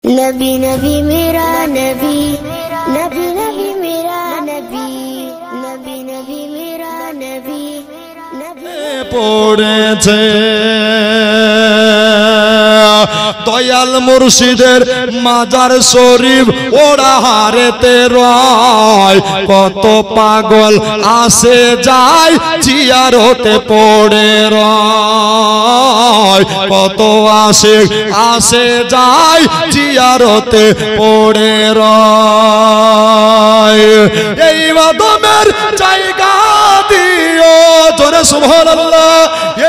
नबी नबी मेरा नबी, नबी नबी मेरा नबी, नबी नबी मेरा नबी, नबी পড়েছে দয়াল মুর্শিদের মাজার শরীফ ওরা হারেতে রয়, কত পাগল আসে যায় জিয়ারতে পড়ে রয়, কত আসে যায় জিয়ারতে পড়ে রয়। এই বাদমের জায়গা দিও, জোরে সুবহানাল্লাহ,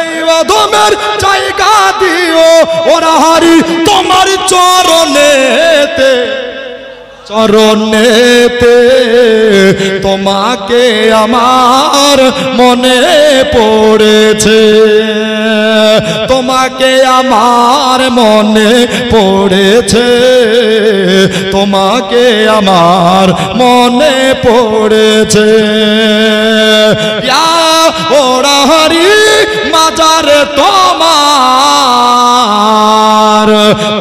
এই বাদমের জায়গা দিও ওরা হারি তোমার চরণেতে, চরণেতে তোমাকে আমার মনে পড়েছে, তোমাকে আমার মনে পড়েছে, তোমাকে আমার মনে পড়েছে। ওরা হারি মাজারে তোমার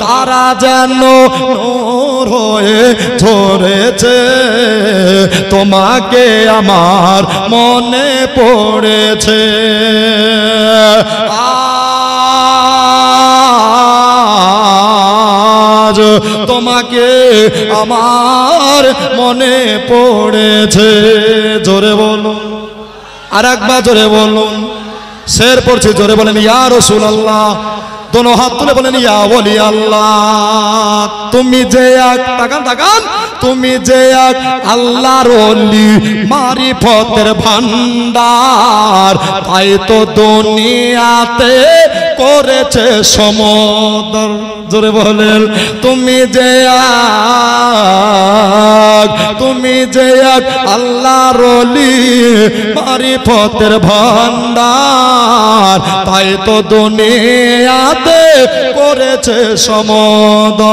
তারা যেন নূর হয়ে ধরেছে, তোমাকে আমার মনে পড়েছে। আজ তোমাকে আমার মনে পড়েছে, জোরে বলুন, আর একবার জোরে বলুন। শের পড়ছে, জোরে বলেন ইয়া রাসূলুল্লাহ, দোনো হাত তুলে বলেন ইয়া ওলি আল্লাহ। তুমি যে এক, তাকান তাকান, তুমি যে এক আল্লাহর ওলি, মারিফতের ভান্ডার, তাই তো দুনিয়াতে করেছে সমদর, জোরে বলেন তুমি যে এক, তুমি যে এক আল্লাহর ওলি, মারিফতের ভান্ডার, তাই তো দুনিয়াতে করেছে সমদর।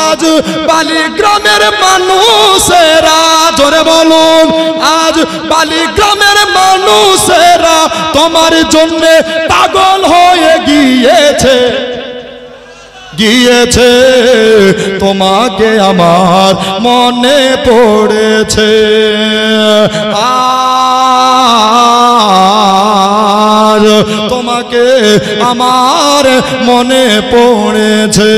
আজ বালিগ্রামের মানুষেরা, জোরে বলুন, আজ বালিগ্রামের মানুষেরা তোমার জন্য পাগল হয়ে গিয়েছে, গিয়েছে, তোমাকে আমার মনে পড়েছে। আর তোমাকে আমার মনে পড়েছে।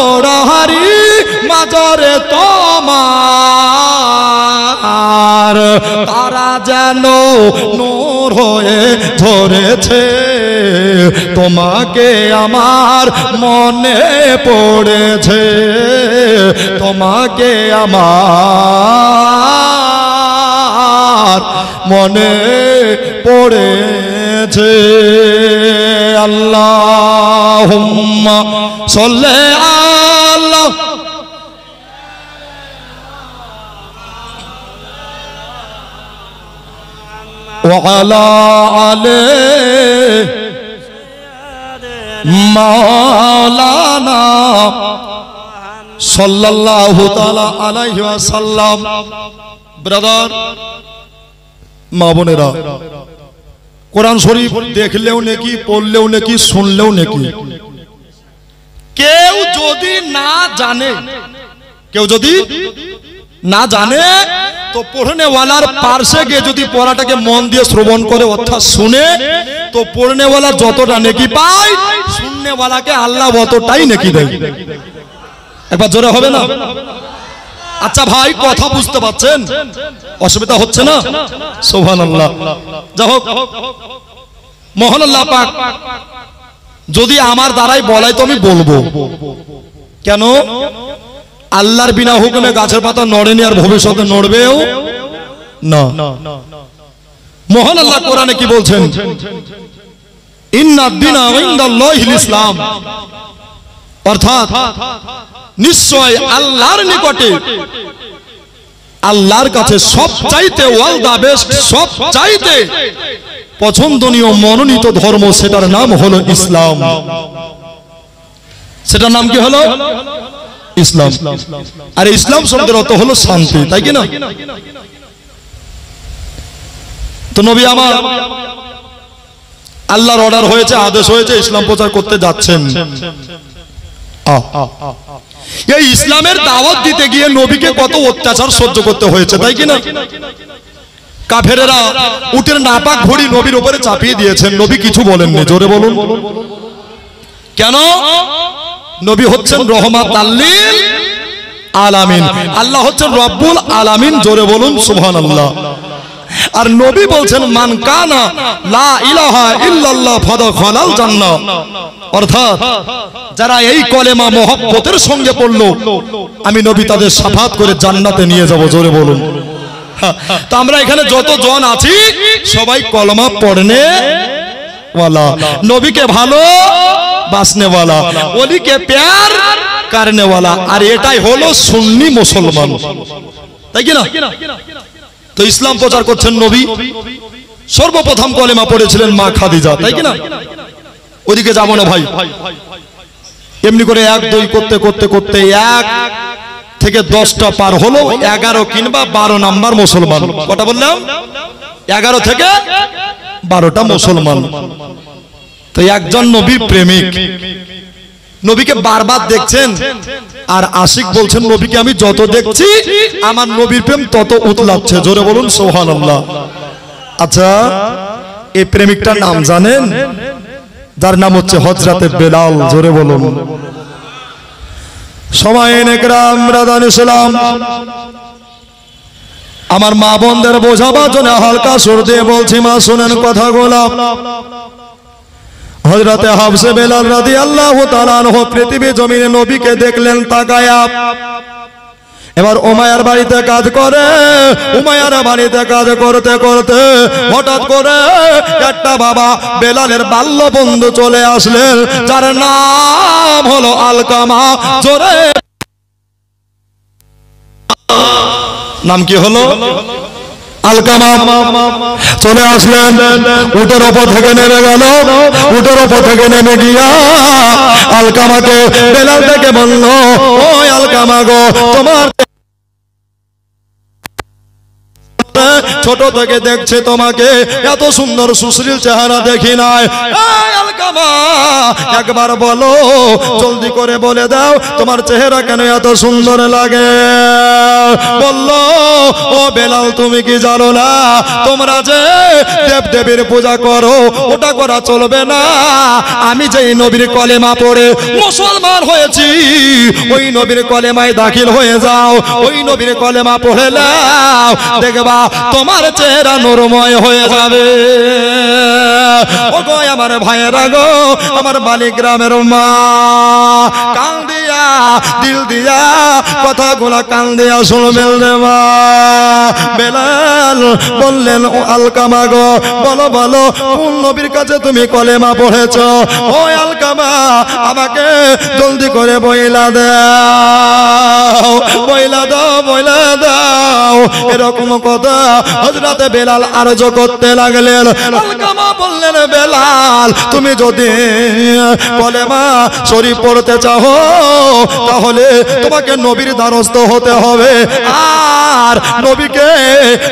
ওরা হারি মাজারে তোমার তারা যেন নূর হয়ে ধরেছে, তোমাকে আমার মনে পড়েছে, তোমাকে আমার মনে পড়েছে। আল্লাহুম্মা সাল্লি আলা ওয়া আলা আলি মাওলানা সাল্লাল্লাহু তাআলা আলাইহি ওয়াসাল্লাম। ব্রাদার, মা বোনেরা, কোরআন শরীফ দেখলেও নাকি, পড়লেও নাকি, শুনলেও নাকি, কেউ যদি না জানে, কেউ যদি না জানে তো পড়নেওয়ালার পার্শ্বে গিয়ে যদি পড়াটাকে মন দিয়ে শ্রবণ করে অর্থাৎ শুনে, তো পড়নেওয়ালা যতটা নেকি পায়, শুননেওয়ালাকে আল্লাহ অতটাই নেকি দেয়। একবার জোরে হবে না? আচ্ছা ভাই, কথা বুঝতে পারছেন? অসুবিধা হচ্ছে না? সুবহানাল্লাহ। যাই হোক, মহান আল্লাহ পাক যদি আমার দ্বারাই বলাই তো আমি বলবো। কেন? আল্লাহর বিনা হুকুমে গাছের পাতা নড়েনি, আর ভবিষ্যতে নড়বেও না। মহান আল্লাহ কোরআনে কি বলছেন? ইন্নাদ দীনা ইনদাল্লাহিল ইসলাম, অর্থাৎ নিশ্চয় আল্লাহর নিকটে, আল্লাহর কাছে সবচাইতে ওয়াল দা বেস্ট, সবচাইতে পছন্দনীয় মনোনীত ধর্ম, সেটার নাম হলো ইসলাম। সেটার নাম কি হলো? ইসলাম। আর ইসলাম শব্দের অর্থ হলো শান্তি, তাই কি না? তো নবী আমার আল্লাহর অর্ডার হয়েছে, আদেশ হয়েছে, ইসলাম প্রচার করতে যাচ্ছেন। এই ইসলামের দাওয়াত দিতে গিয়ে নবীকে কত অত্যাচার সহ্য করতে হয়েছে, তাই কিনা? কাফেরেরা উটের নাপাক ভরি নবীর উপরে চাপিয়ে দিয়েছেন, নবী কিছু বলেননি। জোরে বলুন কেন? নবী হচ্ছেন রহমাতুল লিল আলামিন, আল্লাহ হচ্ছেন রব্বুল আলামিন। জোরে বলুন সুবহানাল্লাহ। আর নবী বলছেন মান কানা লা ইলাহা ইল্লাল্লাহ ফাদাখালাল জান্নাহ, অর্থাৎ যারা এই কলেমা মহব্বতের সঙ্গে পড়লো আমি নবী তাদের শাফাত করে জান্নাতে নিয়ে যাব। জোরে বলুন। তো আমরা এখানে যত জন আছি সবাই কলমা পড়নে ওয়ালা, নবীকে ভালো বাসনে ওয়ালা, ওলিকে প্যার করনে ওয়ালা। আর এটাই হলো সুন্নি মুসলমান, তাই কি না? তো ইসলাম প্রচার করছেন নবী, সর্বপ্রথম কলেমা পড়েছিলেন মা খাদিজা, তাই কি না? ওদিকে যাবো না ভাই, এমনি করে 1 2 করতে করতে করতে 1 থেকে 10টা পার হলো 11 কিংবা 12 নাম্বার মুসলমান। কটা বললাম? 11 থেকে 12টা মুসলমান। তো একজন নবীর প্রেমিক নবীকে বারবার দেখছেন, আর আশিক বলছেন নবীকে আমি যত দেখছি আমার নবীর প্রেম তত উতলাচ্ছে। জোরে বলুন সুবহানাল্লাহ। আচ্ছা, এই প্রেমিকটার নাম জানেন? যার নাম হচ্ছে হযরতে বেলাল। জোরে বলুন। সমায়েন একরাম রাদান ইসলাম, আমার মা বোনদের বোঝাবার জন্য হালকা সুর দিয়ে বলছি, মা শুনেন কথাগুলো। হযরতে হাফসে বেলাল রাদিয়াল্লাহু তাআলা আনহু পৃথিবী জমিনে নবীকে দেখলেন তাকায়া। এবার উমাইয়ার বাড়িতে কাজ করে, উমাইয়ার বাড়িতে কাজ করতে করতে হঠাৎ করে একটা বাবা বেলালের বাল্য বন্ধু চলে আসলেন, যার নাম হলো আলকামা। জোরে নাম কি হলো? আলকামা। চলে আসলেন, উটের ওপর থেকে নেমে গেল, উটের ওপর থেকে নেমে গিয়া আলকামাকে বেলাল থেকে বলল, ও আলকামা গো, তোমার ছোট থেকে দেখছে তোমাকে, এত সুন্দর সুশ্রীল চেহারা দেখি নাই। আলকামা একবার বলো, জলদি করে বলে দাও তোমার চেহারা কেন এত সুন্দর লাগে। বলল, ও বেলাল তুমি কি জানো না, তোমরা যে দেব দেবীর পূজা করো ওটা করা চলবে না। আমি যেই নবীর কলেমা পড়ে মুসলমান হয়েছি, ওই নবীর কলেমায় দাখিল হয়ে যাও, ওই নবীর কলেমা পড়ে নাও, দেখবা তোমার চেহারা নূরময় হয়ে যাবে। ও গো আমার ভাইয়েরা গো, আমার বালি গ্রামের মা, কান দিয়া দিল দিয়া কথাগুলা কান দিয়া শুনবেন রে মা। বেলাল বললেন, ও আলকামা গো, বলো বলো কোন নবীর কাছে তুমি কলেমা পড়েছো? ও আলকামা আমাকে জলদি করে বইলা দাও, বইলা দাও, বইলা দাও। এরকম কথা হযরতে বেলাল আরজ করতে লাগলেন। আলকামা বললেন, বেলাল তুমি যদি কলেমা শরীফ পড়তে চাও তাহলে তোমাকে নবীর দ্বারস্থ হতে হবে, আর নবীকে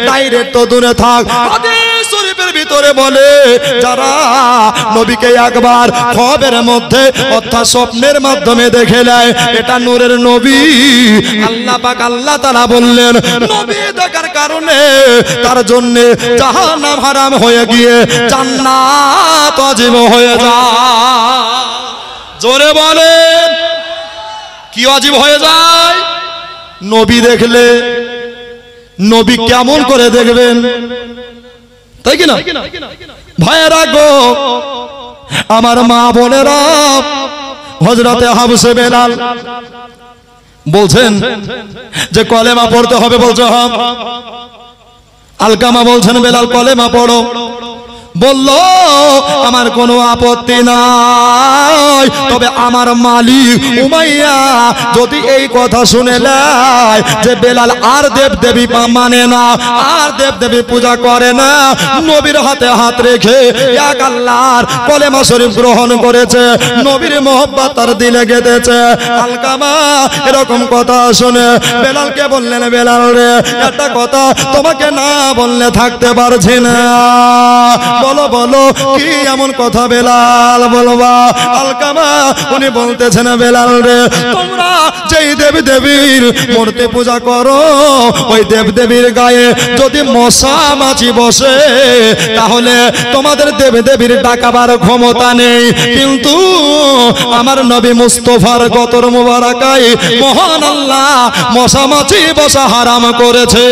ডাইরেক্ট তো দূরে থাক। হাদিস শরীফের ভিতরে বলে, যারা নবীকে একবার খ্বাবের মধ্যে অর্থাৎ স্বপ্নের মাধ্যমে দেখে নেয়, এটা নূরের নবী। আল্লাহ পাক আল্লাহ তাআলা বললেন, নবী দেখার কারণে তার জন্য জাহান্নাম হারাম হয়ে গিয়ে জান্নাত ওয়াজিব হয়ে যায়। জোরে বলেন, কি ওয়াজিব হয়ে যায়? নবী দেখলে। নবী কেমন করে দেখবেন, তাই কিনা? ভাইয়েরা গো, আমার মা বোনেরা, হযরতে হাফসে বেলাল বলছেন যে কলেমা পড়তে হবে। বলছে হ্যাঁ। আলকামা বলছেন, বেলাল কলেমা পড়ো। বলল, আমার কোনো আপত্তি নাই, নয়, তবে আমার মালিক উমাইয়া যদি এই কথা শুনে নেয় যে বেলাল আর দেব দেবী মানে না, আর দেব দেবী পূজা করে না, নবীর হাতে হাত রেখে এক আল্লাহর কলেমা শরীফ গ্রহণ করেছে, নবীর মোহব্বত তার দিলে গেঁথেছে। আলকামা এরকম কথা শুনে বেলালকে বললেন, বেলাল রে একটা কথা তোমাকে না বললে থাকতে পারছি না, বলো বলো কি এমন কথা বেলাল বলবা? আলকামা উনি বলতেছেন, বেলাল রে তোমরা যেই দেব দেবীর মূর্তি পূজা করো, ওই দেব দেবীর গায়ে যদি মশা মাছি বসে তাহলে তোমাদের দেব দেবীর ডাকাবার ক্ষমতা নেই, কিন্তু আমার নবী মুস্তাফার গতর মুবারাকায় মহান আল্লাহ মশা মাছি বসা হারাম করেছে।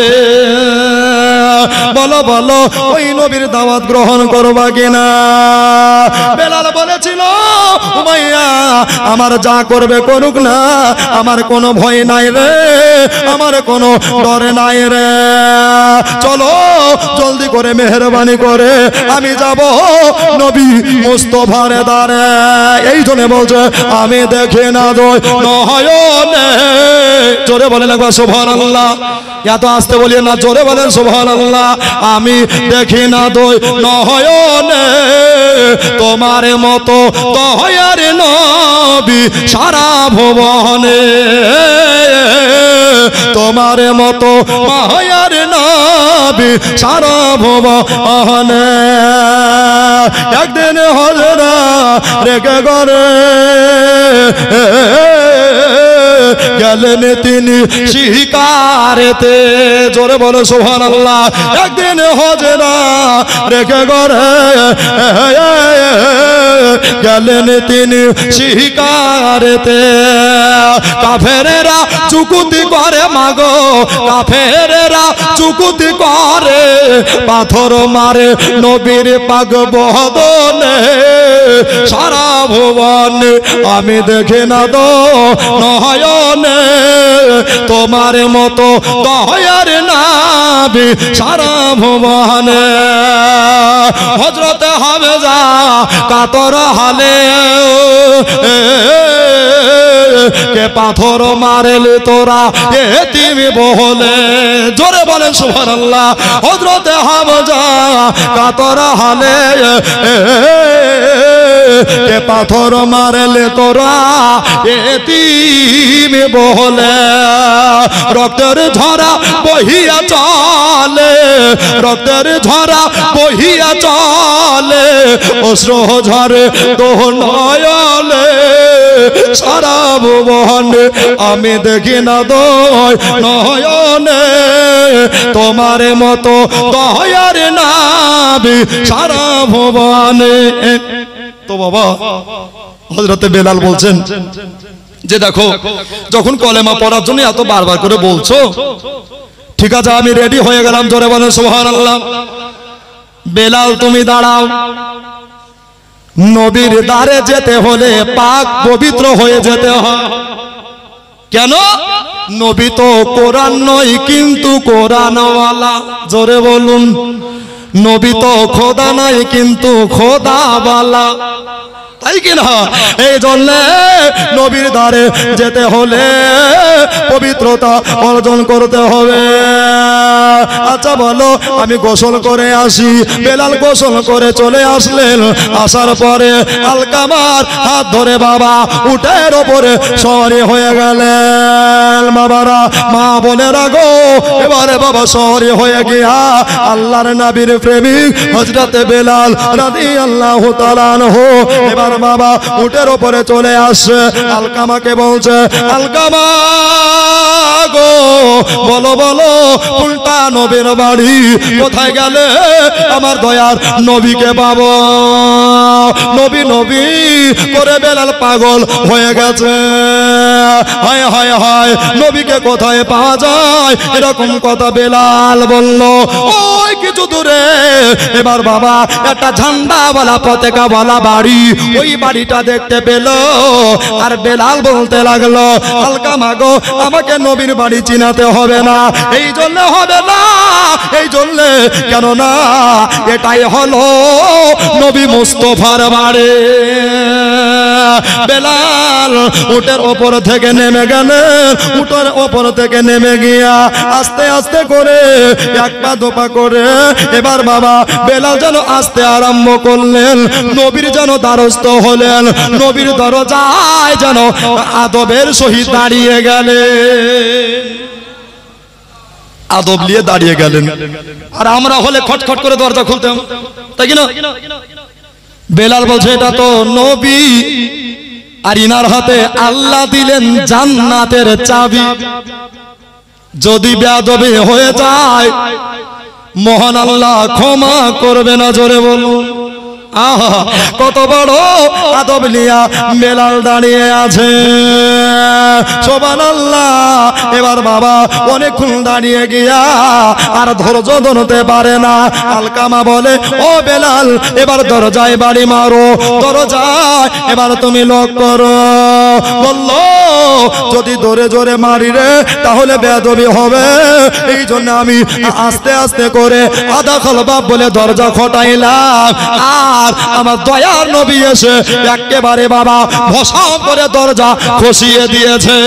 বলো বলো ওই নবীর দাওয়াত গ্রহণ করবা কিনা? বেলাল বলেছিল, উমাইয়া আমার যা করবে করুক না, আমার কোনো ভয় নাই রে, আমার কোনো ডর নাই রে, চলো জলদি করে মেহেরবানি করে আমি যাব নবী মুস্তাফার দ্বারে। এই জন্য বলছে আমি দেখে না দই নয়নে, জোরে বলেন একবার সুবহানাল্লাহ, এত আস্তে বলিয়ে না, জোরে বলেন সুবহানাল্লাহ। আমি দেখি না দই নয়নে তোমার মতো দয়ার নবী সারা ভুবনে, তোমার মতো মায়ার নবী সারা ভুবনে। একদিন হজরা রেখে করে গেলেন তিনি শিকারেতে, জোরে বলো সুবহানাল্লাহ। একদিন হজরা রেখে করে গেলেন তিনি শিকারেতে, কাফেরেরা চুকুতি করে মাগো, কাফেরেরা চুকুতি করে, পাথর মারে নবীর পাগ বদনে সারা ভুবনে। আমি দেখে না দো নয়নে তোমার মতো দয়ার নবী সারা ভুবনে। হযরতে হামজা কাতর হালে কে পাথর মারলে তোরা এতিমি বহলে, জোরে বলেন সুবহানাল্লাহ। হযরতে হামজা কাতর হালে কে পাথর মারলে তোরা এতিমি বহলে, রক্তের ঝরা বহিয়া চলে, রক্তের ঝরা বহিয়া চলে, অশ্রু ঝরে তোর নয়নে সারা ভুবনে। আমি দেখি না দয় নয়নে তোমার মতো দয়ার নবী সারা ভুবনে। তো বাবা হযরতে বেলাল বলছেন যে দেখো যখন কলেমা পড়ার জন্য এত বারবার করে বলছো, ঠিক আছে আমি রেডি হয়ে গেলাম, জোরে বলেন সুবহানাল্লাহ। বেলাল তুমি দাঁড়াও, নবীর দ্বারে যেতে হলে পাক পবিত্র হয়ে যেতে হয়। কেন? নবী তো কোরআন নয় কিন্তু কোরআনওয়ালা, জোরে বলুন। নবী তো খোদা নয় কিন্তু খোদাওয়ালা, তাই কিনা? এই জন্য নবীর দ্বারে যেতে হলে পবিত্রতা অর্জন করতে হবে। আচ্ছা বলো আমি গোসল করে আসি। বেলাল গোসল করে চলে আসলেন, আসার পরে আলকামার হাত ধরে বাবা উটের ওপরে সওয়ারি হয়ে গেলেন। বাবারা মা বোনেরা গো, এবারে বাবা সওয়ারি হয়ে গিয়া আল্লাহর নবীর প্রেমিক হযরতে বেলাল রাদিয়াল্লাহু তাআলা আনহু এবার বাবা উটের ওপরে চলে আসে। আলকামাকে বলছে, আলকামা গো বলো বলো উল্টা নবীর বাড়ি কোথায় গেলে আমার দয়ার নবীকে পাবো? নবী নবী করে বেলাল পাগল হয়ে গেছে। হায় হায় হায়, নবীকে কোথায় পাওয়া যায়? এরকম কথা বেলাল বলল। ওই কিছু দূরে এবার বাবা একটা ঝান্ডাওয়ালা পতাকাওয়ালা বাড়ি, ওই বাড়িটা দেখতে পেল। আর বেলাল বলতে লাগলো, আলকামা গো আমাকে নবীর বাড়ি চিনাতে হবে না, এই জন্য হবে না, এই জন্য কেন না এটাই হলো নবী মুস্তাফার বাড়ি। বেলাল উটের ওপর থেকে নেমে গেলেন। উটের ওপর থেকে নেমে গিয়া আস্তে আস্তে করে এক পা দোপা করে এবার বাবা বেলাল যেন আস্তে আরম্ভ করলেন। নবীর যেন দ্বারস্থ হলেন, নবীর দরজায় যেন আদবের সহিত দাঁড়িয়ে গেলেন, আদব নিয়ে দাঁড়িয়ে গেলেন। আর আমরা হলে খটখট করে দরজা খুলতাম, তাই কি না? বেলাল বলছে এটা তো নবী, আর ইনার হাতে আল্লাহ দিলেন জান্নাতের চাবি। যদি বেয়াদবি হয়ে যায় মহান আল্লাহ ক্ষমা করবে না। জোরে বলুন আহা, কত বড় আদব নিয়া বেলাল দাঁড়িয়ে আছে, সুবহানাল্লাহ। এবার বাবা অনেকক্ষণ দাঁড়িয়ে গিয়া আর ধৈর্য ধরতে পারে না। আলকামা বলে ও বেলাল এবার দরজায় বাড়ি মারো, দরজায় এবার তুমি লক করো। বললো যদি জোরে জোরে মারি রে তাহলে বেয়াদবি হবে, এই জন্য আমি আস্তে আস্তে করে আদা খলবাব বলে দরজা খটাইলাম। আর আমার দয়ার নবী এসে একেবারে বাবা ভসম করে দরজা খসিয়ে দিয়েছে।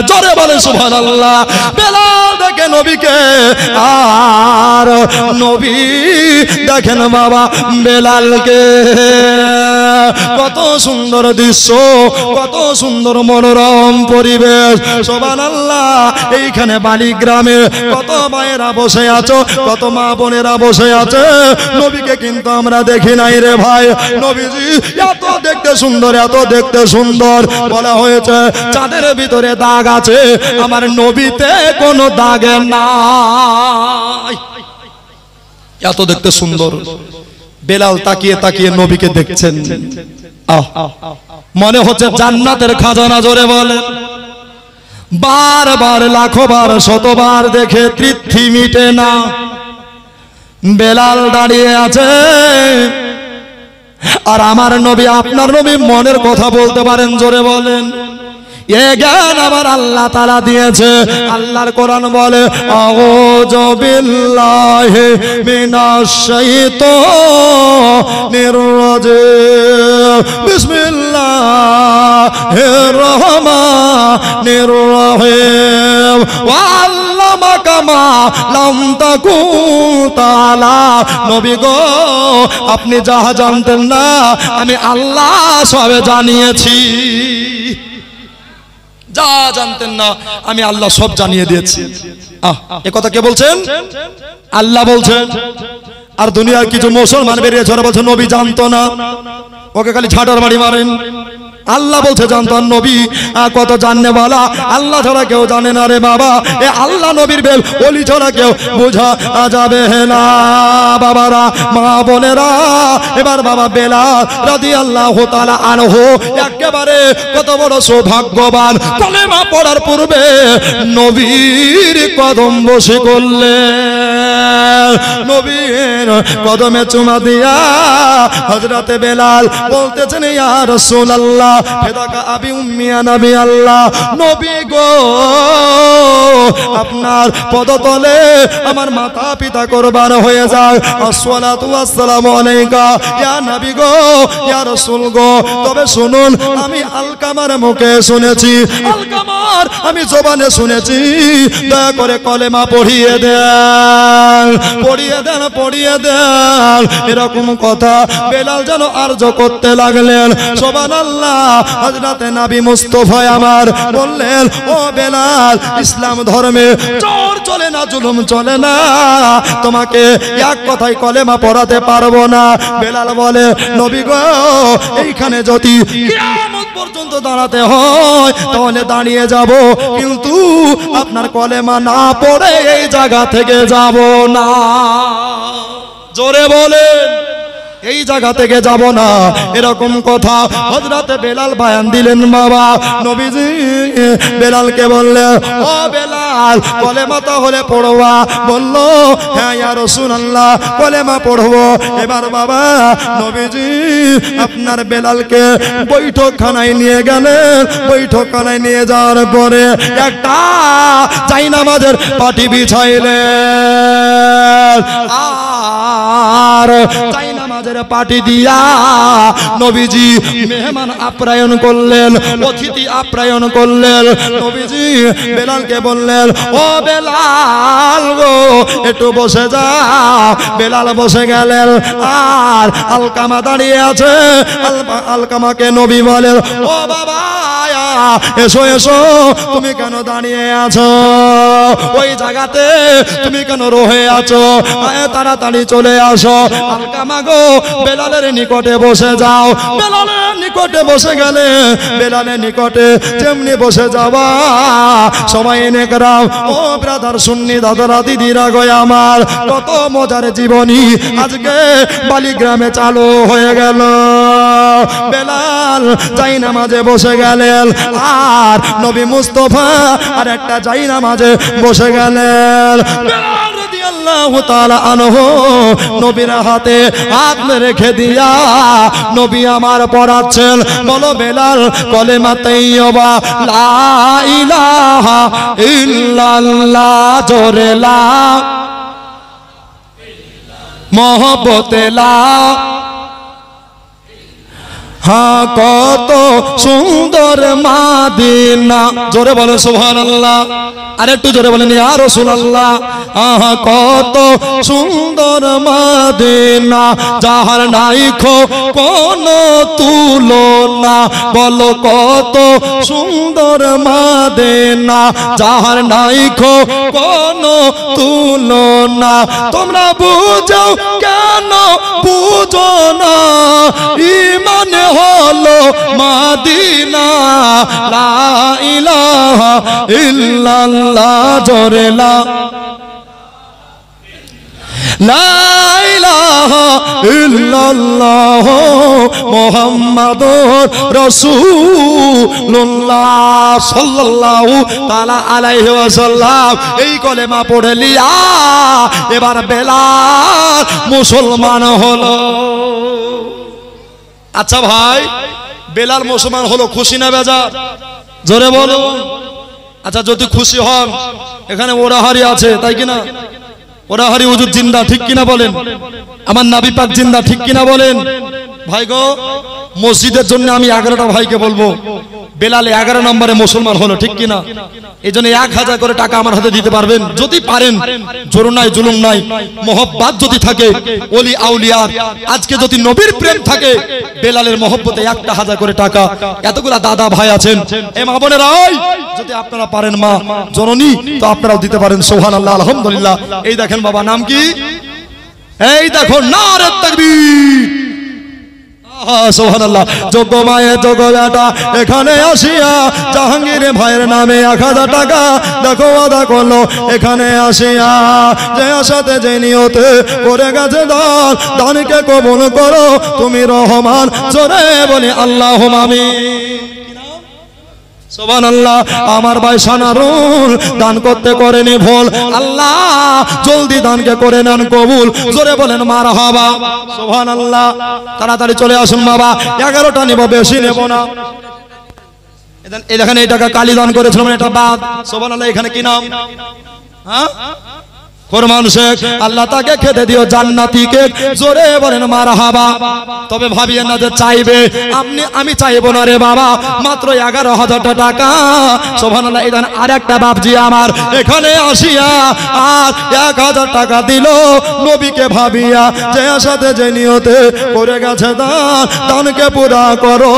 জোরে বলে সুবহানাল্লাহ। বেলাল দেখে নবীকে, আর নবী দেখেন বাবা বেলালকে। কত সুন্দর দৃশ্য, কত সুন্দর মনোরম পরিবেশ, সুবহানাল্লাহ। এইখানে বালি গ্রামে কত মায়েরা বসে আছো, কত মা বোনেরা বসে আছে, নবীকে কিন্তু আমরা দেখি নাই রে ভাই। নবীজি এত দেখতে সুন্দর, এত দেখতে সুন্দর, বলা হয়েছে চাঁদের ভিতরে দাগ আছে, আমার নবীতে কোনো দাগ নাই। এত দেখতে সুন্দর। বেলাল তাকিয়ে তাকিয়ে নবীকে দেখছেন, মনে হচ্ছে জান্নাতের খাজানা। জোরে বলে বারবার লাখো বার শতবার দেখে তৃপ্তি মিটে না। বেলাল দাঁড়িয়ে আছে, আর আমার নবী আপনার নবী মনের কথা বলতে পারেন। জোরে বলেন এ জ্ঞান আমার আল্লাহ তাআলা দিয়েছে। আল্লাহর কোরআন বলে আউযু বিল্লাহি মিনাশ শাইতানির রাজিম, বিসমিল্লাহির রহমানির রহিম। ওয়াল্লামাকা মা লাম তাকুন তাআলাম। নবী গো আপনি যাহা জানতেন না আমি আল্লাহ সবে জানিয়েছি। যা জানতেন না আমি আল্লাহ সব জানিয়ে দিয়েছি। এ কথা কে বলছেন? আল্লাহ বলছেন। আর দুনিয়ার কিছু মুসলমান বেরিয়ে ঝরে বলছে নবী জানতো না, ওকে খালি ঝাঁটার বাড়ি মারেন। আল্লাহ বলছে জানতো, আর নবী কত জাননে বলা, আল্লাহ ছাড়া কেউ জানে না রে বাবা। এ আল্লাহ নবীর বেল ওলি ছাড়া কেউ বোঝা যাবে না। বাবারা মা বোনেরা, এবার বাবা বেলাল রাদিয়াল্লাহু তাআলা আনহু একেবারে কত বড় সৌভাগ্যবান, কলেমা পড়ার পূর্বে নবীর কদম বসে করলেন। নবীর কদমে চুমা দিয়া হযরতে বেলাল বলতেছেন ইয়া রাসূলুল্লাহ ফেদাকা আবি উম্মি ইয়া নবী আল্লাহ, নবী গো আপনার পদতলে আমার মাতা পিতা কুরবান হয়ে যায়। আসসালাতু ওয়াসসালামু আলাইকা ইয়া নবী গো, ইয়া রাসূল গো। তবে শুনুন, আমি আলকামার মুখে শুনেছি, আলকামার আমি জবানে শুনেছি, দয়া করে কলেমা পড়িয়ে দেন, পড়িয়ে দেন, পড়িয়ে দেন। এরকম কথা বেলাল যেন আরজ করতে লাগলেন। সুবহানাল্লাহ। হযরতে নবী মুস্তাফা আমার বললেন ও বেলাল, ইসলাম ধর্মে চোর চলে না, জুলুম চলে না, তোমাকে এক কথায় কলেমা পড়াতে পারবো না। বেলাল বলে নবী গো এইখানে যদি কিয়ামত পর্যন্ত দাঁড়াতে হয় তাহলে দাঁড়িয়ে যাব, কিন্তু আপনার কলেমা না পড়ে এই জায়গা থেকে যাব না। জোরে বলেন এই জায়গা থেকে যাব না। এরকম কথা হযরতে বেলাল বয়ান দিলেন। বাবা নবীজি বেলালকে বললেন ও বেলাল কলেমা তাহলে পড়বা? বলল হ্যাঁ ইয়া রাসূলুল্লাহ কলেমা পড়বো। এবার বাবা নবীজি আপনার বেলালকে বৈঠকখানায় নিয়ে গেলেন। বৈঠকখানায় নিয়ে যাওয়ার পরে একটা জায়নামাজের পাটি বিছাইলেন, আর জায়নামাজ নামাজের পার্টি দিয়া নবীজি মেহমান আপ্যায়ন করলেন, অতিথি আপ্যায়ন করলেন। নবীজি বেলালকে বললেন, ও বেলাল গো একটু বসে যাও। বেলাল বসে গেলেন, আর আলকামা দাঁড়িয়ে আছে। আলকামাকে নবী বলেন, ও বাবা এসো এসো, তুমি কেন দাঁড়িয়ে আছো? ওই জায়গাতে তুমি কেন রয়ে আছো? তাড়াতাড়ি চলে আসো। আলকামা গো বেলালের নিকটে বসে যাও। বেলালের নিকটে বসে গেলে বেলালের নিকটে যেমনি বসে যাওয়া সবাই নেকরাম, ও ব্রাদার সুন্নি দাদারা দিদিরা গো আমার, কত মজার জীবনী আজকে বালিগ্রামে চালু হয়ে গেল। বেলাল যাই নামাজে বসে গেলেন, আর নবী মুস্তাফা আর একটা যাই নামাজে বসে গেলেন। বেলাল রাদিয়াল্লাহু তাআলা আনহু নবীর হাতে হাত রেখে দিয়া নবী আমার পড়াচ্ছেন, বলো বেলাল কলেমা তাইয়্যিবা লা ইলাহা ইল্লাল্লাহ, জোরে লা মোহব্বতে লা, হ্যাঁ কত সুন্দর মাদিনা, জোরে বলে সুবহানাল্লাহ। আর একটু জোরে বলেন ইয়া রাসূলুল্লাহ। আহা কত সুন্দর মাদিনা, যাহার নাই কোন তুলনা। বলো কত সুন্দর মাদিনা, যাহার নাই কোন তুলনা। তোমরা বুঝো কেন বুঝো না, ঈমান হলো মাদিনা, লা ইলাহা ইল্লাল্লাহ, জোরে লা ইলাহা ইল্লাল্লাহ মুহাম্মাদুর রাসূলুল্লাহ সাল্লাল্লাহু তাআলা আলাইহি ওয়াসাল্লাম। এই কলেমা পড়ে লিয়া এবার বেলাল মুসলমান হলো। আচ্ছা ভাই, বেলাল মুসলমান হলো, খুশি না বেজার? জোরে বলো। আচ্ছা যদি খুশি হন, এখানে ওরাহারি আছে তাই কিনা? ওরাহারি হুজুর জিন্দা, ঠিক কিনা বলেন? আমার নবী পাক জিন্দা, ঠিক কিনা বলেন? ভাই গো, মসজিদের জন্য আমি 11টা ভাইকে বলবো, বেলাল 11 নম্বরে মুসলমান হলো, ঠিক কিনা? এই জন্য 1000 করে টাকা আমার হাতে দিতে পারবেন যদি পারেন। জোর নাই, জুলুম নাই, মোহব্বত যদি থাকে ওলি আউলিয়ার, আজকে যদি নবীর প্রেম থাকে, বেলালের মোহব্বতে 1000 করে টাকা। এতগুলা দাদা ভাই আছেন, এ মা বোনেরা, যদি আপনারা পারেন মা জননী, তো আপনারাও দিতে পারেন। সুবহানাল্লাহ, আলহামদুলিল্লাহ। এই দেখেন বাবা, নাম কি? এই দেখো, নারে তাকবীর, সুবহানাল্লাহ। যোগ্য মায়ের যোগ্য বেটা এখানে আসিয়া জাহাঙ্গীর ভাইয়ের নামে 1000 টাকা দেখো আদা করলো। এখানে আসিয়া যে আশাতে যে নিয়তে করে গেছে দান, দানকে কবুল করো তুমি রহমান, জোরে বলি আল্লাহুম্মা আমিন। সুবহানাল্লাহ। আমার ভাই সানারুল দান করতে করেনি ভুল, আল্লাহ জলদি দানকে করে নেন কবুল, জোরে বলেন মারহাবা। সুবহানাল্লাহ। তাড়াতাড়ি চলে আসুন বাবা, 11টা নিব, বেশি নেব না। এই দেখেন, এই টাকা কালী দান করেছিলাম, এটা বাদ। সুবহানাল্লাহ। এখানে কি নাম? হ্যাঁ, ফরমান শেখ। আল্লাহ তাকে খেতে দিও জান্নাতি কেক, জোরে বলেন মারহাবা। তবে ভাবিয়েন না যে চাইবে, আমি চাইবো না রে বাবা, মাত্র 11,000 টাকা। সুবহানাল্লাহ। এখানে আরেকটা বাপজি আমার এখানে আসিয়া আর 1000 টাকা দিল, নবীকে ভাবিয়া যে আশাতে যে নিয়তে করে গেছে দান, দানকে পুরা করো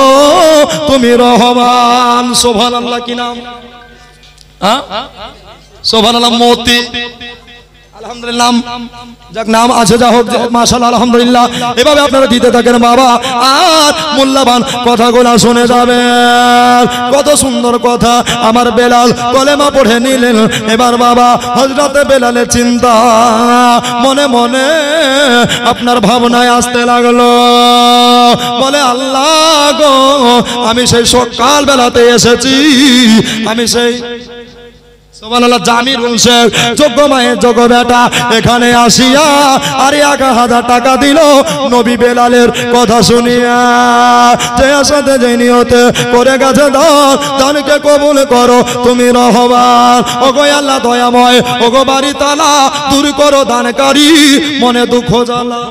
তুমি রহমান। সুবহানাল্লাহ। কি নাম? হ্যাঁ, সুবহানাল্লাহ। মতি, আলহামদুলিল্লাহ, যাক নাম আছে যা হোক, মাশাআল্লাহ, আলহামদুলিল্লাহ। এভাবে আপনারা দিতে থাকেন বাবা, আর মূল্যবান কথাগুলো শুনে যাবেন। কত সুন্দর কথা আমার বেলাল কলেমা পড়ে নিলেন। এবার বাবা হযরতে বেলালের চিন্তা মনে মনে আপনার ভাবনায় আসতে লাগলো। বলে আল্লাহ গো, আমি সেই সকাল বেলাতে এসেছি, আমি সেই সুবহানাল্লাহ জামিরুল শেখ যোগ্য মায়ের যোগ্য বেটা এখানে আসিয়া আর 1000 টাকা দিল নবী বেলালের কথা শুনিয়া। যে আশাতে যে নিয়তে করে গেছে দান, দানকে কবুল করো তুমি রহমান। ওগো আল্লাহ দয়াময়, ওগো বাড়ি তালা দূর করো দানকারী, মনে দুঃখ জ্বালা।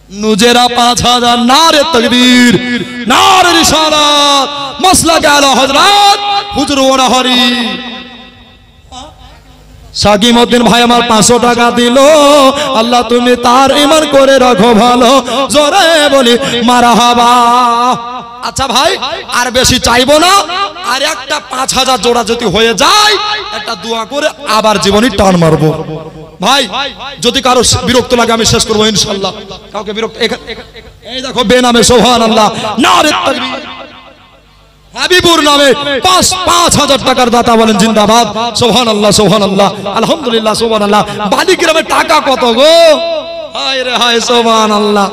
নুজেরা 5000 নারে তাকবীর নারে রিসালাত মাসলাক আলা হযরত হুজুর ওয়াহরি সাকিমউদ্দিন ভাই আমার 500 টাকা দিল আল্লাহ তুমি তার ঈমান করে রাখো ভালো জোরে বলি মারহাবা আচ্ছা ভাই আর বেশি চাইবো না আর একটা 5000 জোড়া যদি হয়ে যায় একটা দোয়া করে আবার জীবনে টান মারবো ভাই যদি কারো বিরক্ত লাগে আমি শেষ করব ইনশাআল্লাহ কাউকে বিরক্ত এই দেখো বেনামে সুবহানাল্লাহ নারে তাকবীর হাবিবুর নামে 5000 টাকার দাতা বলেন জিন্দাবাদ সুবহানাল্লাহ সুবহানাল্লাহ আলহামদুলিল্লাহ সুবহানাল্লাহ বালিগ্রামে টাকা কত গো হায় রে হায় সুবহানাল্লাহ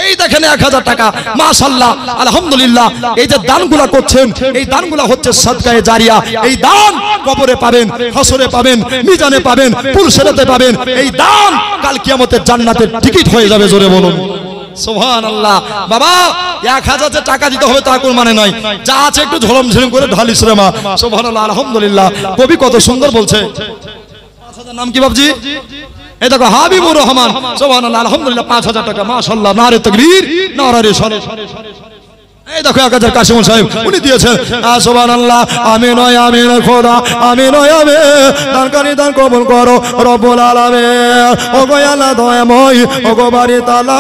এই দেখেন 1000 টাকা মাশাআল্লাহ আলহামদুলিল্লাহ এই যে দানগুলো করছেন এই দানগুলো হচ্ছে সাদকায়ে জারিয়া এই দান কবরে পাবেন হাসরে পাবেন মিজানে পাবেন পুরসরাতে পাবেন এই দান কাল কিয়ামতের জান্নাতের টিকিট হয়ে যাবে জোরে বলুন সুবহানাল্লাহ বাবা 1000 যে টাকা দিতে হবে তা কোন মানে নয় যা আছে একটু ঝলম ঝলম করে ঢালিস রে মা সুবহানাল্লাহ আলহামদুলিল্লাহ কবি কত সুন্দর বলছে 5000 নাম কি বাবজি এই দেখো হাবিবুর রহমান সুবহানাল্লাহ আলহামদুলিল্লাহ 5000 টাকা মাশাআল্লাহ নারে তাকবীর নারে রিসালাত এই দেখো 1000 কাশিম সাহেব উনি দিয়েছেন সুবহানাল্লাহ আমিন ওয়া আমিন খোদা আমিন ওয়া আমিন দানকারী দান কবুল করো রব্বুল আলামিন ও গো আল্লাহ দয়াময় ও গো বাড়ি তালা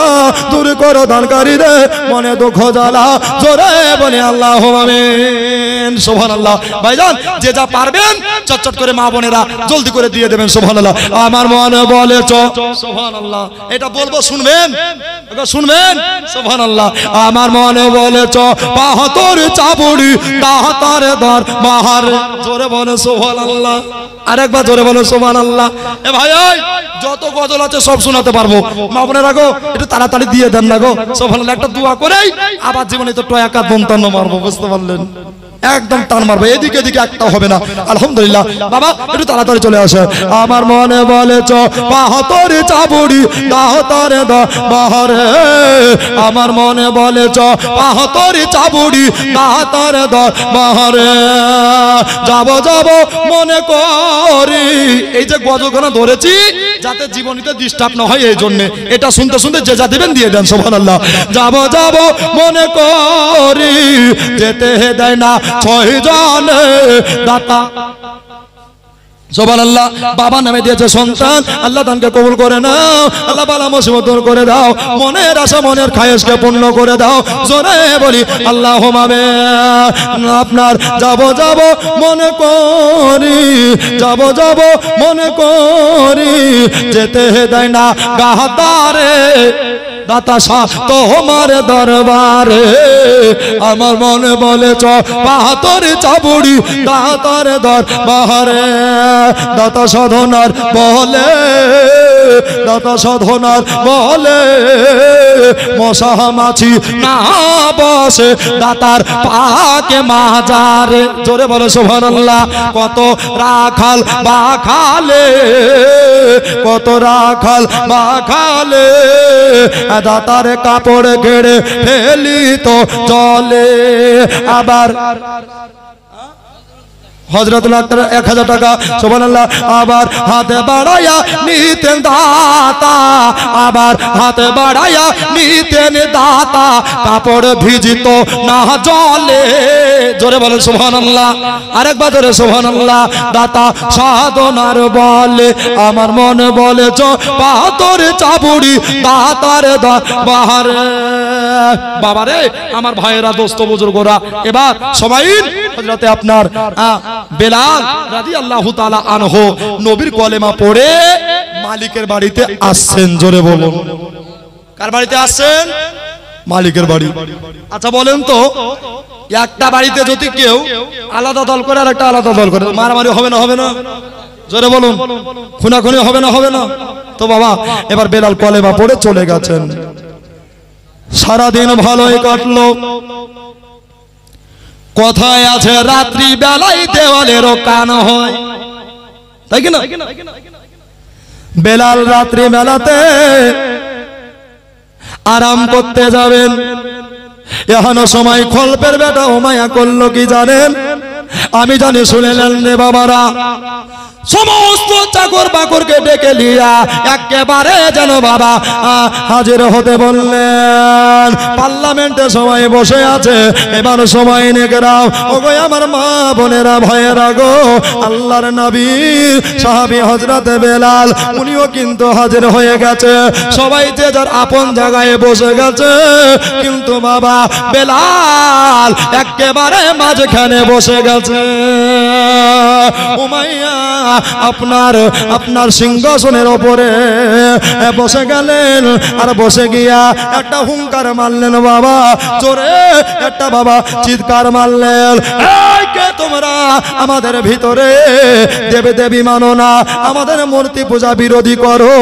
দূর করো দানকারীদের মনে দুঃখ জ্বালা জোরে বলি আল্লাহুম্মা আমিন সুবহানাল্লাহ ভাইজান যে যা পারবেন চটচট করে মা বোনেরা জলদি করে দিয়ে দেবেন সুবহানাল্লাহ আমার মনে বলে সুবহানাল্লাহ এটা বলবো শুনবেন শুনবেন সুবহানাল্লাহ আমার মনে বলে বাহাতর চাবুড়ি দাহাতার দর বাহার জোরে বলে সুবহানাল্লাহ আরেকবার জোরে বলে সুবহানাল্লাহ এ ভাই যত গজল আছে সব শোনাতে পারবো মা বোনেরা রাখো একটু তাড়াতাড়ি দিয়ে দেন না গো সুবহানাল্লাহ একটা দোয়া করেই আবার জীবনে তো টয়াকা দন্তান্ন মারবো বুঝতে পারলেন একদম টান মারবে এদিকে এদিকে একটা হবে না আলহামদুলিল্লাহ বাবা একটু তাড়াতাড়ি চলে আসে আমার মনে বলে বাহাতর চাবুড়ি দাহতার বাহারে আমার মনে বলে বাহাতর চাবুড়ি দাহতার বাহারে যাব যাব মনে করি এই যে গজলখানা ধরেছি যাতে জীবনীতে ডিস্টার্ব না হয় এই জন্য এটা শুনতে শুনতে যে যা দিবেন দিয়ে দেন সুবহানাল্লাহ যাব যাব মনে করি যেতে দেয় না 6 জন দাতা সুবহানাল্লাহ বাবা নামে দিয়েছে সন্তান আল্লাহ দানকে কবুল করে নাও আল্লাহ বালা মুসিবত দূর করে দাও মনের আশা মনের খায়েশকে পূর্ণ করে দাও জোরে বলি আল্লাহুম্মা আমিন আপনার যাব যাব মনে করি যাব যাব মনে করি যেতে দেয় না গাহতারে দাতা শাহ তোমার দরবারে আমার মনে বলে বাহাতর চাবুড়ি দাতার দরবারে দাতা সাধনার বলে দাতা সাধনার বলে মশা মাছি না বসে দাতার পাকে মাজারে জোরে বলে সুবহানাল্লাহ কত রাখাল বা খালে কত রাখাল বা খালে দাতার কাপড় ঘেড়ে ফেলি তো চলে আবার হযরতুল আকবর 1000 টাকা সুবহানাল্লাহ আবার হাতে বাড়ায়া নিতেন দাতা আবার হাতে বাড়ায়া নিতেন দাতা কাপড় ভিজিত না জলে জোরে বলেন সুবহানাল্লাহ আরেকবার জোরে সুবহানাল্লাহ দাতা সাধনার বলে আমার মন বলে বাহাতর চাবুড়ি দাতার দরবারে বাবারে আমার ভাইয়েরা দোস্ত বুজুর্গরা এবার সবাই হযরতে আপনার বেলাল রাদিয়াল্লাহু তাআলা আনহু নবীর কলেমা পড়ে মালিকের বাড়িতে আসছেন জোরে বলুন কার বাড়িতে আসছেন মালিকের বাড়ি আচ্ছা বলেন তো একটা বাড়িতে যদি কেউ আলাদা দল করে আর একটা আলাদা দল করে মারামারি হবে না হবে না জোরে বলুন খুনাখুনি হবে না হবে না তো বাবা এবার বেলাল কলেমা পড়ে চলে গেছেন সারা দিন ভালোই কাটলো কথায় আছে রাত্রি বেলায় দেওয়ালেরও কান হয় তাই কি না বেলাল রাত্রি বেলাতে আরাম করতে যাবেন এখনো সময় খলপের বেটা উমাইয়া করলো কি জানেন আমি জানি শুনে নেন রে বাবারা সমস্ত চাকর বাকরকে ডেকে লিয়া একেবারে যেন বাবা হাজির হতে বললেন। পার্লামেন্টে সবাই বসে আছে, এবার সময় নেকরাও ওগো আমার মা বোনেরা ভাইয়েরা গো, আল্লাহর নবী সাহাবী হযরতে বেলাল উনিও কিন্তু হাজির হয়ে গেছে। সবাই যে যার আপন জায়গায় বসে গেছে, কিন্তু বাবা বেলাল একেবারে মাঝখানে বসে গেছে। উমাইয়া আপনার সিংহাসনের ওপরে বসে গেলেন, আর বসে গিয়া একটা হুঙ্কার মারলেন বাবা, জোরে একটা বাবা চিৎকার মারলেন, এই কে তোমরা আমাদের ভিতরে দেবী দেবী মানো না, আমাদের মূর্তি পূজা বিরোধী করো,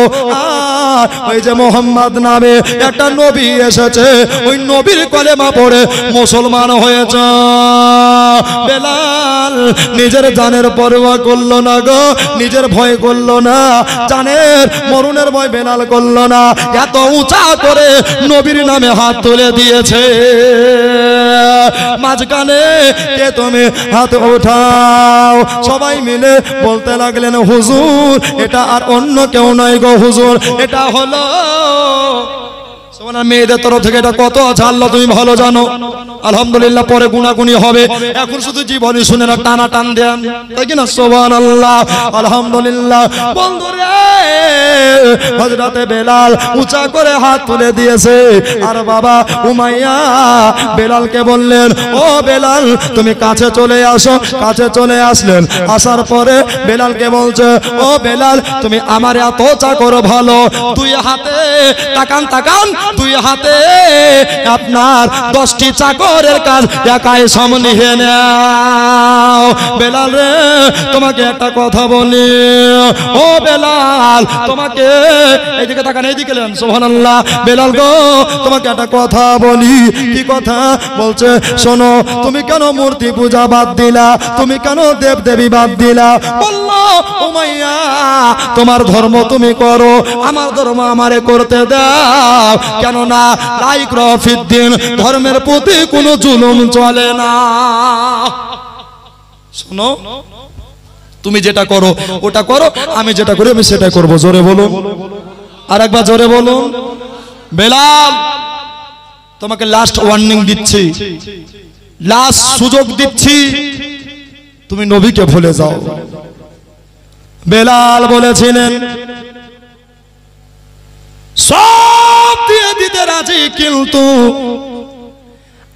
আর ওই যে মোহাম্মদ নামে একটা নবী এসেছে, ওই নবীর কলেমা পড়ে মুসলমান হয়েছে। বেলাল নিজের জানের পরোয়া করলো না গো, নিজের ভয় করলো না, জানের মরণের ভয় বেলাল করলো না, এত উঁচা করে নবীর নামে হাত তুলে দিয়েছে। মাঝখানে কে তুমি হাত উঠাও, সবাই মিলে বলতে লাগলেন হুজুর এটা আর অন্য কেউ নয় গো হুজুর, এটা হলো মেয়েদের তরফ থেকে। এটা কত আছে আল্লাহ তুমি ভালো জানো, আলহামদুলিল্লাহ পরে গুনাগুনি হবে, এখন শুধু জীবনী শুনে না টানা টান দেন, তাই কি না? সুবহানাল্লাহ আলহামদুলিল্লাহ। বন্ধুরে হযরতে বেলাল উঁচা করে হাত তুলে দিয়েছে, আর বাবা উমাইয়া বেলালকে বললেন ও বেলাল তুমি কাছে চলে আসো। কাছে চলে আসলেন, আসার পরে বেলালকে বলছে ও বেলাল তুমি আমার এত চাকর ভালো, দুই হাতে তাকান তাকান, দুই হাতে আপনার 10টি চাকরের কাজ একাই সামলিয়ে নাও। বেলাল রে তোমাকে একটা কথা বলি, ও বেলাল তোমাকে এইদিকে তাকান, এইদিকে নেন, সুবহানাল্লাহ। বেলাল গো তোমাকে একটা কথা বলি। কি কথা? বলছে শোনো, তুমি কেন মূর্তি পূজা বাদ দিলা, তুমি কেন দেব দেবী বাদ দিলা? বললো উমাইয়া তোমার ধর্ম তুমি করো, আমার ধর্ম আমারে করতে দাও, কেননা লা ইকরাহা ফিদ্দিন, ধর্মের প্রতি কোনো জুলুম চলে না। শোনো তুমি যেটা করো ওটা করো, আমি যেটা করি আমি সেটা করব। জোরে বলুন, আর একবার জোরে বলুন। বেলাল তোমাকে লাস্ট ওয়ার্নিং দিচ্ছি, লাস্ট সুযোগ দিচ্ছি, তুমি নবীকে ভুলে যাও। বেলাল বলেছিলেন সব দিয়ে দিতে রাজি, কিন্তু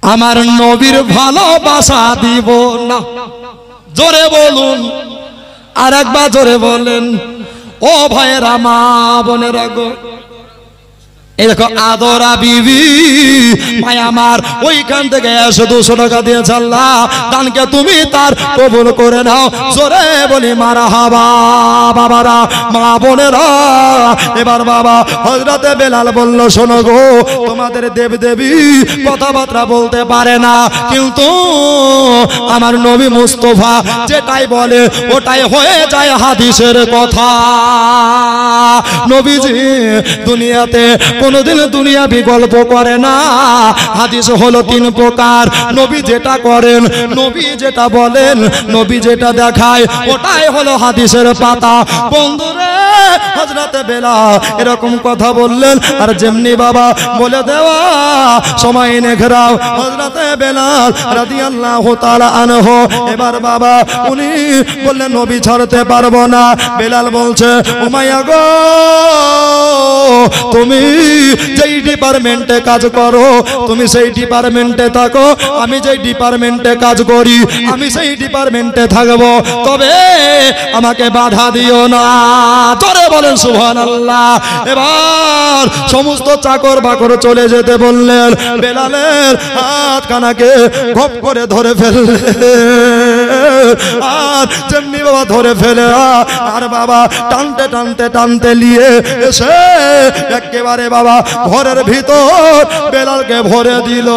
আমার নবীর ভালোবাসা দিব না। জোরে বলুন, আর একবার জোরে বলেন। ও ভাইয়েরা মা বোনেরা গো, এই দেখো আদরা বিবি ভাই আমার ওইখান থেকে 200 টাকা দিয়েছে আল্লাহ, দানকে তুমি তার কবুল করে নাও। জোরে বলি মারহাবা। বাবারা মা বোনেরা, এবার বাবা হযরতে বেলাল বলল শোনো গো, তোমাদের দেব দেবী কথাবার্তা বলতে পারে না, কিন্তু আমার নবী মুস্তাফা যেটাই বলে ওটাই হয়ে যায় হাদিসের কথা। নবীজি দুনিয়াতে কোনদিন দুনিয়া বিকল্প করে না। হাদিস হলো 3 প্রকার, নবী যেটা করেন, নবী যেটা বলেন, নবী যেটা দেখায় ওটাই হলো হাদিসের পাতা। বন্ধুরে হযরতে বেলাল এরকম কথা বললেন, আর যেমনি বাবা বলে দেওয়া সময় নেঘরাও হযরতে বেলাল রাদিয়াল্লাহু তাআলা আনহু এবার বাবা উনি বললেন নবী ছাড়তে পারবো না। বেলাল বলছে উমাইয়া গো, তুমি যেই ডিপার্টমেন্টে কাজ করো তুমি সেই ডিপার্টমেন্টে থাকো, আমি যেই ডিপার্টমেন্টে কাজ করি আমি সেই ডিপার্টমেন্টে থাকবো, তবে আমাকে বাধা দিও না। জোরে বলেন সুবহানাল্লাহ। এবার সমস্ত চাকর বাকর চলে যেতে বললেন, বেলালের হাত কানাকে ঘপ করে ধরে ফেললেন, আর যেমনি বাবা ধরে ফেলে আর বাবা টানতে টানতে টানতে নিয়ে এসে একেবারে বাবা ঘরের ভিতর বেলালকে ভরে দিল।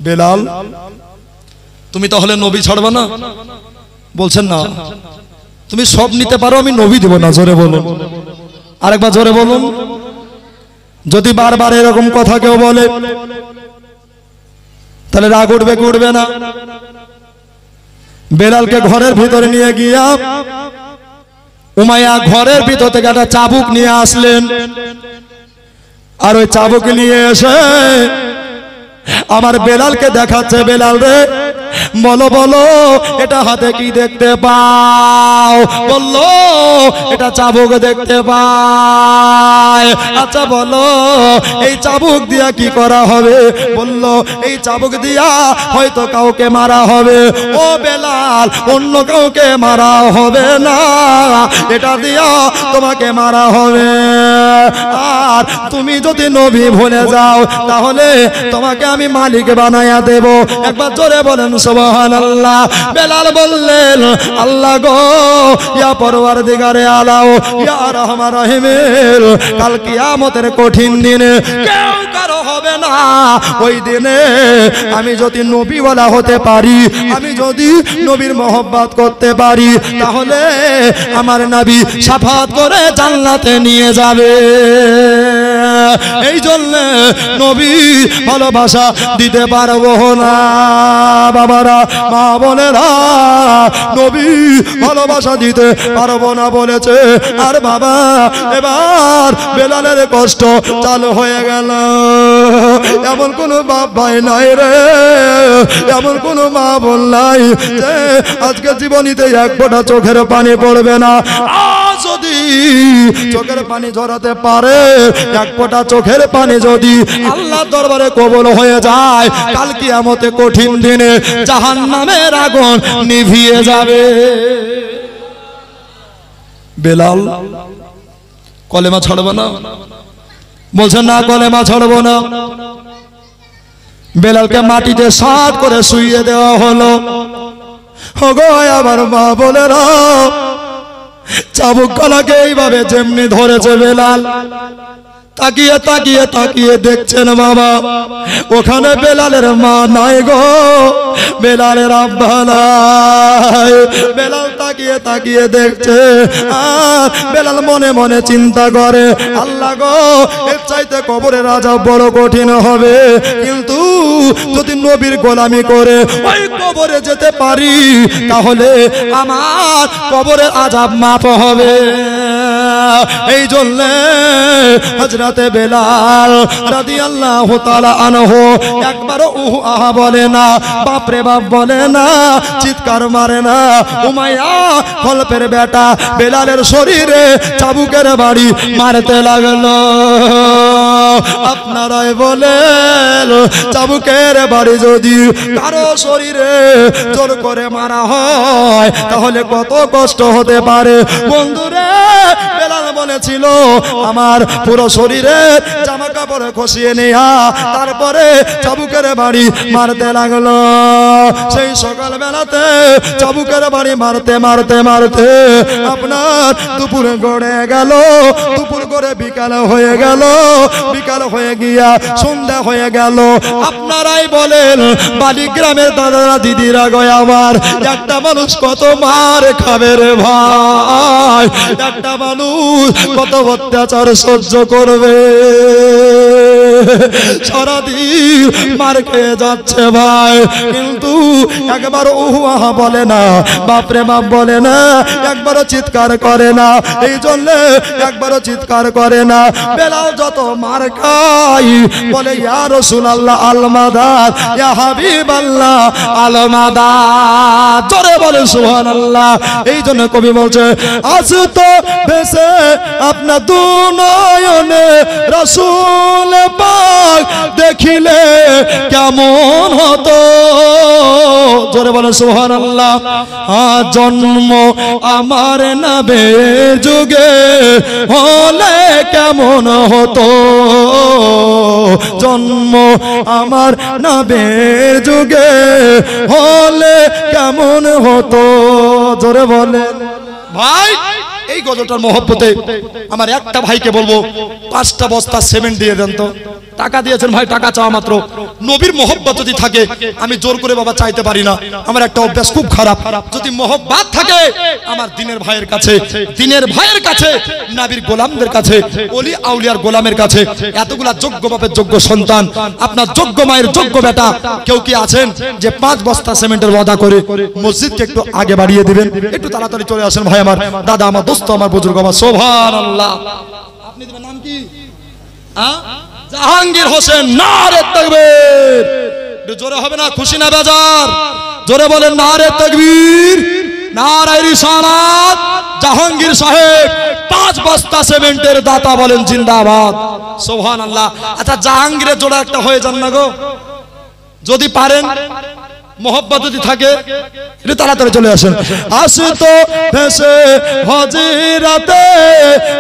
বেলাল তুমি তাহলে নবী ছাড়বে না? বলছেন না, তুমি সব নিতে পারো, আমি নবী দেব না। জোরে বলুন, আরেকবার জোরে বলুন। যদি বারবার এরকম কথা কেউ বলে তাহলে রাগ উঠবে কি উঠবে না? বেলালকে ঘরের ভিতরে নিয়ে গিয়া উমাইয়া ঘরের ভিতর থেকে একটা চাবুক নিয়ে আসলেন। আর ওই চাবুক নিয়ে এসে আমার বেলালকে দেখাচ্ছে, বেলাল রে বলো বলো এটা হাতে কি দেখতে পাও? বললো এটা চাবুক দেখতে পাই। আচ্ছা বলো এই চাবুক দিয়া কি করা হবে? বললো এই চাবুক দিয়া হয়তো কাউকে মারা হবে। ও বেলাল, অন্য কাউকে মারা হবে না, এটা দিয়া তোমাকে মারা হবে। আর তুমি যদি নবী ভুলে যাও তাহলে তোমাকে আমি মালিক বানায়া দেব। একবার জোরে বলেন সুবহানাল্লাহ। বেলাল বললেন, আল্লাহ গো, ইয়া পরওয়ারদিগারে আলাও, ইয়া রহমান রহিমের, কাল কিয়ামতের কঠিন দিনে কেউ কারো হবে না। ওই দিনে আমি যদি নবীওয়ালা হতে পারি, আমি যদি নবীর মহব্বত করতে পারি, তাহলে আমার নবী শাফাত করে জান্নাতে নিয়ে যাবে। এই জন্য নবী ভালোবাসা দিতে পারবো না। বাবারা, মা বোনেরা, নবী ভালোবাসা দিতে পারবো না বলেছে। আর বাবা, এবার বেলালের কষ্ট চালু হয়ে গেল। এমন কোন বাপ ভাই নাই রে, এমন কোন মা বোন নাই যে আজকে জীবনীতে এক ফোঁটা চোখের পানি পড়বে না। যদি চোখের পানি ঝরাতে পারে, এক ফোঁটা চোখের পানি যদি আল্লাহর দরবারে কবুল হয়ে যায়, কাল কিয়ামতে কঠিন দিনে জাহান্নামের আগুন নিভিয়ে যাবে। বেলাল কলেমা ছাড়বো না বলছেন, না কলেমা ছাড়বো না। বেলালকে মাটিতে সাত করে শুইয়ে দেওয়া হলো। ওগো আমার মা বোনেরা, চাবুক গলাকে এইভাবে যেমনি ধরেছে বেলাল, তাকিয়ে তাকিয়ে তাকিয়ে দেখছেন বাবা, ওখানে বেলালের মা নাই গো, বেলালের আব্বা নাই। বেলাল তাকিয়ে তাকিয়ে দেখছে, আর বেলাল মনে মনে চিন্তা করে, আল্লাহ গো, এর চাইতে কবরের আযাব বড় কঠিন হবে, কিন্তু যদি নবীর গোলামি করে ওই কবরে যেতে পারি, তাহলে আমার কবরের আযাব মাফ হবে। এই জন্য হযরতে বেলাল রাদিয়াল্লাহু তাআলা আনহু একবারও উহু আহা বলে না, বাপ রে বাপ বলে না, চিৎকার মারে না। উমাইয়া খলফের বেটা বেলালের শরীরে চাবুকের বাড়ি মারতে লাগলো। আপনারাই বলেন, চাবুকের বাড়ি যদি কারো শরীরে জোর করে মারা হয় তাহলে কত কষ্ট হতে পারে। বন্ধুরে, বেলাল বলেছিল আমার পুরো শরীরে জামা কাপড় খসিয়ে নেয়া, তারপরে চাবুকের বাড়ি মারতে লাগলো। সেই সকাল বেলাতে চাবুকের বাড়ি মারতে মারতে মারতে আপনার দুপুর গড়ে গেল, দুপুর করে বিকাল হয়ে গেল, বিকাল হয়ে গিয়া সন্ধ্যা হয়ে গেল। আপনারাই বলেন, বালিগ্রামের দাদারা দিদিরা গয় আমার, একটা মানুষ কত মার খাবে রে ভাই, একটা মানুষ কত অত্যাচার সহ্য করবে, সারাদিন মার খেয়ে যাচ্ছে ভাই, কিন্তু একবার উহু আহা বলে না, বাপরে বাপ বলে না, একবারও চিৎকার করে না। এই জন্য একবারও চিৎকার করে না। বেলাল যত মার খাই বলে, ইয়া রাসূলুল্লাহ আল মাদাদ, ইয়া হাবিবাল্লাহ আল মাদাদ, জোরে বলে সুবহানাল্লাহ। এই জন্য কবি বলছে, আজ তো ভেসে আপনার দু নয়নে রাসূল পাক দেখিলে কেমন হতো, জোরে বলে সুবহানাল্লাহ। জন্ম আমার নবে যুগে হলে কেমন হতো, জন্ম আমার নবের যুগে হলে কেমন হতো, জোরে বলে। ভাই, এই গজলটার মহব্বতে আমার একটা ভাইকে বলবো, 5টা বস্তা সিমেন্ট দিয়ে দেন তো। টাকা দিয়েছেন ভাই, টাকা চাওয়া মাত্র। নবীর মহব্বত যদি থাকে আমি জোর করে বাবা চাইতে পারি না, আমার একটা অভ্যাস খুব খারাপ। যদি মহব্বত থাকে আমার দিনের ভাইয়ের কাছে, নবীর গোলামদের কাছে, ওলি আউলিয়ার গোলামের কাছে, এতগুলা যোগ্য বাপের যোগ্য সন্তান, আপনার যোগ্য মায়ের যোগ্য বেটা, কেউ কি আছেন যে 5 বস্তা সিমেন্টের ওয়াদা করে মসজিদকে একটু আগে বাড়িয়ে দিবেন? একটু তাড়াতাড়ি চলে আসেন ভাই আমার, দাদা আমার, দোস্ত আমার, বুজুর্গ আমার। সুবহানাল্লাহ। আপনি দিবেন নাম কি? জাহাঙ্গীর হোসেন। নারে তাকবীর। একটু জোরে হবে না? খুশি না বেজার? জোরে বলেন নারে তাকবীর, নারে রিসালাত। জাহাঙ্গীর সাহেব 5 বস্তা সিমেন্টের দাতা, বলেন জিন্দাবাদ। সুবহানাল্লাহ। আচ্ছা জাহাঙ্গীরের জোড়া একটা হয়ে যান না গো, যদি পারেন, মোহব্বত যদি থাকে, একটু তাড়াতাড়ি চলে আসেন। আসতো ভেসে হযরতে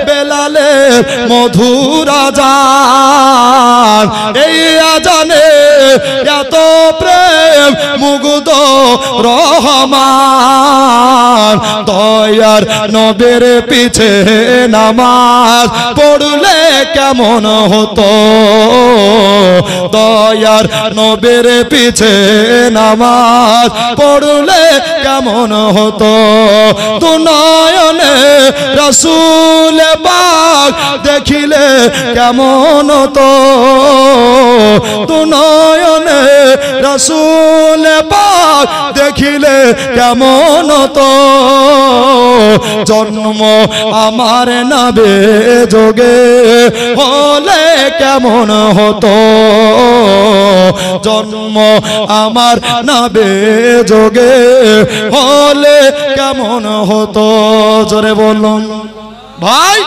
বেলালের মধুর আযান, এই আযানে এত প্রেম মুগ্ধ রহমান, দয়ার নবীর পিছে নামাজ পড়লে কেমন হতো, দয়ার নবীর পিছে নামাজ পড়লে কেমন হতো, দু নয়নে রাসূল পাক দেখিলে কেমন হতো, দু নয়নে রাসূল পাক দেখিলে কেমন হতো, জন্ম আমার নবে যোগে হলে কেমন হতো, জন্ম আমার নবে যোগে হলে কেমন হতো। জোরে বলুন ভাই।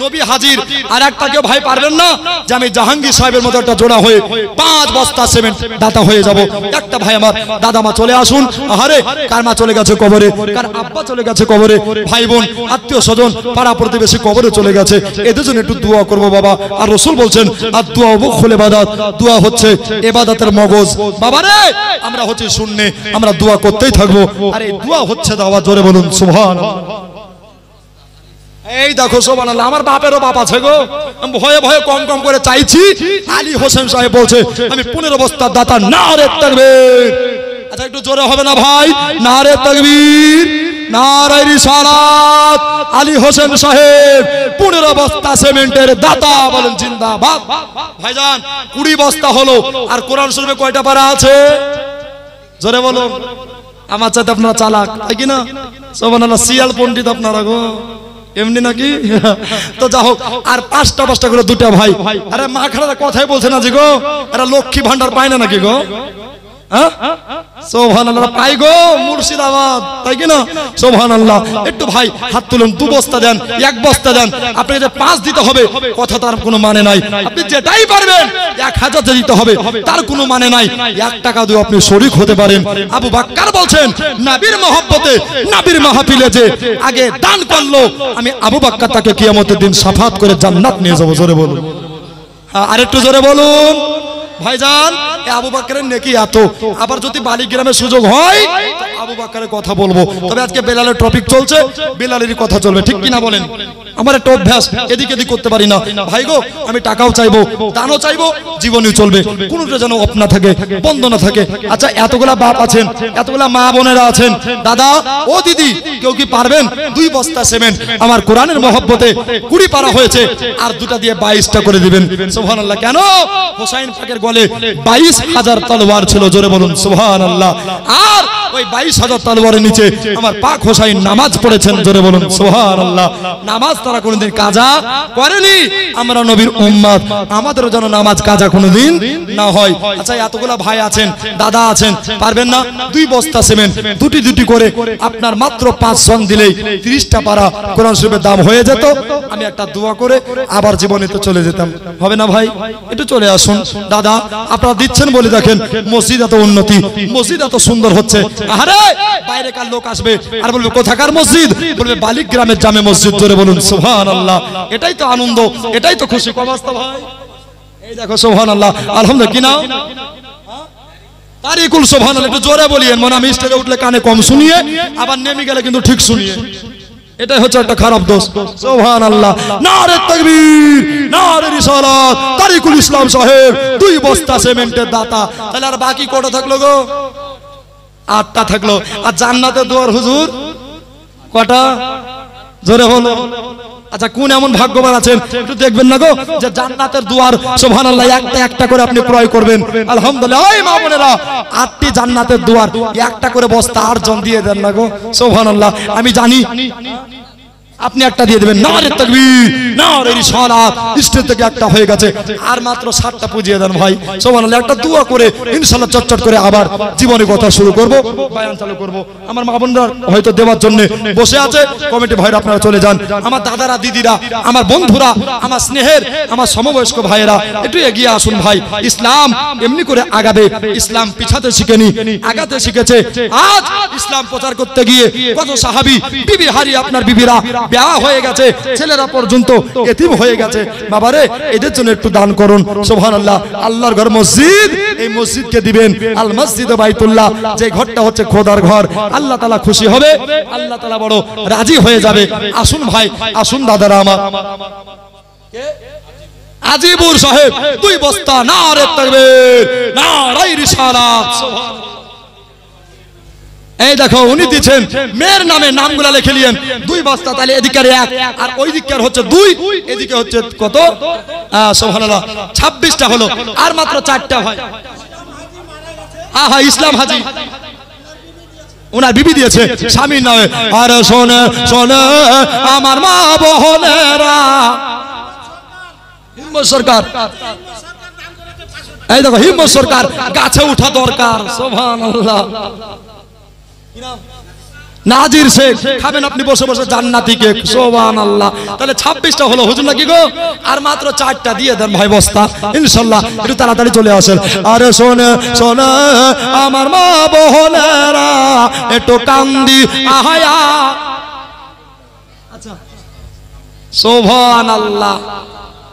নবী হাজির। আর একটা কেউ ভাই পারবেন না যে আমি জাহাঙ্গীর সাহেবের মতো একটা জোড়া হয়ে 5 বস্তা সিমেন্ট দাতা হয়ে যাব? একটা ভাই আমার, দাদা মা চলে আসুন। আহারে, কার মা চলে গেছে কবরে, কার আব্বা চলে গেছে কবরে, ভাই বোন আত্মীয় স্বজন পাড়া প্রতিবেশী কবরে চলে গেছে, এদের জন্য একটু দোয়া করব বাবা। আর রাসূল বলছেন আর দোয়া মুখুল ইবাদত, দোয়া হচ্ছে ইবাদতের মগজ। বাবা রে, আমরা হচ্ছে শূন্য, আমরা দোয়া করতেই থাকবো। আর এই দোয়া হচ্ছে দাওয়া। জোরে বলুন সুবহানাল্লাহ। এই দেখো সুবহানাল্লাহ, আমার বাপেরও বাপ আছে গো, আমি ভয়ে ভয়ে কম কম করে চাইছি। আলী হোসেন সাহেব বলছে আমি 15 বস্তার দাতা। নারে তাকবীর। আচ্ছা একটু জোরে হবে না ভাই? নারে তাকবীর, নারে রিসালাত। আলী হোসেন সাহেব 15 বস্তা সিমেন্টের দাতা, বলেন জিন্দাবাদ। ভাইজান 20 বস্তা হলো। আর কোরআন শরীফে কয়টা পারা আছে? জোরে বলুন। আমার চাইতে আপনারা চালাক, তাই কি না? সুবহানাল্লাহ। সিয়াল পণ্ডিত আপনারা গো, এমনি নাকি? তো যা হোক, আর 5টা করে 2টা ভাই। আরে মা খালারা কথাই বলছে না যে গো, এরা লক্ষ্মী ভান্ডার পায় না নাকি গো? সুবহানাল্লাহ, পাই গো মুর্শিদাবাদ, তাই কি না? সুবহানাল্লাহ। একটু ভাই হাত তুলুন, 2 বস্তা দেন, 1 বস্তা দেন। আপনাকে যে 5 দিতে হবে কথা তার কোনো মানে নাই। আপনি যেটাই পারবেন 1000 দিতে হবে তার কোনো মানে নাই। 1 টাকা দিয়ে আপনি শরীক হতে পারেন। আবু বকর বলছেন নবীর মহব্বতে, নবীর মাহফিলে যে আগে দান করলো, আমি আবু বকর তাকে কিয়ামতের দিন শাফাত করে জান্নাত নিয়ে যাব। জোরে বলুন। আর একটু জোরে বলুন ভাইজান। আবু বকরের নেকি এত, আবার যদি বালিগ্রামে সুযোগ হয় আবু বকরের কথা বলবো। তবে আজকে বেলালের টপিক চলছে, বেলালেরই কথা চলবে, ঠিক কিনা বলেন? আমার একটা অভ্যাস, এদিক এদিক করতে পারি না ভাই গো। আমি টাকাও চাইবো, দানও চাইবো, জীবনও চলবে, কোনোটা যেন অফ না থাকে, বন্ধ না থাকে। আচ্ছা এতগুলা বাপ আছেন, এতগুলা মা বোনেরা আছেন, দাদা ও দিদি, কেউ কি পারবেন 2 বস্তা সিমেন্ট আমার কোরআনের মহব্বতে 20 পারা হয়েছে, আর 2টা দিয়ে 22টা করে দিবেন। সুবহানাল্লাহ। কেন? হোসাইন পাকের গলে 22,000 তলোয়ার ছিল। জোরে বলুন সুবহানাল্লাহ। আর ওই 22,000 তলোয়ারের নিচে আমার পাক হোসাইন নামাজ পড়েছেন। জোরে বলুন সুবহানাল্লাহ। নামাজ তারা কোনোদিন কাজা করেনি। আমরা নবীর উম্মত, আমাদেরও যেন নামাজ কাজা কোনোদিন না হয়। আচ্ছা এতগুলা ভাই আছেন, দাদা আছেন, পারবেন না 2 বস্তা সিমেন্ট 2টি করে আপনার মাত্র 5 জন দিলেই 30টা পারা কোরআন শরীফের দাম হয়ে যেত। আমি একটা দোয়া করে আবার জীবনেতে চলে যেতাম, হবে না ভাই? একটু চলে আসুন দাদা, আপনারা দিচ্ছেন বলে দেখেন মসজিদ এত উন্নতি, মসজিদ এত সুন্দর হচ্ছে। আরে বাইরে কার লোক আসবে আর বলবে কোথাকার মসজিদ? বলবে বালিগ্রামের জামে মসজিদ। জোরে বলুন সুবহানাল্লাহ। এটাই তো আনন্দ, এটাই তো খুশি। কমাস্তা ভাই এই দেখো সুবহানাল্লাহ, আলহামদুলিল্লাহ। কি নাও তারিকুল সুবহানাল্লাহ। একটু জোরে বলিয়েন, মানে আমি স্টেজে উঠলে কানে কম শুনিয়ে, আবার নেমে গেলে কিন্তু ঠিক শুনিয়ে। এটাই হচ্ছে একটা খারাপ দোষ। সুবহানাল্লাহ, নারে তাকবীর, নারে রিসালাত। তারিকুল ইসলাম সাহেব 2 বস্তা সিমেন্টের দাতা। তাহলে আর বাকি কটা থাকলো গো? 8টা থাকলো। আর জান্নাতের দুয়ার হুজুর কটা? জোরে বলো। আচ্ছা, কোন এমন ভাগ্যবান আছেন একটু দেখবেন না গো, যে জান্নাতের দুয়ার সুবহানাল্লাহ একটা একটা করে আপনি ক্রয় করবেন। আলহামদুলিল্লাহ। ওই মা বোনেরা, 8টি জান্নাতের দুয়ার একটা করে বস্তা 8 জন দিয়ে দেন না গো। সুবহানাল্লাহ। আমি জানি আপনি একটা দিয়ে দেবেন। নারে তাকবীর, নারে রিসালাত। স্টেজ থেকে একটা হয়ে গেছে, আর মাত্র 7টা পুজিয়ে দেন ভাই। সুবহানাল্লাহ। একটা দোয়া করে ইনশাআল্লাহ চটচট করে আবার জীবনের কথা শুরু করব, বয়ান চালু করব। আমার মা বোনরা হয়তো দেওয়ার জন্য বসে আছে, কমিটি ভাইরা আপনারা চলে যান। আমার দাদারা, দিদিরা, আমার বন্ধুরা, আমার স্নেহের, আমার সমবয়স্ক ভাইয়েরা একটু এগিয়ে আসুন ভাই। ইসলাম এমনি করে আগাবে, ইসলাম পিছাতে শিখেনি, আগাতে শিখেছে। আজ ইসলাম প্রচার করতে গিয়ে কত সাহাবী বিবি হারিয়ে আপনার বিবিরা বিয়া হয়ে গেছে, ছেলেরা পর্যন্ত এতিম হয়ে গেছে। বাবারে, এদের জন্য একটু দান করুন। সুবহানাল্লাহ। আল্লাহর ঘর মসজিদ, এই মসজিদকে দিবেন আল মসজিদ বাইতুল্লাহ, যে ঘরটা হচ্ছে খোদার ঘর। আল্লাহ তাআলা খুশি হবে, আল্লাহ তাআলা বড় রাজি হয়ে যাবে। আসুন ভাই, আসুন দাদারা আমার। আজিবুর সাহেব 2 বস্তা। নারে তাকবীর, নারে রিসালাত। এই দেখো, উনি দিচ্ছেন মেয়ের নামে, নামগুলা লিখে নিয়েন। 2 বস্তা। তাহলে এদিকের 1 আর ওই দিকের হচ্ছে 2, এদিকে হচ্ছে কত? সুবহানাল্লাহ, 26টা হলো। আর মাত্র 4টা ভাই। আহা, ইসলাম হাজি ওনার বিবি দিয়েছে স্বামীর নামে। আর শোনে শোনে আমার মা বোনেরা, হিম্মত সরকার, এই দেখো হিম্মত সরকার, গাছে উঠা দরকার। সুবহানাল্লাহ। নাজির শেখ খাবেন আপনি বসে বসে জান্নাতি কেক। সুবহানাল্লাহ। তাহলে 26টা হলো হুজুর নাকি গো? আর মাত্র 4টা দিয়ে দেন ভাই বস্তা, ইনশাআল্লাহ। একটু তাড়াতাড়ি চলে আসেন। আরে শোনে শোনে আমার মা বোনেরা, একটু কান্দি আহায়া। আচ্ছা, সুবহানাল্লাহ।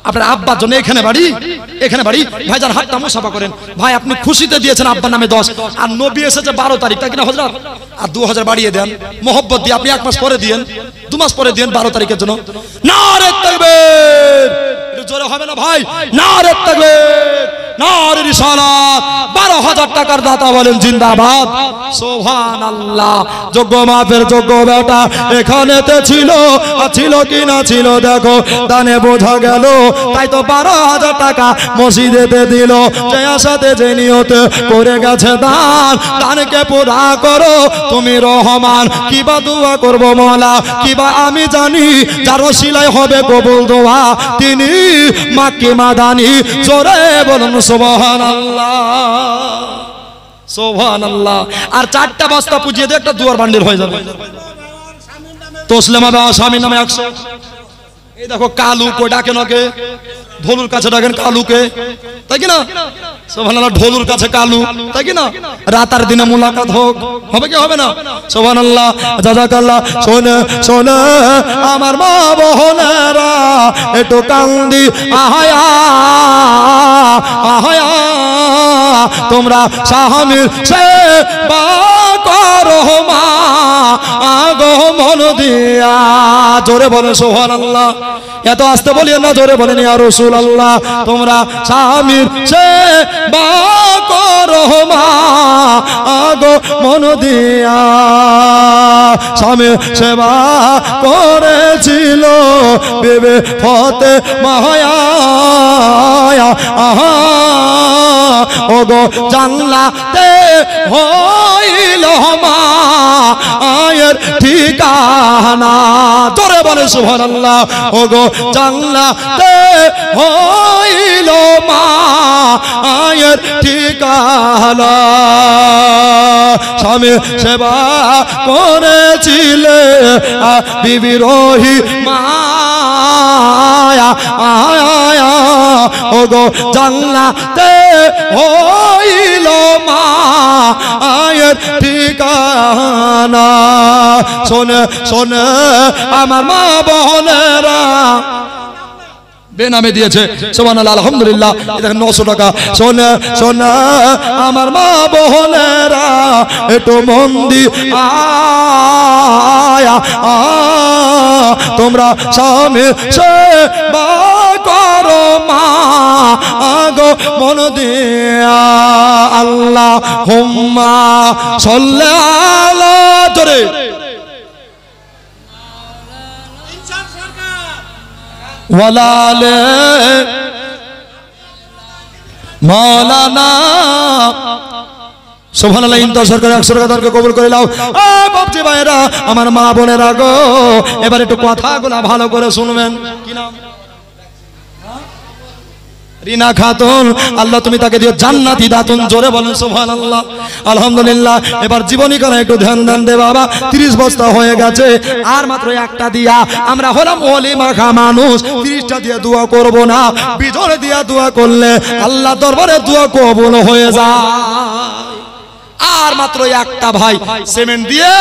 আপনার আব্বার জন্য এখানে বাড়ি, এখানে বাড়ি। ভাইজান হাতটা মুসাফা করেন ভাই। আপনি খুশিতে দিয়েছেন আব্বার নামে 10, আর নবী এসেছে 12 তারিখ, তাই কিনা হযরত? আর 2000 বাড়িয়ে দেন মোহব্বত দিয়ে। আপনি 1 মাস পরে দিয়েন, 2 মাস পরে দিয়েন 12 তারিখের জন্য। নারে তাকবীর, একটু জোরে হবে না ভাই? নারে তাকবীর, নারে রিসালাত। 12,000 টাকার দাতা বলেন জিন্দাবাদ। সুবহানাল্লাহ। যোগ্য মাপের যোগ্য বেটা এখানেতে ছিল, ছিল কিনা ছিল দেখো, দানে বোঝা গেল। তাই তো 12,000 টাকা মসজিদেতে দিল, যে আশাতে যে নিয়তে করে গেছে দান। দানকে পুরা করো তুমি রহমান। কিবা দোয়া করব মওলা, কিবা আমি জানি, যার ওসিলায় হবে কবুল দোয়া, তিনি মাক্কি মাদানি। জোরে বলুন সুবহানাল্লাহ, সুবহানাল্লাহ। আর 4টা বস্তা পুজিয়ে দিয়ে একটা দুয়ার বান্ডিল হয়ে যাবে। তোসলেমা বাবা স্বামীর নামে 100। এই দেখো কালু কো ডাকেন, ওকে ঢোলুর কাছে ডাকেন কালুকে, তাই কি না? সুবহানাল্লাহ। ঢোলুর কাছে কালু, তাই কি না? রাতার দিনে মুলাকাত হোক, হবে কি হবে না? সুবহানাল্লাহ, জাযাকাল্লাহ। শোনে শোনে আমার মা বোনেরা, একটু কান্দি আহায়া আহায়া। তোমরা স্বামীর সেবা করো মা, আগো মন দিয়া। জোরে বলে সুবহানাল্লাহ। এত আস্তে বলিয়েন না, জোরে বলেন ইয়া রাসূলুল্লাহ। তোমরা স্বামীর সেবা করো মা, আগো মন দিয়া। স্বামী সেবা করেছিল বিবি ফাতেমা, আহা ওগো জান্নাতে হইল মা আয়ের ঠিকানা। জোরে বলে সুবহানাল্লাহ। ওগো জান্নাতে হইল মা আয়ের ঠিকানা। স্বামী সেবা করেছিলে বিবি রহিমা, আয়া ওগো জান্নাতে হইল মা আয়ের ঠিকানা। শোনে শোনে আমার মা বোনেরা, বেনামে দিয়েছে। সুবহানাল্লাহ, আলহামদুলিল্লাহ। দেখেন 900 টাকা। শোনে শোনে আমার মা বোনেরা, একটু মন দিয়ে আয়া তোমরা স্বামী সেবা করো মা গো মন দিয়া আল্লাহুম্মা সাল্লি আলা জোরে ওয়ালালে মাওলানা সুবহানাল্লাহ। ইন্টার সরকার 100 টাকা দানকে কবুল করে নাও। বাপজি ভাইরা আমার মা বোনেরা গো, এবার একটু কথাগুলো ভালো করে শুনবেন। কি নাম? রিনা খাতুন। আল্লাহ তুমি তাকে দিও জান্নাতি দাতুন। জোরে বলেন সুবহানাল্লাহ। আলহামদুলিল্লাহ। এবার জীবনী করে একটু ধ্যান দেন দে বাবা। 30 বস্তা হয়ে গেছে, আর মাত্র একটা দিয়া আমরা হলাম ওলি মাখা মানুষ। 30টা দিয়ে দোয়া করব না, বিজয় দিয়া দোয়া করলে আল্লাহ দরবারে দোয়া কবুল হয়ে যায়। আর মাত্র একটা ভাই সিমেন্ট দিয়ে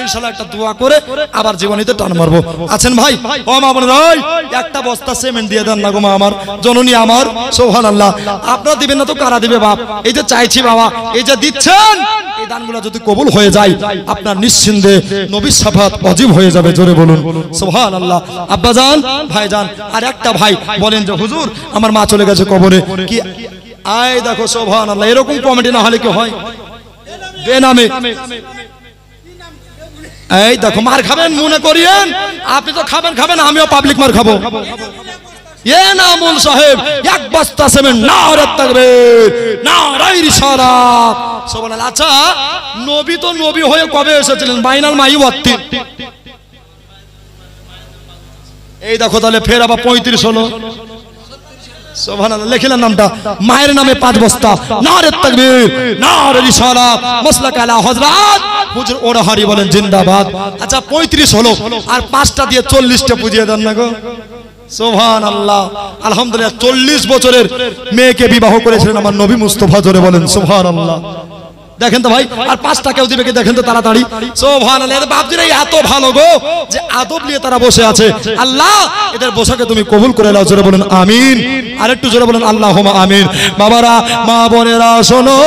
ইনশাআল্লাহ একটা দোয়া করে আবার জীবনীতে টান মারবো। আছেন ভাই? ও মা বোন ভাই, একটা বস্তা সিমেন্ট দিয়ে দেন না গো মা আমার, জননী আমার। সুবহানাল্লাহ। আপনারা দিবেন না তো কারা দিবে বাপ? এই যে চাইছি বাবা, এই যে দিচ্ছেন, এই দানগুলো যদি কবুল হয়ে যায় আপনার নিশ্চিন্তে নবীর শাফাত ওয়াজিব হয়ে যাবে। জোরে বলুন সুবহানাল্লাহ। আব্বাজান, ভাইজান, আর একটা ভাই বলেন যে হুজুর আমার মা চলে গেছে কবরে। কি আয় দেখো সুবহানাল্লাহ, এরকম কমেডি না হলে কি হয়? বেনামে এই দেখো মার খাবেন মনে করিয়েন, আপনি তো খাবেন খাবেন, আমিও পাবলিক মার খাবো। এ নামুল সাহেব এক বস্তা সিমেন্ট, নারে তাকবীর, নারে রিসালাত, সুবহানাল্লাহ। আচ্ছা নবী তো নবী হয়ে কবে এসেছিলেন? বাইনাল মাই ওয়াত্তি। এই দেখো তাহলে ফের আবার 35 হলো। সুবহানাল্লাহ। লিখলেন নামটা, মায়ের নামে 5 বস্তা, নারে তাকবীর, নারে রিসালাত, মাসলাক আলা হযরত হুজুর ওরহারি বলেন জিন্দাবাদ। আচ্ছা 35 হলো, আর 5টা দিয়ে 40টা বুঝিয়ে দেন না গো। সুবহানাল্লাহ। আলহামদুলিল্লাহ। 40 বছরের মেয়েকে বিবাহ করেছিলেন আমার নবী মুস্তাফা। জোরে বলেন সুবহানাল্লাহ। দেখেন তো ভাই, আর 5টা কেউ দিবে কি? দেখেন তো তাড়াতাড়ি। সুবহানাল্লাহ। এর বাপজিরা এত ভালো গো যে আদব নিয়ে তারা বসে আছে। আল্লাহ এদের বসাকে তুমি কবুল করে নাও। জোরে বলেন আমিন। আরেকটু জোরে বলেন আল্লাহুম্মা আমিন। বাবারা, মা বোনেরা শোনো,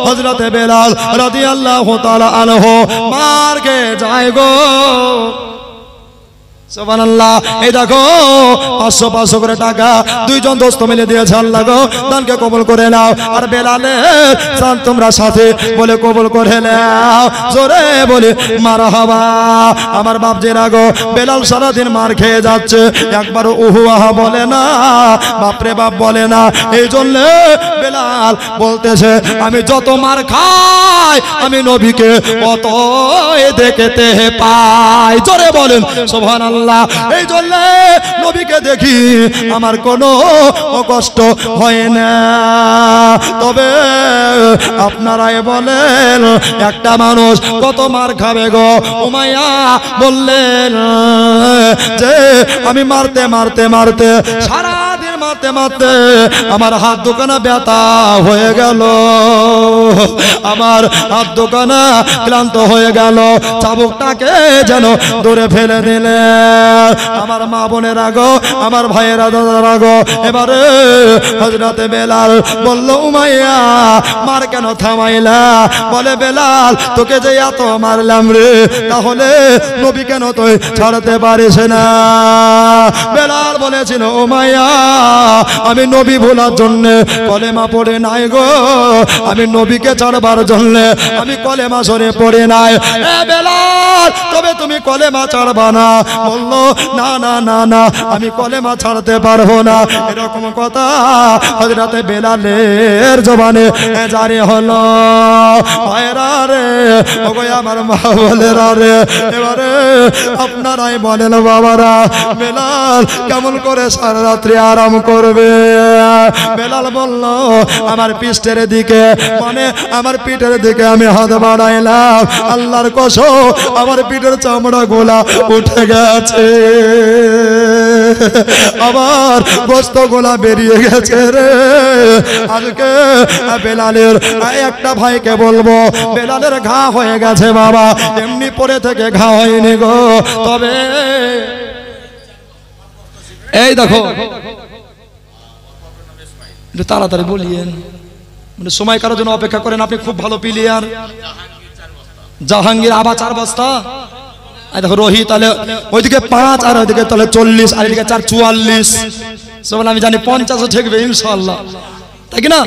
হযরতে বেলাল রাদিয়াল্লাহু তাআলা আনহু মার্গে যায় গো। সুবহানাল্লাহ। এই দেখো 500 করে টাকা দুইজন দোস্ত মিলে দিয়েছে। আল্লাহ গো দানকে কবুল করে নাও। আর বেলালের জান তোমরা সাথে বলে কবুল করে নাও। জোরে বলে মারহাবা। আমার বাপজিরা গো, বেলাল সারাদিন মার খেয়ে যাচ্ছে, একবারও উহু আহা বলে না, বাপরে বাপ বলে না। এই জন্য বেলাল বলতেছে আমি যত মার খাই আমি নবীকে অত দেখতে পাই। জোরে বলেন সুবহানাল্লাহ। এই জন্য নবীকে দেখি আমার কোনো কষ্ট হয় না। তবে আপনারাই বলেন একটা মানুষ কত মার খাবে গো? উমাইয়া বললেন যে আমি মারতে মারতে মারতে সারাদিন মারতে মারতে আমার হাত দোকানা ব্যথা হয়ে গেল, আমার হাত দোকানা ক্লান্ত হয়ে গেল, চাবুকটাকে যেন দূরে ফেলে দিলে। আমার মা বোনেরা গো, আমার ভাইয়েরা দাদারা গো, এবারে হযরতে বেলাল বলল উমাইয়া মার কেন থামাইলা? বলে বেলাল তোকে যে এত মারলাম রে, তাহলে নবী কেন তুই ছাড়তে পারিস না? বেলাল বলেছিল উমাইয়া আমি নবী ভোলার জন্য কলেমা পড়ে নাই গো, আমি নবীকে ছাড়বার জন্য আমি কলেমা সরে পড়ে নাই। এ বেলাল তবে তুমি কলেমা ছাড়বা না? বললো না না না না আমি কলেমা ছাড়তে পারবো না। এরকম কথা হযরতে বেলালের জবানে জারি হলো। ভাইরা রে, ওগো আমার মা বলেরা রে, এবারে আপনারাই বলেন বাবারা বেলাল কেমন করে সারা রাত্রি আরাম করবে? বেলাল বলল আমার পিঠের দিকে, মানে আমার পিঠের দিকে আমি হাত বাড়াইলাম, আল্লাহর কসম আমার পিঠের চামড়া গোলা উঠে গেছে, আবার গোস্ত গোলা বেরিয়ে গেছে রে। আজকে বেলালের একটা ভাইকে বলবো বেলালের ঘা হয়ে গেছে বাবা, এমনি পরে থেকে ঘা হয়নি গো। তবে এই দেখো তাড়াতাড়ি বলিয়েন, মানে সময় কারোর জন্য অপেক্ষা করেন, আপনি খুব ভালো প্লেয়ার। জাহাঙ্গীর আবার 4 বস্তা, আর দেখো রোহিত তাহলে ওইদিকে 5 আর ওইদিকে তাহলে 40 আর এদিকে 4 44, সবাই আমি জানি 50ও ঠেকবে ইনশাআল্লাহ, তাই কি না?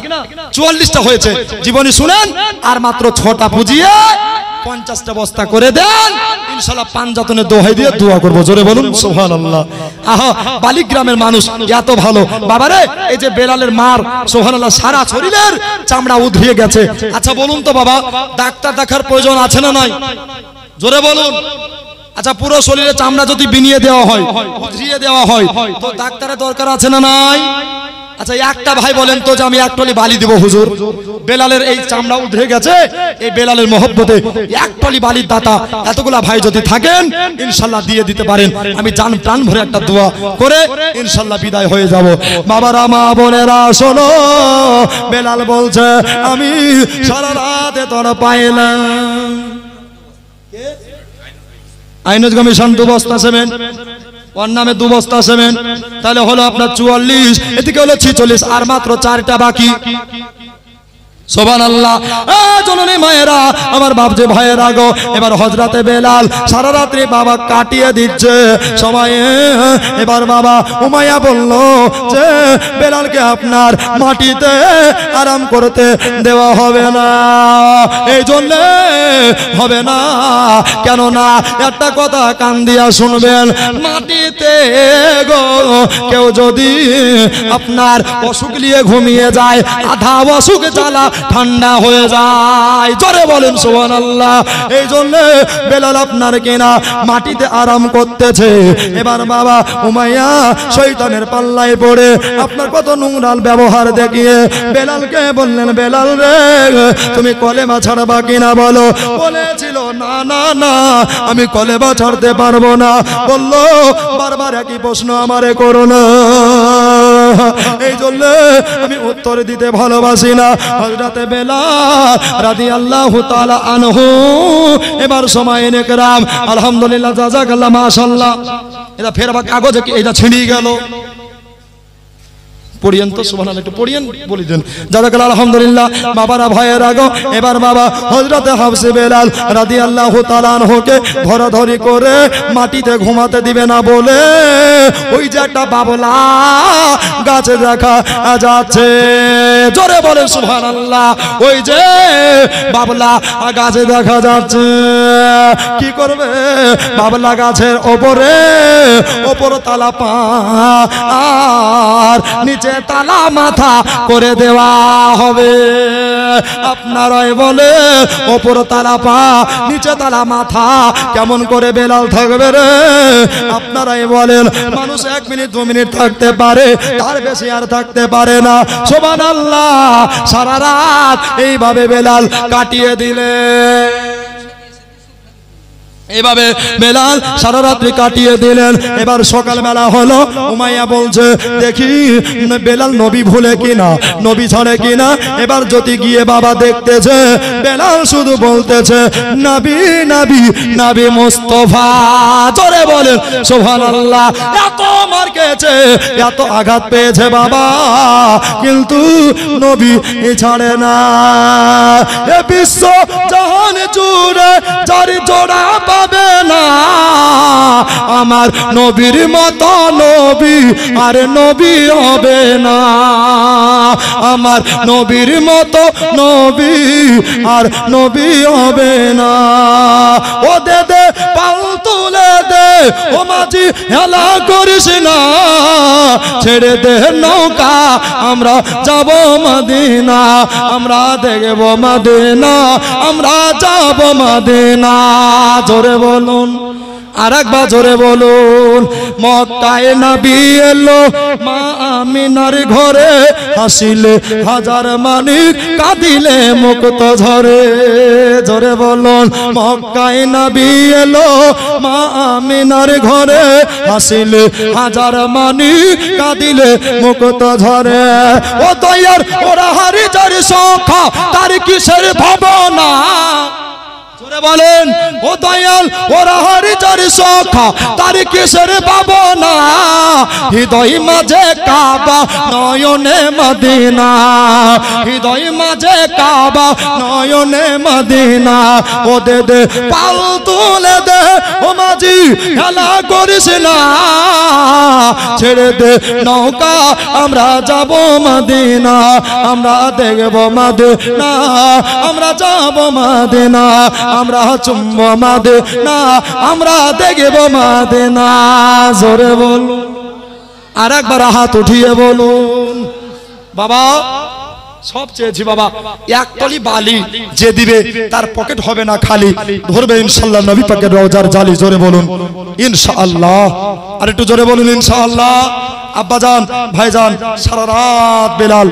44টা হয়েছে। জীবনী শুনেন, আর মাত্র 6টা পুজিয়ে 50টা বস্তা করে দেন, ইনশাআল্লাহ পাঞ্জাতনে দোহাই দিয়ে দোয়া করব, জোরে বলুন সুবহানাল্লাহ। আহা, বালিক গ্রামের মানুষ এত ভালো বাবারে, এই যে বেলালের মার সুবহানাল্লাহ সারা শরীরের চামড়া উধরিয়ে গেছে। আচ্ছা বলুন তো বাবা, ডাক্তার দেখার প্রয়োজন আছে না নাই? জোরে বলুন। আচ্ছা পুরো শরীরে চামড়া যদি বিনিয়ে দেওয়া হয়, উধরিয়ে দেওয়া হয়, তো ডাক্তারের দরকার আছে না নাই? আচ্ছা একটা ভাই বলেন তো যে আমি 1 টলি বালি দিব হুজুর, বেলালের এই চামড়া উধরে গেছে, এই বেলালের মহব্বতে 1 টলি বালির দাতা এতগুলা ভাই যদি থাকেন ইনশাআল্লাহ দিয়ে দিতে পারেন, আমি জান প্রাণ ভরে একটা দোয়া করে ইনশাআল্লাহ বিদায় হয়ে যাব। বাবারা মা বোনেরা শোনো, বেলাল বলছে আমি সারা রাতে তোর পাইলাম। আইনজ কমিশন 2 বস্তা সিমেন্ট, ওর নামে 2 বস্তা সিমেন্ট, তাহলে হলো আপনার 44, এদিকে হলো 46, আর মাত্র 4টা বাকি। সুবহানাল্লাহ। জননী মায়েরা, আমার বাপজি ভাইয়েরা গো, এবার হযরতে বেলাল সারা রাত্রি বাবা কাটিয়ে দিচ্ছে সময়ে। এবার বাবা উমাইয়া বলল যে বেলালকে আপনার মাটিতে আরাম করতে দেওয়া হবে না, এই জন্য হবে না, কেন না একটা কথা কান দিয়া শুনবেন, মাটিতে গো কেউ যদি আপনার অসুখ নিয়ে ঘুমিয়ে যায়, আধা অসুখ জ্বালা ঠান্ডা হয়ে যায়, জোরে বলেন সুবহানাল্লাহ। এই জন্য বেলাল আপনার কিনা মাটিতে আরাম করতেছে। এবার বাবা উমাইয়া শয়তানের পাল্লায় পড়ে আপনার কত নোংরাল ব্যবহার দেখিয়ে বেলালকে বললেন, বেলাল রে তুমি কলেমা ছাড়বা কিনা বলো। বলেছিল না না না আমি কলেমা ছাড়তে পারবো না। বললো বারবার একই প্রশ্ন আমারে করো না, এই জন্য আমি উত্তর দিতে ভালোবাসি না। হযরতে বেলাল রাদিয়াল্লাহু তাআলা আনহু এবার সময় নেকরাম আলহামদুলিল্লাহ জাযাকাল্লাহ মাশাআল্লাহ, এটা ফের আবার কাগজে এটা ছিঁড়ে গেল, পড়িয়েন তো সুবহানাল্লাহ, একটু পড়িয়েন বলি দেন জাযাকাল্লাহ আলহামদুলিল্লাহ। বাবারা ভাইয়েরা গো, এবার বাবা হযরতে হাফসে বেলাল রাদিয়াল্লাহু তাআলা আনহুকে ধরাধরি করে মাটিতে ঘুমাতে দিবে না বলে ওই যে একটা বাবলা গাছে দেখা যাচ্ছে, জোরে বলে সুবহানাল্লাহ। ওই যে বাবলা গাছে দেখা যাচ্ছে, কি করবে বাবলা গাছের ওপর তালা পা আর নিচে তালা মাথা করে দেওয়া হবে। আপনারাই বলে ওপর তালা পা নিচে তালা মাথা কেমন করে বেলাল থাকবে রে? আপনারাই বলেন, মানুষ 1 মিনিট 2 মিনিট থাকতে পারে, তার বেশি আর থাকতে পারে না। সুবহানাল্লাহ। সারা রাত এইভাবে বেলাল কাটিয়ে দিলে, এভাবে বেলাল সারা রাত্রি কাটিয়ে দিলেন। এবার সকালবেলা হলো, উমাইয়া বলছে দেখি বেলাল নবী ভুলে কিনা, নবী ছাড়ে কিনা। এবার যদি গিয়ে বাবা দেখতেছে বেলাল শুধু বলতেছে নবী নবী নবী মুস্তাফা, জোরে বলেন সুবহানাল্লাহ। এত মার খেয়েছে, এত আঘাত পেয়েছে বাবা, কিন্তু নবী ছাড়ে না। এ বিশ্ব জাহান জুড়ে যার জোড়া পাবে না, আমার নবীর মতো নবী আর নবী হবে না, আমার নবীর মতো নবী আর নবী হবে না। ও দে দে পাল তুলে দে, ও মাঝি হেলা করিস না, ছেড়ে দে নৌকা আমরা যাব মদিনা, আমরা দেখব মদিনা, আমরা যাব মদিনা। জোরে বলুন, আরেকবার জোরে বলুন। মক্কায় নবী এলো, মা আমিনার ঘরে, হাসিলে হাজার মানিক, কাঁদিলে মুক্ত ঝরে। জোরে বলুন। মক্কায় নবী এলো, মা আমিনার ঘরে, হাসিলে হাজার মানিক, কাঁদিলে মুক্ত ঝরে। ও দয়ার ওরা হারি যার সখা, তার কিসের ভাবনা, বলেন ও দয়াল ওরা হরি যার সখা তার কিসের পাবো না হৃদয় মাঝে কাবা নয়নে মদিনা হৃদয় মাঝে কাবা নয়নে মদিনা ও দে দে পাল তুলে দে ও মাঝি খেলা করিস না ছেড়ে দে নৌকা আমরা যাব মদিনা আমরা দেখব মদিনা আমরা যাব মদিনা আমরা চুম্ব মদিনা আমরা দেখব মদিনা জোরে বলুন আর একবার হাত উঠিয়ে বলুন বাবা সব চেয়েছি বাবা এক তলি বালি যে দিবে তার পকেট হবে না খালি ধরবে ইনশাআল্লাহ নবী পাকের রওজার জালি জোরে বলুন ইনশাআল্লাহ আর একটু জোরে বলুন ইনশাআল্লাহ আব্বাজান ভাইজান সারা রাত বেলাল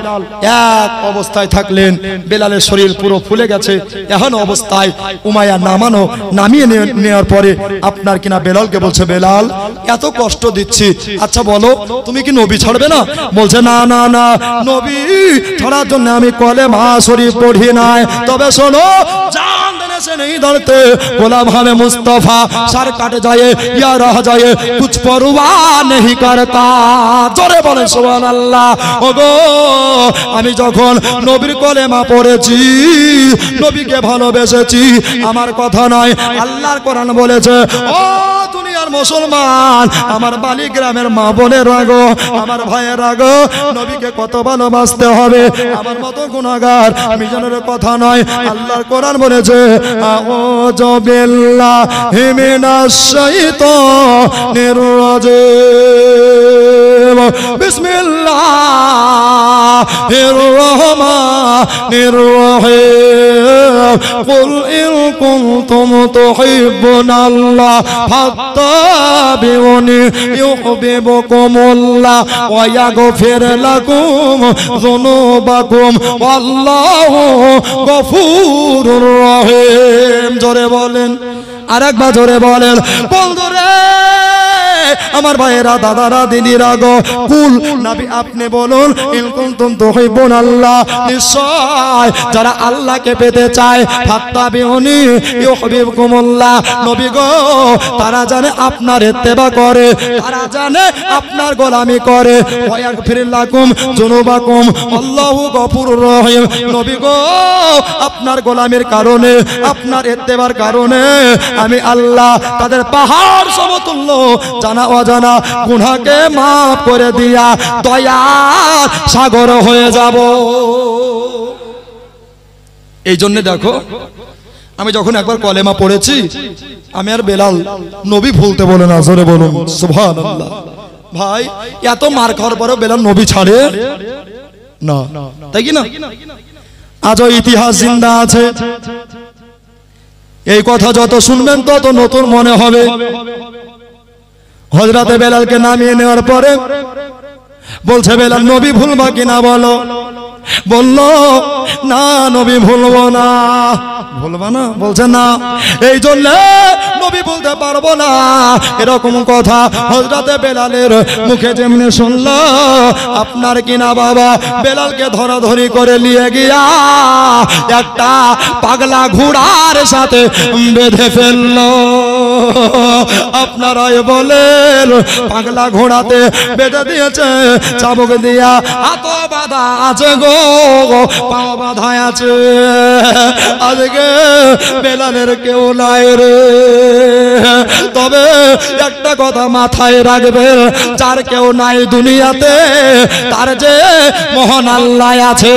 এক অবস্থায় থাকলেন বেলালের শরীর পুরো ফুলে গেছে এখন অবস্থায় উমাইয়া নামিয়ে নেওয়ার পরে আপনার কিনা বেলালকে বলছে বেলাল এত কষ্ট দিচ্ছি আচ্ছা বলো তুমি কি নবী ছাড়বে না বলছে না না না নবী ছাড়ার জন্য আমি কলেমা শরীফ পড়ি নাই তবে শোনো জান देने से नहीं डरते गुलाम हमें मुस्तफा सर कट जाए या रह जाए कुछ परवाह नहीं करता জোরে বলেন সুবহানাল্লাহ ওগো আমি যখন নবীর কলেমা পড়েছি নবীকে ভালোবেসেছি আমার কথা নয় আল্লাহর কোরআন বলেছে ও দুনিয়ার মুসলমান আমার বালি গ্রামের মা বোনের রাগো আমার ভাইয়ের রাগো নবীকে কত ভালোবাসতে হবে আমার মতো গুনাহগার মিজানের কথা নয় আল্লাহর কোরআন বলেছে আউযু বিল্লাহি মিনাশ শাইতানির রাজিম বিসমিল্লাহির রহমানির রহিম কুল ইন কুনতুম তুহিব্বুনাল্লাহ ফাত্তাবিউনি ইউহিব্বুকুমুল্লাহ ওয়া ইয়াগফির লাকুম যুনুবাকুম ওয়াল্লাহু গফুরুর রহিম জোরে বলেন আরেকবার জোরে বলেন বন্ধুরে আমার ভাইয়েরা দাদারা দিদিরা গো কুল নবী আপনি বলুন ইন কুনতুম তুহিব্বুনাল্লাহ নিশ্চয় যারা আল্লাহকে পেতে চায় ফাত্তাবিউনি ইউহিব্বুকুমুল্লাহ নবী গো তারা জানে আপনার ইত্তেবা করে তারা জানে আপনার গোলামি করে ওয়া ইয়াগফির লাকুম যুনুবাকুম আল্লাহু গফুরুর রহিম নবী গো আপনার গোলামির কারণে আপনার ইত্তেবার কারণে আমি আল্লাহ তাদের পাহাড় সমতুল্য জানা অজানা গুনাহকে মাফ করে দিয়া দয়ার সাগর হয়ে যাব এই জন্য দেখো আমি যখন একবার কলেমা পড়েছি আমি আর বেলাল নবী ভুলতে বলে না জোরে বলুন সুবহানাল্লাহ ভাই এত মার খাওয়ার পরেও বেলাল নবী ছাড়ে না তাই কি না আজও ইতিহাস জিন্দা আছে এই কথা যত শুনবেন তত নতুন মনে হবে হযরতে বেলালকে নামিয়ে নেওয়ার পরে বলছে বেলাল নবী ভুলবা কিনা বলো বললো না নবী ভুলবো না ভুলবা না বলছে না এই জন্য নবী বলতে পারবো না এরকম কথা হযরতে বেলালের মুখে যেমনি শুনলো আপনার কিনা বাবা বেলালকে ধরাধরি করে নিয়ে গিয়া একটা পাগলা ঘোড়ার সাথে বেঁধে ফেললো আপনারাই বলেন পাগলা ঘোড়াতে বেঁধে দিয়েছে চাবুক দিয়া হাত বাঁধা আছে গো পাও বাঁধা আছে আজকে বেলালের কেউ নাই রে তবে একটা কথা মাথায় রাখবেন যার কেউ নাই দুনিয়াতে তার যে মহান আল্লাহ আছে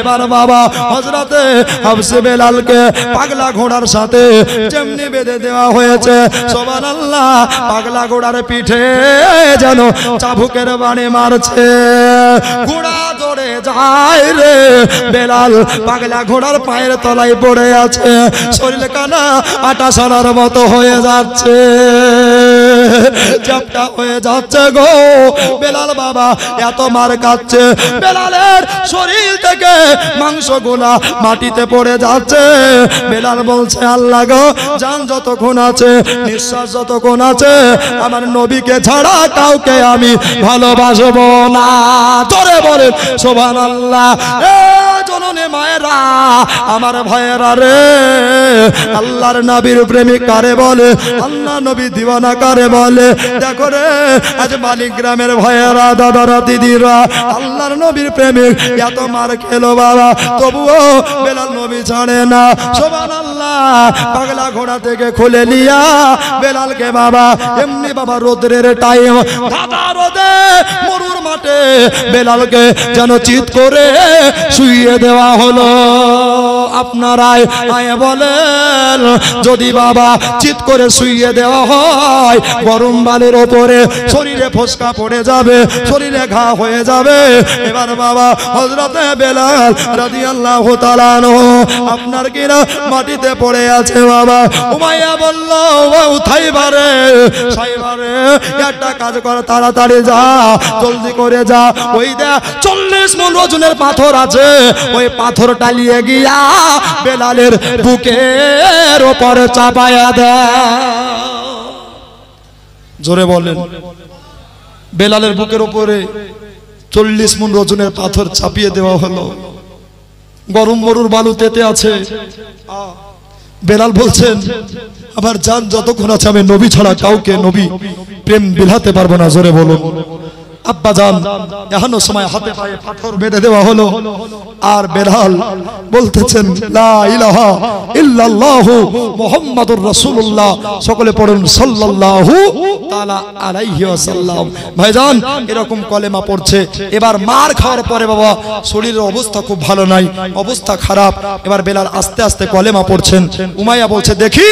এবার বাবা হযরতে হাফসে বেলালকে পাগলা ঘোড়ার সাথে যেমনি বেঁধে দেওয়া হয়েছে সুবহানাল্লাহ পাগলা ঘোড়ার পিঠে যেন চাবুকের বাণী মারছে ঘোড়া দৌড়ে যায় রে বেলাল পাগলা ঘোড়ার পায়ের তলায় পড়ে আছে শরীর কানা আটা সরার মতো হয়ে যাচ্ছে চাপটা হয়ে যাচ্ছে গো বেলাল বাবা এত মার খাচ্ছে বেলালের শরীর থেকে মাংসগুলা মাটিতে পড়ে যাচ্ছে বেলাল বলছে আল্লাহ গো জান যতক্ষণ আছে নিঃশ্বাস যতক্ষণ আছে আমার নবীকে ছাড়া কাউকে আমি ভালোবাসবো না জোরে বলেন সুবহানাল্লাহ বোনে মায়েরা আমার ভাইয়েরা রে, আল্লাহর নবীর প্রেমিক কারে বলে, আল্লাহ নবী দিওয়ানা কারে বলে? দেখো রে আজ মালিক গ্রামের ভাইয়েরা, দাদারা, দিদিরা, আল্লাহর নবীর প্রেমিক এত মার খেলো বাবা, তবুও বেলাল নবী ছাড়ে না। সুবহানাল্লাহ। পাগলা ঘোড়া থেকে খুলে নিয়া বেলালকে বাবা এমনি বাবা রোদের টাইম, দাদা রোদে মরুর মাঠে বেলালকে যেন চিৎ করে শুইয়ে দেওয়া হলো। আপনারাই আয় বলেন, যদি বাবা চিৎ করে শুইয়ে দেওয়া হয় গরম বালির ওপরে শরীরে ফোসকা পড়ে যাবে, শরীরে ঘা হয়ে যাবে। এবার বাবা হযরতে বেলাল রাদিয়াল্লাহু তাআলা আনহু আপনার কিনা মাটিতে পড়ে আছে বাবা। উমাইয়া বলল, উঠাইবারে সাইবারে একটা কাজ কর, তাড়াতাড়ি যা, জলদি করে যা, ওই দে 40 মণ ওজনের পাথর আছে, ওই পাথরটা নিয়ে গিয়া বেলালের বুকের উপরে চাপায়া দে। জোরে বলেন। বেলালের বুকের উপরে 40 মণ ওজনের পাথর চাপিয়ে দেওয়া হলো। গরম মরুর বালু তেতে আছে। বেলাল বলছেন, আমার জান যতক্ষণ আছে আমি নবী ছাড়া কাউকে নবী প্রেম বিলাতে পারবো না। জোরে বলুন। আব্বা জান এখনো সময় হাতে পায়ে পাথর বেঁধে দেওয়া হলো, আর বেলাল বলতেছেন লা ইলাহা ইল্লাল্লাহু মুহাম্মাদুর রাসূলুল্লাহ। সকলে পড়ুন সাল্লাল্লাহু তাআলা আলাইহি ওয়াসাল্লাম। ভাইজান এরকম কলেমা পড়ছে। এবার মার খাওয়ার পরে বাবা শরীরের অবস্থা খুব ভালো নাই, অবস্থা খারাপ। এবার বেলাল আস্তে আস্তে কলেমা পড়ছেন। উমাইয়া বলছে, দেখি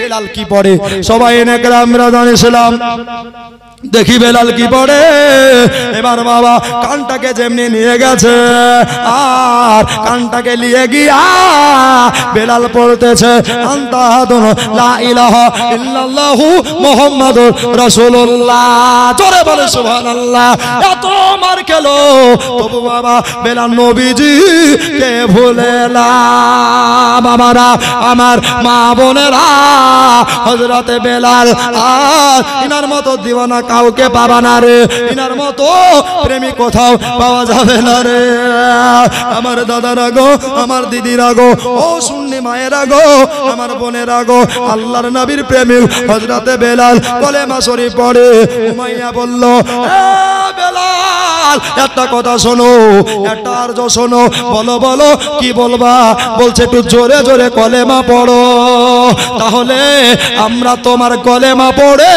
বেলাল কি পড়ে। সবাই এনে গ্রামরা জানিয়েছিলাম, দেখি বেলাল কি পড়ে। এবার বাবা কানটাকে যেমনি নিয়ে গেছে, আর কানটাকে নিয়ে গিয়া বেলাল পড়তেছে আনতাহাদুন লা ইলাহা ইল্লাল্লাহু মুহাম্মাদুর রাসূলুল্লাহ। জোরে বলে সুবহানাল্লাহ। এত মার খেলো তবু বাবা বেলাল নবীজি কে ভুলে না। বাবারা আমার মা বোনেরা, হযরতে বেলাল আর ইনার মতো দিওয়ানা কাউকে পাবা না রে, ইনার মতো প্রেমী কোথাও পাওয়া যাবে না রে। আমার দাদারা গো, আমার দিদিরা গো, ও সুন্নি মায়েরা গো, আমার বোনেরা গো, আল্লাহর নবীর প্রেমিক হযরতে বেলাল কলেমা শরীফ পড়ে। উমাইয়া বলল, বেলাল একটা কথা শোনো, একটা আরজ শোনো। বলো বলো কি বলবা? বলছে একটু জোরে জোরে কলেমা পড়ো, তাহলে আমরা তোমার কলেমা পড়ে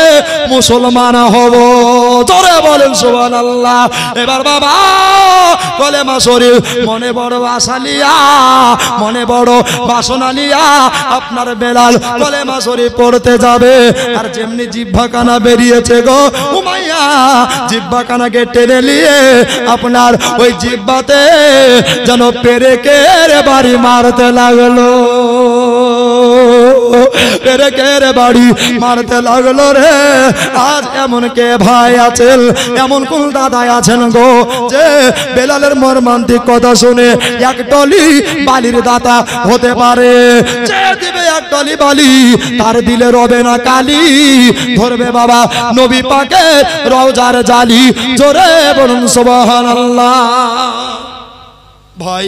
মুসলমান হব। জোরে বলেন সুবহানাল্লাহ। এবার বাবা কলেমা শরীফ মনে বড় আশা লিয়া, মনে বড় বাসনা লিয়া আপনার বেলাল কলেমা শরীফ পড়তে যাবে। আর যেমনি জিহ্বা কানা বেরিয়েছে গো, উমাইয়া জিহ্বা কানাকে টেনে নিয়ে আপনার ওই জিহ্বাতে যেন পেরেকের বাড়ি মারতে লাগলো, পেরেকের বাড়ি মারতে লাগলো রে। আজ এমন কে ভাই আছেন, এমন কোন দাদা আছেন গো, যে বেলালের মর্মান্তিক কথা শুনে এক টলি বালির দাতা হতে পারে? যে দিবে এক টলি বালি, তার দিলে রবে না কালি, ধরবে বাবা নবী পাকের রওজার জালি। জোরে বলুন সুবহানাল্লাহ। ভাই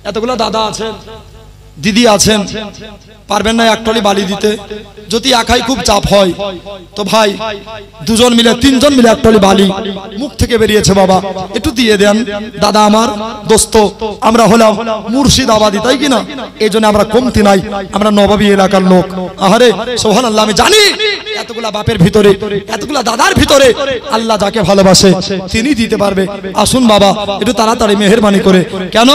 এতগুলো দাদা আছেন, দিদি আছেন, পারবেন না এক টলি বালি দিতে? যদি একাই খুব চাপ হয় তো ভাই দুজন মিলে, তিনজন মিলে এক টলি বালি মুখ থেকে বেরিয়েছে বাবা একটু দিয়ে দেন। দাদা আমার দোস্ত, আমরা হলাম মুর্শিদাবাদী, তাই কিনা? এই জন্য আমরা কমতি নাই, আমরা নবাবী এলাকার লোক। আহারে সুবহানাল্লাহ। আমি জানি এতগুলা বাপের ভিতরে, এতগুলা দাদার ভিতরে আল্লাহ যাকে ভালোবাসে তিনি দিতে পারবে। আসুন বাবা একটু তাড়াতাড়ি মেহেরবানি করে। কেন?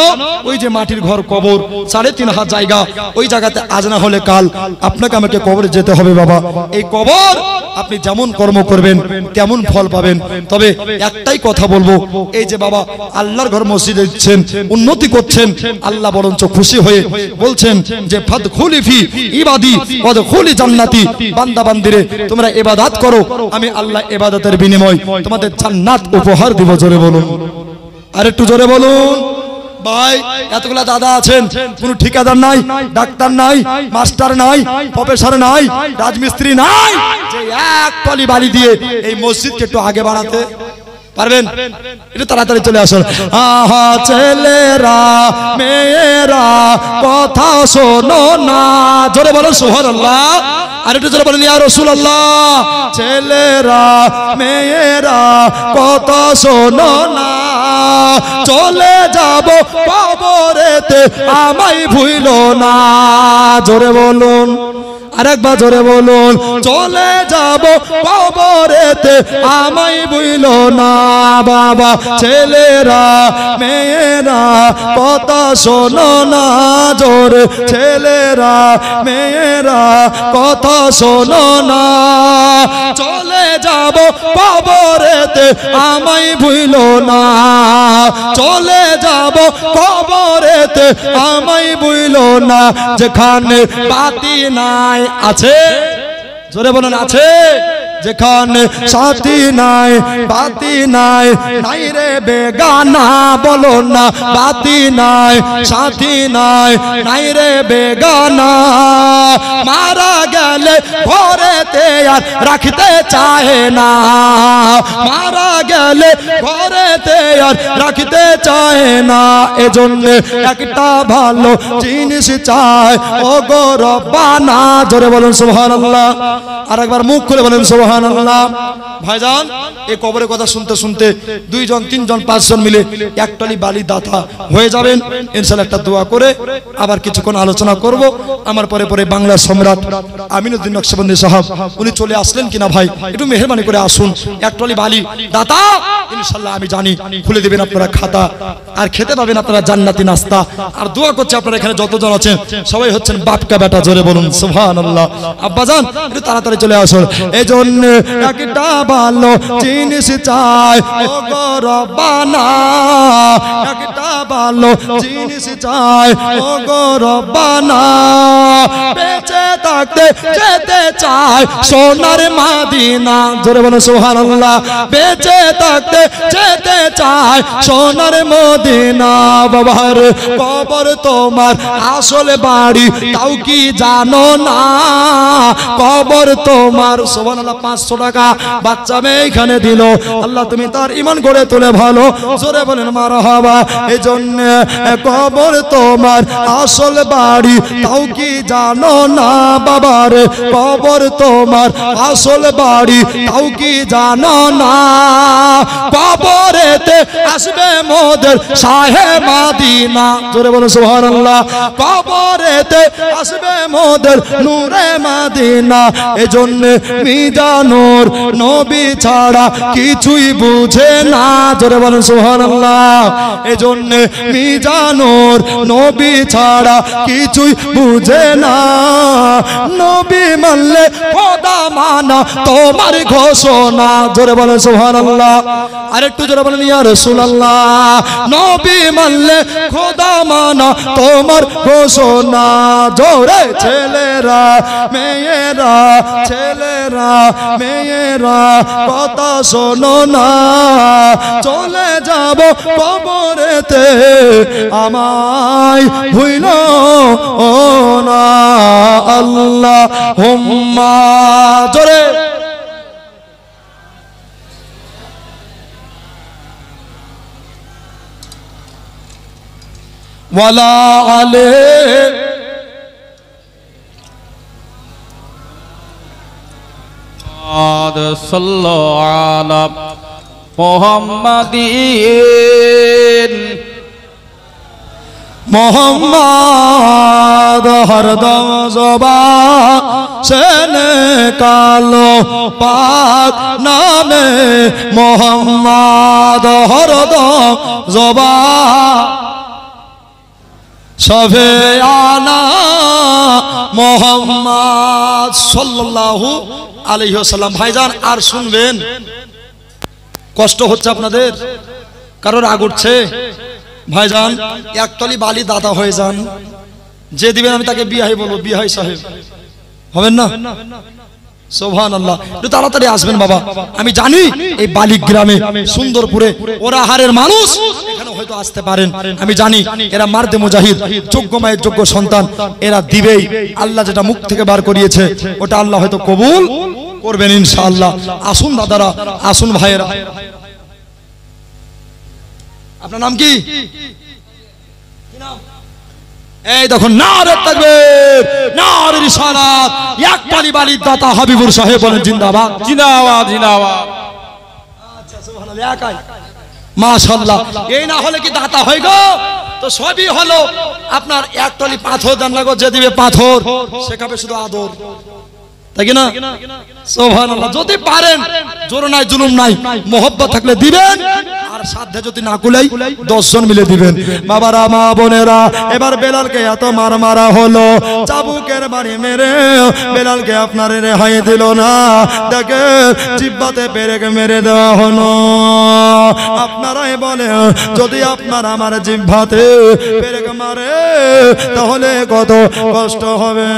ওই যে মাটির ঘর কবর 3.5 হাত জায়গা, ওই জায়গাতে আজ না হলে কাল আপনাকে আমাকে কবরে যেতে হবে বাবা। এই কবর আপনি যেমন কর্ম করবেন তেমন ফল পাবেন। তবে একটাই কথা বলবো, এই যে বাবা আল্লাহর ঘর মসজিদে দিচ্ছেন, উন্নতি করছেন, আল্লাহ বরঞ্চ খুশি হয়ে বলছেন যে ফাদখুলি ফি ইবাদি ওয়াদখুলি জান্নাতি। বান্দা বান্দিরে তোমরা ইবাদত করো, আমি আল্লাহ ইবাদতের বিনিময় তোমাদের জান্নাত উপহার দিব। জোরে বলুন, আর একটু জোরে বলুন। ভাই এতগুলা দাদা আছেন, কোন ঠিকাদার নাই, ডাক্তার নাই, মাস্টার নাই, প্রফেসর নাই, রাজমিস্ত্রি নাই, যে এক টলি বালি দিয়ে এই মসজিদকে একটু আগে বাড়াতে। পারবেন? একটু তাড়াতাড়ি চলে আসুন। আহা ছেলেরা মেয়েরা কথা শোনো না, জোরে বলুন সুবহানাল্লাহ। আর একটু জোরে বলুন ইয়া রাসূলুল্লাহ। ছেলেরা মেয়েরা কথা শোনো না, চলে যাব কবরেতে আমায় ভুলো না, জোরে বলুন আরেকবার জোরে বলুন, চলে যাব কবরেতে আমায় ভুলো না। বাবা ছেলেরা মেয়েরা কথা শোনো না, জোরে ছেলেরা মেয়েরা কথা শোনো না, চলে যাব কবরেতে আমায় ভুলো না, চলে যাব কবরেতে আমায় ভুলো না। যেখানে বাতি নাই আছে, জোরে বলুন আছে, যেখানে সাথী নাই বাতি নাই, নাই রে বেগানা, বলো না বাতি নাই সাথী নাই, নাই রে বেগানা। মারা গেলে ঘরেতে আর রাখতে চায় না, মারা গেলে ঘরেতে আর রাখতে চায় না, এজন্য একটা ভালো জিনিস চায় ও গো রব্বানা, জোরে বলুন সুবহানাল্লাহ। আর একবার মুখ খুলে বলেন সুবহানাল্লাহ। ভাইজান এই কবরের কথা শুনতে শুনতে 2 জন 3 জন 5 জন মিলে একটালি বালি দাতা হয়ে যাবেন ইনশাআল্লাহ। একটা দোয়া করে আবার কিছুক্ষণ আলোচনা করব। আমার পরে পরে বাংলা সম্রাট আমিনুদ্দিন নকশবন্দি সাহেব উনি চলে আসলেন কিনা ভাই একটু মেহেরবানি করে আসুন। একটালি বালি দাতা ইনশাআল্লাহ আমি জানি খুলে দিবেন আপনারা খাতা, আর খেতে পাবেন আপনারা জান্নাতি নাস্তা। আর দোয়া করছি আপনারা এখানে যতজন আছেন সবাই হচ্ছেন বাপকা বেটা, জোরে বলুন সুবহানাল্লাহ। আব্বাজান একটু তাড়াতাড়ি চলে আসুন। এজন্য একটা ভালো জিনিস চাই ও গো রব্বানা, একটা ভালো জিনিস চাই ও গো রব্বানা, বেঁচে থাকতে যেতে চাই সোনার মদিনা, জোরে বলুন সুবহানাল্লাহ। বেঁচে থাকতে যেতে চাই সোনার মদিনা। বাবার কবর তোমার আসল বাড়ি তাও কি জানো না, কবর তোমার সুবহানাল্লাহ। 500 টাকা বাচ্চা মেয়ে এখানে দিল, আল্লাহ তুমি তার ঈমান গড়ে তোলে ভালো, জোরে বলেন মারহাবা। এজন্য কবর তোমার আসল বাড়ি তাও কি জানো না, বাবার কবর তোমার আসল বাড়ি তাও কি জানো না, কবরেতে আসবে মোদের শাহে মদিনা, জোরে বলেন সুবহানাল্লাহ। কবরেতে আসবে মোদের নূরে মদিনা। এজন্য মিজানুর নবী ছাড়া কিছুই বুঝে না, জোরে বলেন সুবহানাল্লাহ। এজন্য মিজানুর নবী ছাড়া কিছুই বুঝে না, নবী মানলে খোদা মানা তোমার ঘোষণা, জোরে বলেন সুবহানাল্লাহ। আরেকটু জোরে বলেন ইয়া রাসূলুল্লাহ। নবী মানলে খোদা মানা তোমার ঘোষণা, জোরে ছেলেরা মেয়েরা ছেলেরা মেয়েরা কথা শোনো না, চলে যাব কবরেতে আমায় ভুলো না, আল্লাহুম্মা, জোরে ওয়ালা আলে সাল্লাল্লাহু আলা মুহাম্মাদিন। মোহাম্মদ হরদম জবান সে নিকালো পাক নামে, মোহাম্মদ হরদম জবান সবে আনা মোহাম্মদ সাল্লাল্লাহু আলাইহি ওয়াসাল্লাম। ভাইজান আর শুনবেন, কষ্ট হচ্ছে আপনাদের, কারোর রাগ উঠছে? ভাইজান একতলি বালি দাতা হয়ে যান, যে দিবেন আমি তাকে বিয়াই বলবো, বিয়াই সাহেব হবেন না? সুবহানাল্লাহ। একটু তাড়াতাড়ি আসবেন বাবা। আমি জানি এই বালিক গ্রামে সুন্দরপুরে ওরা হারের মানুষ এখানে হয়তো আসতে পারেন, আমি জানি এরা মার্দে মুজাহিদ, যোগ্য মায়ের যোগ্য সন্তান, এরা দিবেই। আল্লাহ যেটা মুখ থেকে বার করিয়েছে ওটা আল্লাহ হয়তো কবুল করবেন ইনশাআল্লাহ। আসুন দাদারা, আসুন ভাইয়েরা। আপনার নাম কি? এই দেখুন, নারে তাকবীর, নারে রিসালাত, এক কালি বালির দাতা হাবিবুর সাহেব বলেন জিন্দাবাদ, জিন্দাবাদ, জিন্দাবাদ। আচ্ছা সুবহানাল্লাহ, একাই মাশাআল্লাহ। এই না হলে কি দাতা হয় গো? তো সবই হলো আপনার এক টলি পাথর দান লাগো, যে দিবে পাথর শেখাবে শুধু আদর, তাই কি না? সুবহানাল্লাহ। যদি পারেন, জোর নাই জুলুম নাই, মোহব্বত থাকলে দিবেন, আর সাধ্যে যদি না কুলাই 10 জন মিলে দিবেন। বাবারা, মা বোনেরা, এবার বেলালকে এত মারা হলো, চাবুকের বাড়ি মেরে বেলালকে আপনার রেহাই দিল না। দেখে জিহ্বাতে পেরেক মেরে দেওয়া হলো। আপনারাই বলে, যদি আপনার আমার জিহ্বাতে পেরেক মারে তাহলে কত কষ্ট হবে।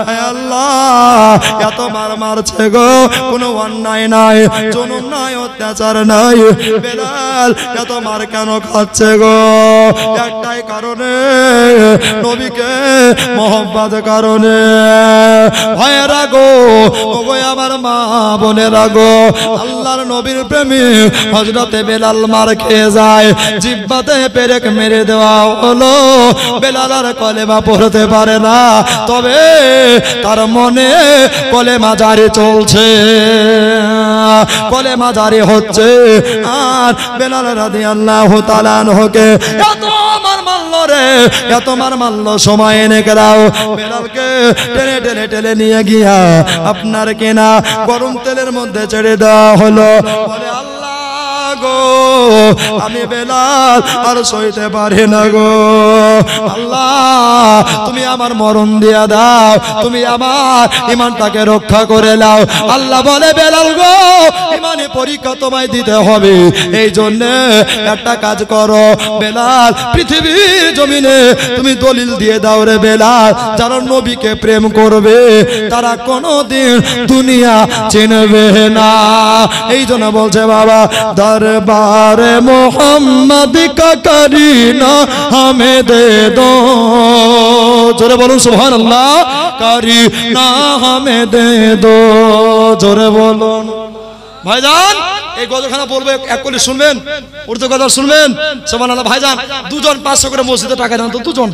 হে আল্লাহ, এত মারছে গো, কোনো অন্যায় নাই, জুলুম নাই, অত্যাচার নাই, বেলাল এত মার কেন খাচ্ছে গো? একটাই কারণে, নবীকে মোহব্বত কারণে। ভাইয়েরা গো, ওগো আমার মা বোনেরা গো, আল্লাহর নবীর প্রেমিক হযরতে বেলাল মার খেয়ে যায়, জিহ্বাতে পেরেক মেরে দেওয়া হলো। বেলাল আর কলেমা পড়তে পারে না, তবে তার মনে কলেমা জারি চলছে, কলেমা জারি হচ্ছে। আর বেলাল রাদিয়াল্লাহু তাআলা আনহুকে এত মার মারলো রে, এত মার মারলো, সময় এনে দাও। বেলালকে টেনে টেনে টেনে নিয়ে গিয়া আপনার কেনা গরম তেলের মধ্যে ছেড়ে দেওয়া হলো। বলে, আল্লাহ গো, আমি বেলাল আর সইতে পারি না গো। আল্লাহ, তুমি আমার মরণ দিয়া দাও, তুমি আমার ঈমানটাকে রক্ষা করে নাও। আল্লাহ বলে, বেলাল গো, ঈমানে পরীক্ষা তোমায় দিতে হবে, এই জন্য একটা কাজ করো বেলাল, পৃথিবীর জমিনে তুমি দলিল দিয়ে দাও রে বেলাল, যারা নবীকে প্রেম করবে তারা কোনোদিন দুনিয়া চিনবে না। এই জন্য বলছে বাবা, দরবারে মোহাম্মদ কা করিনা हमें दे दो, जोरे बोलूं सुभानअल्लाह, करीना हमें दे दो, जोरे बोलूं। ভাইজান, এই গজলখানা বলবে, এক কলি শুনবেন, উর্দু গজল শুনবেন, সুবহানাল্লাহ। ভাইজান, দুজন 500 করে মসজিদে টাকা দেন তো, দুজন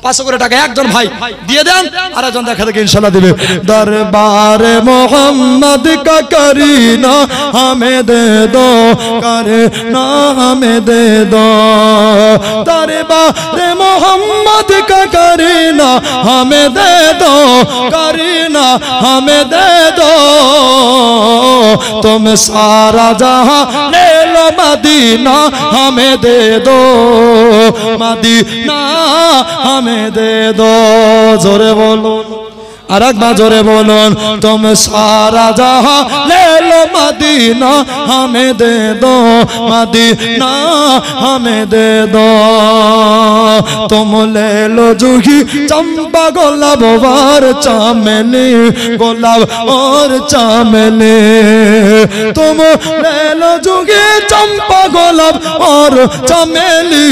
500 করে টাকা একজন ভাই দিয়ে দেন, আর একজন দেখা দেখে ইনশাআল্লাহ দিবে। দরবারে মোহাম্মদ কা করিনা हमें दे दो, करना हमें दे दो, दरबारे मोहम्मद का करीना हमें दे दो, करीना हमें दे दो, तुम सारा जहां ले लो, मदीना हमें दे दो, मदीना हमें दे दो, जोरे बोलो, আর একবার জোরে বলুন, तुम सारा जहां ले लो, मदीना हमें दे दो, मदीना हमें दे दो, तुम ले लो जूही चंपा गोलाब और चमेली, गोलाब और चमेली, तुम ले लो जूही चंपा गोलाब और चमेली,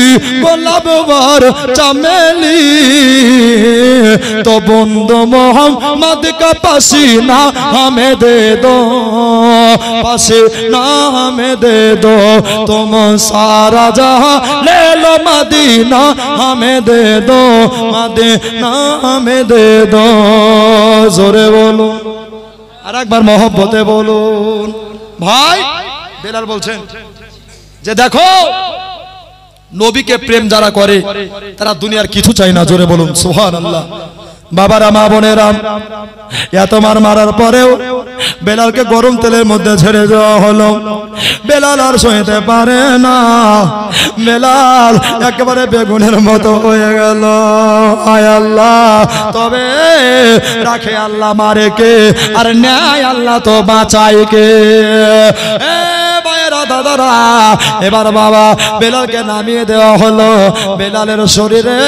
गोलाब और चमेली, तो बंदो मोहम्मद का पसीना हमें दे दो, पसीना हमें दे दो, तुम सारा जहां ले लो, मदीना हमें दे दो, मदीना हमें दे दो, जोरे बोलो, আর একবার মহব্বতে বলুন। ভাই, বেলাল বলছেন যে দেখো, নবীকে প্রেম যারা করে তারা দুনিয়ার কিছু চায় না, জোরে বলুন সুবহানাল্লাহ। বাবারা, মা বোনেরা, এত মারার পরেও বেলালকে গরম তেলের মধ্যে ছেড়ে দেওয়া হলো। বেলাল আর সইতে পারে না, বেলাল একেবারে বেগুনের মতো হয়ে গেল। আয় আল্লাহ, তবে রাখে আল্লাহ মারে কে, আর নেয় আল্লাহ তো বাঁচায় কে। দাদারা, এবার বাবা বেলালকে নামিয়ে দেওয়া হলো। বেলালের শরীরে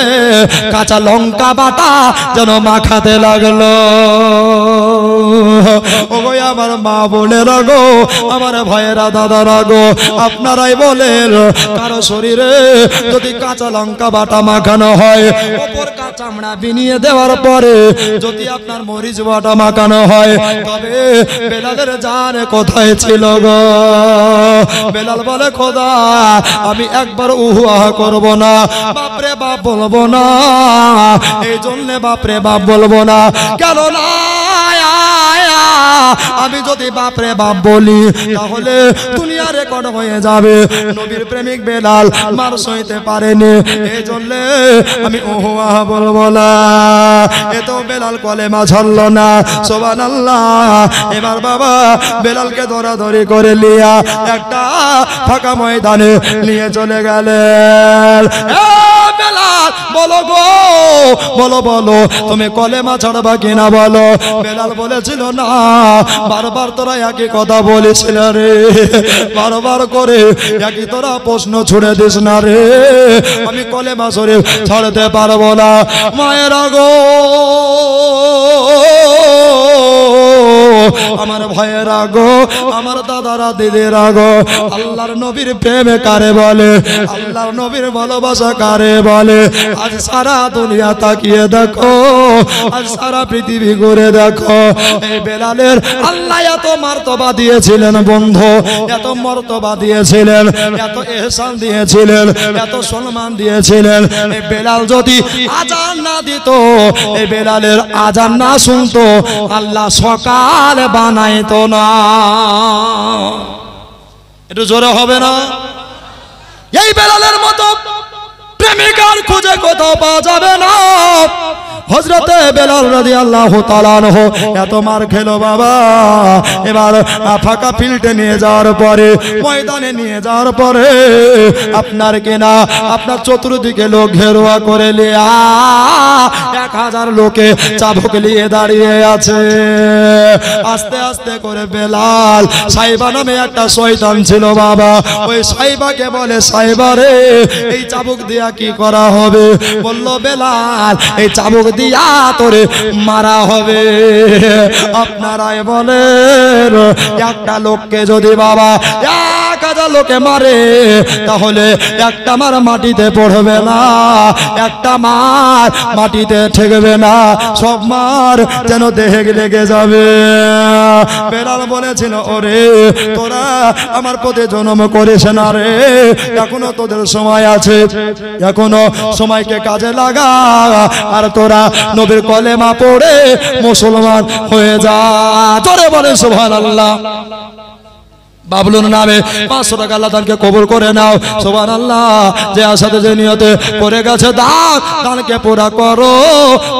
কাঁচা লঙ্কা বাটা যেন মাখাতে লাগলো। ওগো আমার মা বোনেরা গো, আমার ভাইয়েরা, দাদারা গো, আপনারাই বলেন, কারো শরীরে যদি কাঁচা লঙ্কা বাটা মাখানো হয়, উপর চামড়া বিনিয়ে দেওয়ার পরে যদি আপনার মরিচ বাটা মাখানো হয়, তবে বেলালের জান কোথায় ছিল গো? বেলাল বলে খোদা আমি একবার উহু আহা করব না, বাপরে বাপ বলবো না। এই জন্য বাপরে বাপ বলবো না, কেন না আমি যদি বাপরে বাপ বলি তাহলে দুনিয়া রেকর্ড হয়ে যাবে। নবীর প্রেমিক বেলাল মার সইতে পারেনি, এই জন্য আমি ওহো আহা বলবো না। এ তো বেলাল কলেমা ছাড়ল না, সুবহানাল্লাহ। এবার বাবা বেলালকে ধরাধরি করে লিয়া একটা ফাঁকা ময়দানে নিয়ে চলে গেলেন। বেলাল বলো গো, বলো বলো তুমি কলেমা ছাড়বা কিনা বলো। বেলাল বলেছিল না, বারবার তোরা একই কথা বলেছিল রে, বারবার করে একই তোরা প্রশ্ন ছুড়ে দিস না রে, আমি কলেমা শরীফ ছাড়তে পারবো না। মায়েরা গো, আমার ভাইয়েরা গো, আমার দাদারা দিদিরা গো, আল্লাহর নবীর প্রেমে কারে বলে, আল্লাহর নবীর ভালোবাসা কারে বলে। আজ সারা দুনিয়া তাকিয়ে দেখো, আজ সারা পৃথিবী ঘুরে দেখো, এই বেলালের আল্লাহ এত মর্তবা দিয়েছিলেন বন্ধু, এত মর্তবা দিয়েছিলেন, এত ইহসান দিয়েছিলেন, এত সম্মান দিয়েছিলেন। এই বেলাল যদি আজান না দিত, এই বেলালের আজান না শুনতো, আল্লাহ সকাল বানাইতো না। একটু জোরে হবে না? এই বেলালের মতো প্রেমিকার খুঁজে কোথাও পাওয়া যাবে না। হযরতে বেলাল রাদিয়াল্লাহু তাআলা আনহু এত মার খেলো বাবা, এবার ফাঁকা ফিল্ডে নিয়ে যাওয়ার পরে, ময়দানে নিয়ে যাওয়ার পরে আপনার কেনা আপনার চতুর্দিকে লোক ঘেরোয়া করে লিয়া 1000 লোকে চাবুক নিয়ে দাঁড়িয়ে আছে। আস্তে আস্তে করে বেলাল, সাইবা নামে একটা শয়তান ছিল বাবা, ওই সাইবাকে বলে সাইবা রে এই চাবুক দিয়া কি করা হবে? বলল বেলাল এই চাবুক দিয়া তোরে মারা হবে। আপনারাই বলেন একটা লোককে যদি বাবা 1000 লোকে মারে তাহলে একটা মার মাটিতে পড়বে না, একটা মার মাটিতে ঠেকবে না, সব মার যেন দেহে লেগে যাবে। বেলাল বলেছিল ওরে তোরা আমার পথে জন্ম করিস না রে, এখনো তোদের সময় আছে, এখনো সময়কে কাজে লাগা, আর তোরা নবীর কলেমা পড়ে মুসলমান হয়ে যা। তোরে বলে সুবহানাল্লাহ। বাবলুর নামে 500 টাকা আল্লাহ দানকে কবুল করে নাও, সুবহানাল্লাহ। যে আশাতে যে নিয়তে করে গেছে দান, দানকে পুরা করো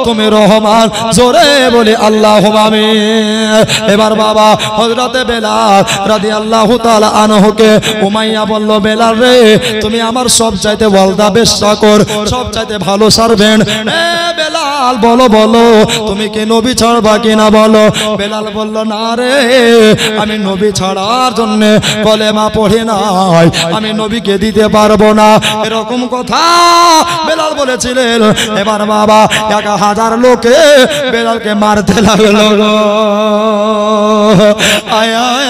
তুমি রহমান, জোরে বলি আল্লাহুম্মা আমিন। এবার বাবা হযরতে বেলাল রাদিয়াল্লাহু তাআলা আনহুকে উমাইয়া বলল বেলাল রে তুমি আমার সব চাইতে ওয়ালদা বেশাকর, সব চাইতে ভালো সার্ভেন্ট। এ বেলাল বলো বলো তুমি কি নবী ছাড়বা কিনা বলো। বেলাল বলল না রে আমি নবী ছাড়ার জন্য কলেমা পড়ি নাই, আমি নবীকে দিতে পারবো না, এরকম কথা বেলাল বলেছিলেন। এবার বাবা 1000 লোকে বেলালকে মারতে লাগলো। আয় আয়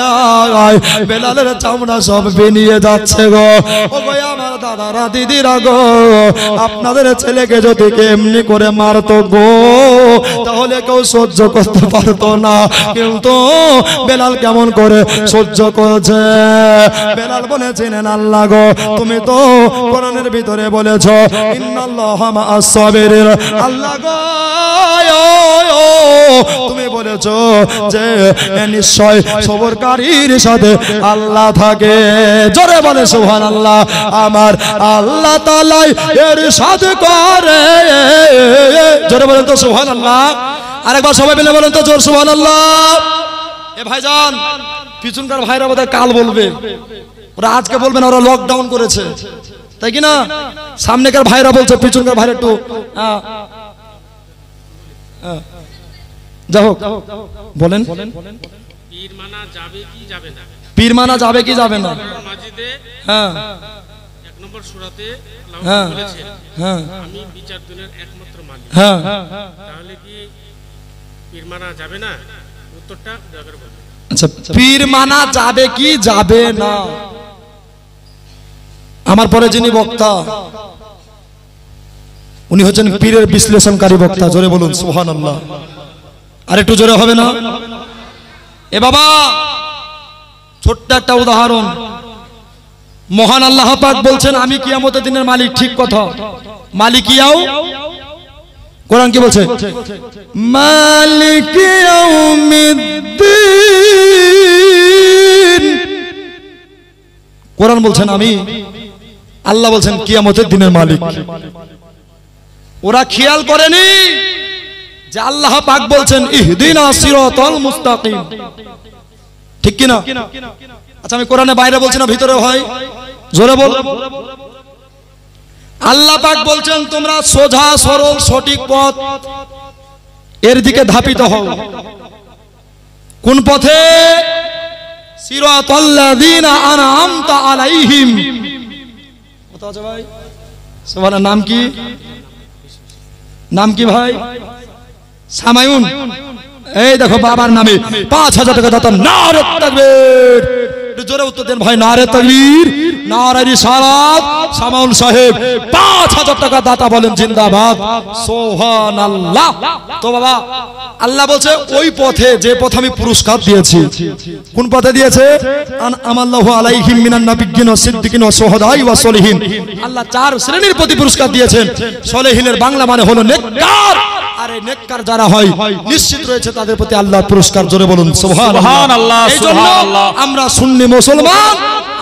আয় বেলালের চামড়া সব বেরিয়ে যাচ্ছে গো। ও গো আমার দাদারা দিদিরা গো, আপনাদের ছেলেকে যদি এমনি করে মারতো গো তাহলে কেউ সহ্য করতে পারতো না, কিন্তু বেলাল কেমন করে সহ্য করেছে। বেলাল বলেছিলেন আল্লাহ গো তুমি তো কোরআনের ভিতরে বলেছো ইন্নাল্লাহা মা'আস সাবিরিন, আল্লাহ গো তুমি বলেছো যে নিশ্চয় সবরকারীর সাথে আল্লাহ থাকে। জোরে বলে সুবহানাল্লাহ। আমার আল্লাহ তাআলা ইরশাদ করে, জোরে বলেন তো সুবহানাল্লাহ। আরেকবার সবাই মিলে বলেন তো জোর সুবহানাল্লাহ। এ ভাইজান পিছনকার ভাইরা বোধহয় কাল বলবে, ওরা আজকে বলবে না, ওরা লকডাউন করেছে তাই কি না? সামনেকার ভাইরা বলছে, পিছনকার ভাইরা একটু যাই হোক বলেন। পীর মানা যাবে কি যাবে না? পীর মানা যাবে কি যাবে না? মাজিদে হ্যাঁ 1 নম্বর সূরাতে আল্লাহ হ্যাঁ বলেছেন হ্যাঁ আমি বিচার দুনিয়ার একমাত্র মালিক। হ্যাঁ তাহলে কি পীর মানা যাবে না? উত্তরটা দয়া করে বলুন। আচ্ছা পীর মানা যাবে কি যাবে না? আমার পরে যিনি বক্তা উনি হচ্ছেন পীরের বিশ্লেষণকারী বক্তা, জোরে বলুন সুবহানাল্লাহ। আর একটু জোরে হবে না? এ বাবা ছোট্ট একটা উদাহরণ, মহান আল্লাহ পাক বলছেন আমি কিয়ামতের দিনের মালিক, ঠিক কথা। মালিকিয়াও কোরআন কি বলছে? মালিকিয়াউমিদ্দিন। কোরআন বলছেন আমি, আল্লাহ বলছেন কিয়ামতের দিনের মালিক। ওরা খেয়াল করেনি যে আল্লাহ পাক বলছেন ইহদিনা সিরাতাল মুস্তাকিম, ঠিক কি না? আচ্ছা আমি কোরআনে বাইরে বলছি না ভিতরে হয়? জোরে বল। আল্লাহ পাক বলছেন তোমরা সোজা সরল সঠিক পথ এর দিকে ধাপিত হও। কোন পথে? সিরাতাল্লাযীনা আনআমতা আলাইহিম। কথা আছে ভাই? সুবহানাল্লাহ। নাম কি? নাম কি ভাই? সামায়ুন। এই দেখো বাবার নামে 5000 টাকা দাতা। নারে তাকবীর। জোরে উত্তর দেন ভাই। নারে তাকবীর, নারে রিসালাত। সামাউন সাহেব 5000 টাকা দাতা, বলেন জিন্দাবাদ, সুবহানাল্লাহ। তো বাবা আল্লাহ বলছে ওই পথে, যে পথে আমি পুরস্কার দিয়েছি। কোন পথে দিয়েছে? আমাল্লাহু আলাইহিম মিনান নাবিয়্যিন ওয়াস সিদ্দিকিন ওয়াস শুহাদাই ওয়াস সলিহিন। আল্লাহ 4 শ্রেণীর প্রতি পুরস্কার দিয়েছেন। সলিহিনের বাংলা মানে হলো নেককার। আর এই নেককার যারা হয় নিশ্চিত রয়েছে তাদের প্রতি আল্লাহ পুরস্কার। জোরে বলুন সুবহানাল্লাহ। এইজন্য আমরা সুন্নি মুসলমান,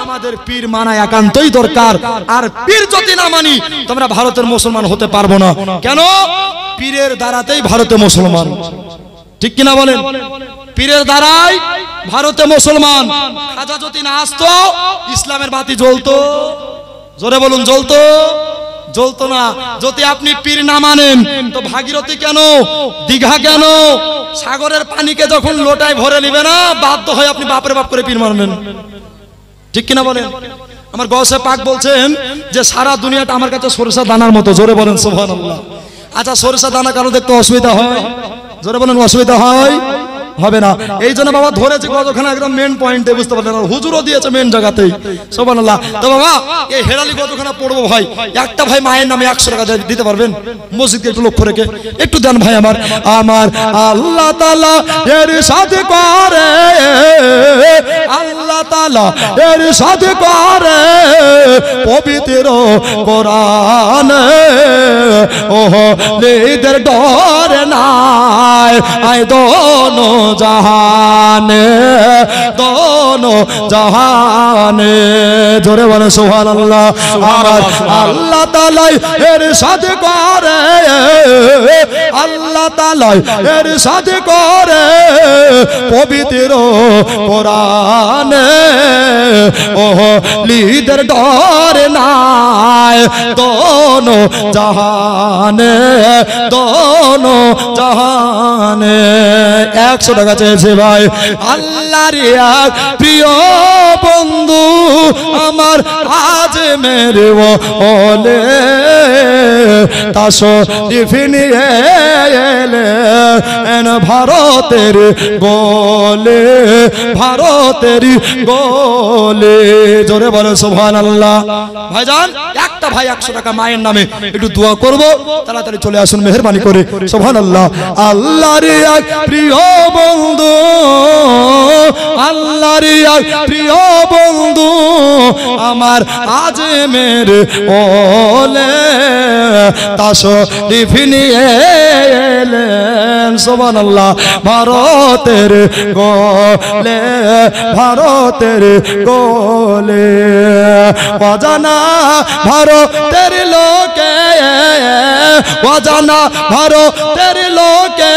আমাদের পীর মানা একান্তই দরকার। আর পীর যদি না মানি তোমরা ভারতের মুসলমান হতে পারবো না। কেন? পীরের দ্বারাতেই ভারতে মুসলমান, ঠিক কিনা বলেন? পীরের দ্বারাই ভারতে মুসলমান। খাজা যদি না আসতো ইসলামের বাতি জ্বলতো? জোরে বলুন জ্বলতো? জ্বলতো না। যদি আপনি পীর না মানেন তো ভাগীরথী কেন, দীঘা কেন, সাগরের পানিকে যখন লোটায় ভরে নিবে না, বাধ্য হয় আপনি বাপের বাপ করে পীর মানবেন, ঠিক কিনা বলেন? আমার গৌসে পাক বলছেন যে সারা দুনিয়াটা আমার কাছে সরিষা দানার মতো। জোরে বলেন সুবহানাল্লাহ। আচ্ছা সরিষা দানা কারো দেখতে অসুবিধা হয়? জোরে বলেন অসুবিধা হয়? হবে না। এই জন্য বাবা ধরেছে গজখানা একদম মেন পয়েন্টে, বুঝতে পারলেন? হুজুরও দিয়েছে মেন জায়গাতেই। সুবহানাল্লাহ। তো বাবা এই হেরালি গজখানা পড়বো ভাই, একটা ভাই মায়ের নামে 100 টাকা দিতে পারবেন? মসজিদকে একটু লক্ষ্য রেখে একটু দেন ভাই। আমার আমার আল্লাহ তাআলা এর সাথে করে, আল্লাহ তাআলা এর সাথে করে পবিত্র কোরআনে, ওহো লেদের ডর নাই আয় দোনো জাহানে, দোনো জাহানে। জোরে বলে সুবহানাল্লাহ। আমার আল্লাহ তাআলা এর সাথে করে, আল্লাহ তাআলা এর সাথে করে পবিত্র কোরআনে, ওহো লিদের ডর নাই দোনো জাহানে, দোনো জাহানে। 100 টাকা চেয়েছে ভাই। আল্লাহর এক প্রিয় বন্ধু আমার আজ মেরে ওলে, তাশরীফ নিয়ে এলেন ভারতের গোলে, ভারতের গোলে। জোরে বলো সুবহানাল্লাহ। ভাইজান একটা ভাই 100 টাকা মায়ের নামে একটু দোয়া করব, তাড়াতাড়ি চলে আসুন মেহেরবানি করে। সুবহানাল্লাহ। আল্লাহর এক প্রিয় বন্ধু, আল্লাহর এক প্রিয় বন্ধু আমার আজমের ওলে, তাশরীফ নিয়ে এলেন সুবহানাল্লাহ ভারতের গোলে, ভারতের গোলে। অজানা ভারতের লোকে, অজানা ভারতের লোকে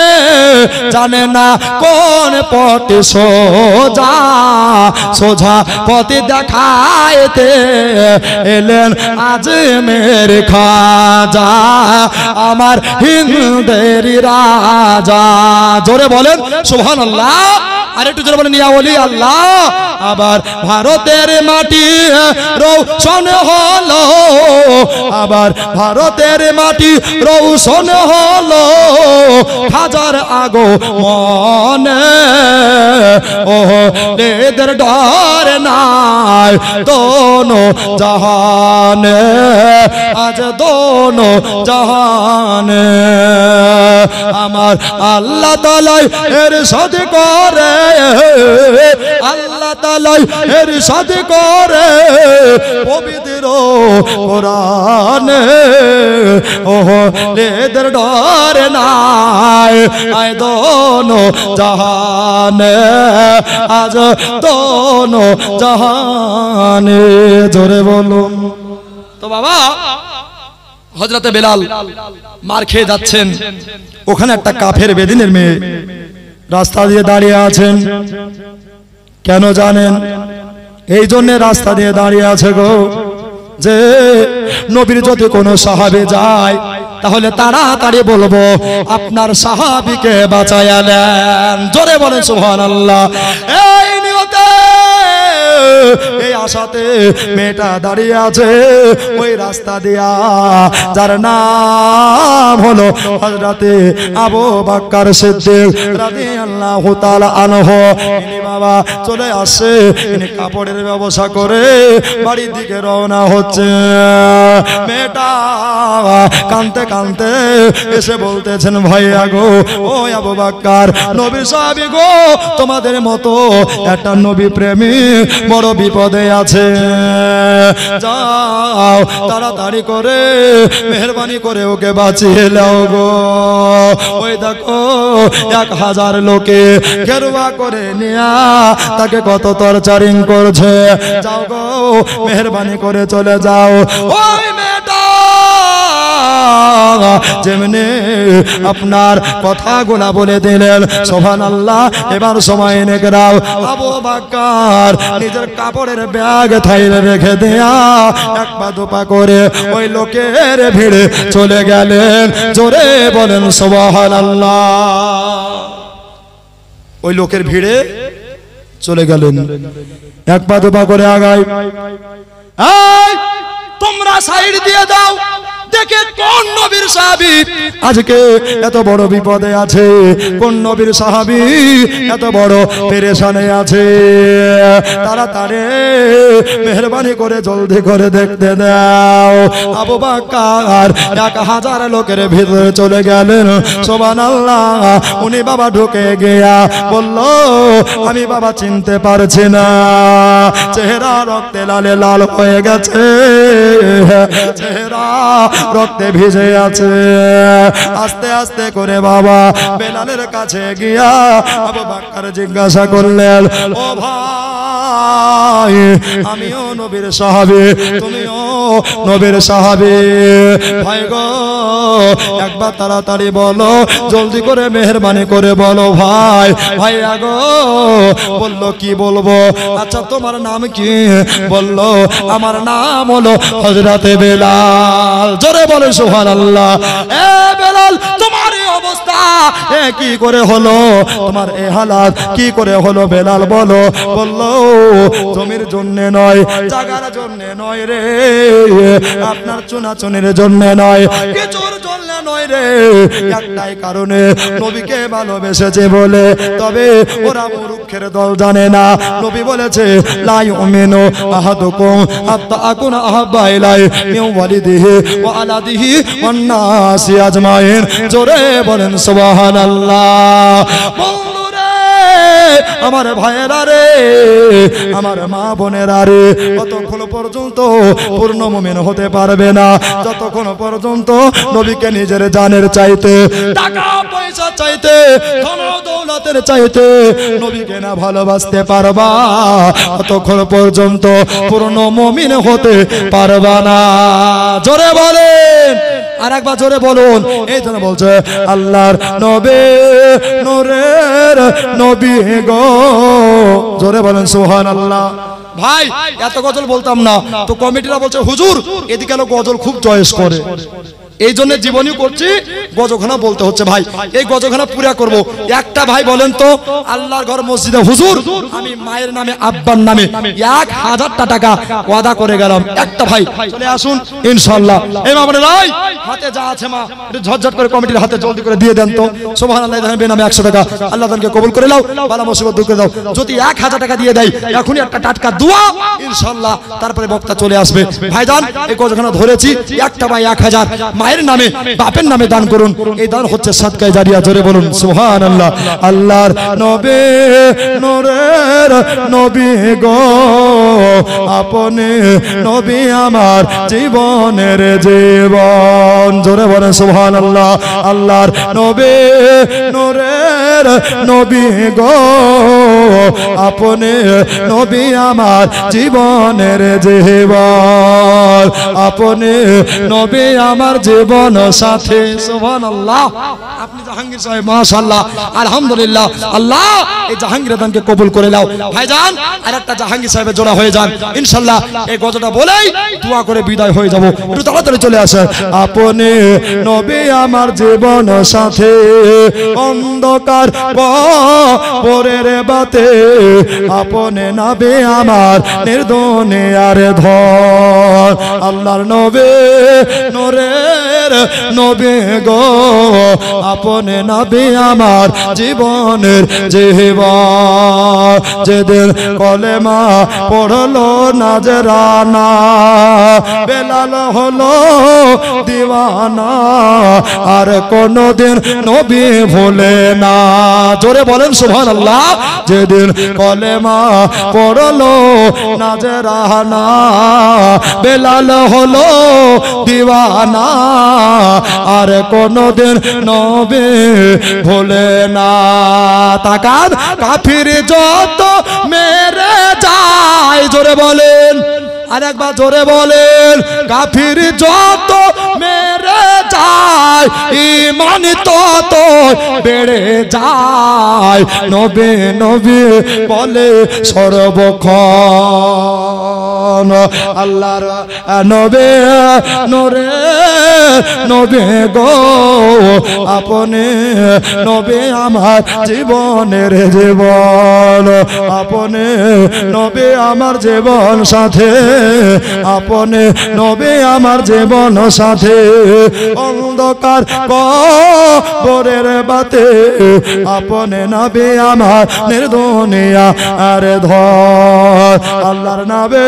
জানে না কোন পথে সোজা, সোজা পথে দেখাইতে এলেন আজমের খাজা আমার হিন্দের রাজা। জোরে বলেন সুবহানাল্লাহ। আর একটু জোরে বলেন ইয়া ওলি আল্লাহ। আবার ভারতের মাটি রৌশন হলো, আবার ভারতের মাটি রৌশন হলো হাজার আগো মনে, ও লেদের ডর নাই দোনো জাহানে, আজ দোনো জাহানে। আমার আল্লাহ তাআলা এর সাথে করে, আল্লাহ আল্লাহ তাআলা ইরশাদ করে পবিত্র কোরআনে ওহো লেদের ডরে নাই আয় দোনো জাহানে আজ দোনো জাহানে জোরে বলুন তো বাবা হযরতে বেলাল মার খেয়ে যাচ্ছেন ওখানে একটা কাফের বেদিনের মেয়ে রাস্তা দিয়ে দাঁড়িয়ে আছেন কেন জানেন এই জন্য রাস্তা দিয়ে দাঁড়িয়ে আছে গো যে নবীর যদি কোনো সাহাবী যায় তাহলে তাড়াতাড়ি বলবো আপনার সাহাবীকে বাঁচায়ালেন জোরে বলেন সুবহানাল্লাহ এই নিয়তে এই আশাতে মেয়েটা দাঁড়িয়ে আছে ওই রাস্তা দিয়া যার নাম হলো হযরতে আবু বকর সিদ্দিক রাদিয়াল্লাহু তাআলা আনহু ইনি বাবা চলে আসে ইনি কাপড়ের ব্যবসা করে বাড়ির দিকে রওনা হচ্ছে মেয়েটা কাঁদতে কাঁদতে এসে বলতেছেন ভাইয়া গো ও আবু বকর নবী সাহাবী গো তোমাদের মতো একটা নবী প্রেমী বড় বিপদে আছে যাও তাড়াতাড়ি করে মেহেরবানি করে ওকে বাঁচিয়ে নাও গো ওই দেখো 1000 লোকে ঘেরুয়া করে নিয়া তাকে কত টর্চারিং করছে যাও গো মেহেরবানি করে চলে যাও ওই মেয়েটা যেমনি আপনার কথাগুলা বলে দিলেন সুবহানাল্লাহ এবার সময় নেকে দাও আবু বকর নিজের কাপড়ের ব্যাগ থাইলে রেখে দেয়া এক পা দুপা করে ওই লোকের ভিড়ে চলে গেলেন জোরে বলেন সুবহানাল্লাহ ওই লোকের ভিড়ে চলে গেলেন এক পা দুপা করে আগায় এই তোমরা সাইড দিয়ে দাও দেখে কোন নবীর সাহাবী আজকে এত বড় বিপদে আছে কোন নবীর সাহাবী এত বড় পেরেশানে আছে তাড়াতাড়ি মেহেরবানি করে জলদি করে দেখতে দাও আবু বকর 1000 লোকের ভিতরে চলে গেলেন সুবহানাল্লাহ উনি বাবা ঢুকে গিয়া বলল আমি বাবা চিনতে পারছি না চেহারা রক্তে লালে লাল হয়ে গেছে চেহারা রক্তে ভিজে আছে আস্তে আস্তে করে বাবা বেলালের কাছে গিয়া আবু বকর জিজ্ঞাসা করলেন ও ভাই আমিও নবীর সাহাবী তুমিও নবীর সাহাবী ভাই গো একবার তাড়াতাড়ি বলো জলদি করে মেহেরবানি করে বলো ভাই ভাইয়া গো বলল কি বলবো আচ্ছা তোমার নাম কি বলল আমার নাম হলো হযরতে বেলাল জোরে বলে সুবহানাল্লাহ এ বেলাল তোমার এই অবস্থা এ কি করে হলো তোমার এই হালাত কি করে হলো বেলাল বলো বলল জমির জন্য নয় জায়গার জন্য নয় রে আপনার চুনাচুনির জন্য নয় কিছুর জন্য নয় রে একটাই কারণে নবীকে ভালোবেসেছে বলে তবে ওরা মূর্খের দল জানে না নবী বলেছে লা ইউমিনু আহাদুকুম হাত্তা আকুনা আহাব্বা ইলাইহি মিন ওয়ালিদিহি ওয়া আলাদিহি ওয়ান নাসি আজমাইন জোরে বলেন সুবহানাল্লাহ বন্ধুরে আমার ভাইয়েরা রে আমার মা বোনেরা রে কতক্ষণ পর্যন্ত পূর্ণ মুমিন হতে পারবে না যতক্ষণ পর্যন্ত নবীকে নিজের জানের চাইতে টাকা পয়সা চাইতে ধন দৌলতের চাইতে নবীকে না ভালোবাসতে পারবা ততক্ষণ পর্যন্ত পূর্ণ মুমিন হতে পারবা না জোরে বলেন আর একবার জোরে বলুন এই জন্য বলছে আল্লাহর নবী নূরের নবী গো জোরে বলেন সুবহানাল্লাহ ভাই এত গজল বলতাম না তো কমিটিরা বলছে হুজুর এদিকে লোক গজল খুব চয়েস করে এই জন্য জীবনী করছি গজখানা বলতে হচ্ছে ভাই এই গজখানা পুরা করব একটা ভাই বলেন তো আল্লাহর ঘর মসজিদে হুজুর আমি মায়ের নামে আব্বার নামে 1000 টাকা ওয়াদা করে গেলাম একটা ভাই চলে আসুন ইনশাআল্লাহ এই মামুনের ভাই হাতে যা আছে মা একটু ঝটঝট করে কমিটির হাতে জলদি করে দিয়ে দেন তো সুবহানাল্লাহ দেখেন বেনামে 100 টাকা আল্লাহ তাআলাকে কবুল করে নাও বালা মুসিবত দূর করে দাও যদি 1000 টাকা দিয়ে দেয় এখনই একটা টাটকা দোয়া ইনশাআল্লাহ তারপরে বক্তা চলে আসবে ভাইজান এই গজখানা ধরেছি একটা ভাই 1000 মায়ের নামে বাপের নামে দান করুন। এই দান হচ্ছে সাদকায়ে জারিয়া। জোরে বলুন সুবহানাল্লাহ। আল্লাহর নবী নূরের নবী গো, আপনি নবী আমার জীবনের জীবন। জোরে বলেন সুবহানাল্লাহ। আল্লাহর নবী নূরের নবী গো, আপনি নবী আমার জীবনের জীবন, আপনি নবী আমার জীবন সাথী। সুবহানাল্লাহ। আপনি জাহাঙ্গীর সাহেব মাশাআল্লাহ আলহামদুলিল্লাহ। আল্লাহ এই জাহাঙ্গীর দানকে কবুল করে নাও। ভাইজান আরেকটা জাহাঙ্গীর সাহেবের জোড়া হয়ে যান ইনশাআল্লাহ। এই গজলটা বলেই দোয়া করে বিদায় হয়ে যাব। একটু তাড়াতাড়ি চলে আসেন। আপনি নবী আমার জীবন সাথী, অন্ধকার পরের বাতে আপনি নবী আমার নির্দুনিয়ার ধন। আল্লাহর নবী নূরের নবী গো, আপনি নবী আমার জীবনের জীবন। যেদিন কলেমা পড়লো নাজরানা, বেলাল হলো দিওয়ানা, আর কোনদিন নবী ভুলে না। জোরে বলেন সুবহানাল্লাহ। যেদিন কলেমা পড়লো নাজরানা, বেলাল হলো দিওয়ানা, আর কোনদিন নবী ভুলে না। তাকান কাফির যত মেরে যায়, জোরে বলেন আরেকবার জোরে বলেন, কাফির যত মেরে যায় ঈমান তত বেড়ে যায়। নবী নবী বলে সর্বক্ষণ। আল্লাহর নবী নূরে নবী গো, আপনি নবী আমার জীবনের জীবন, আপনি নবী আমার জীবন সাথী, আপনি নবী আমার জীবন সাথী। অন্ধকার কবরের বাতে আপনি নবী আমার নির্দুনিয়া আর ধন। আল্লাহর নবী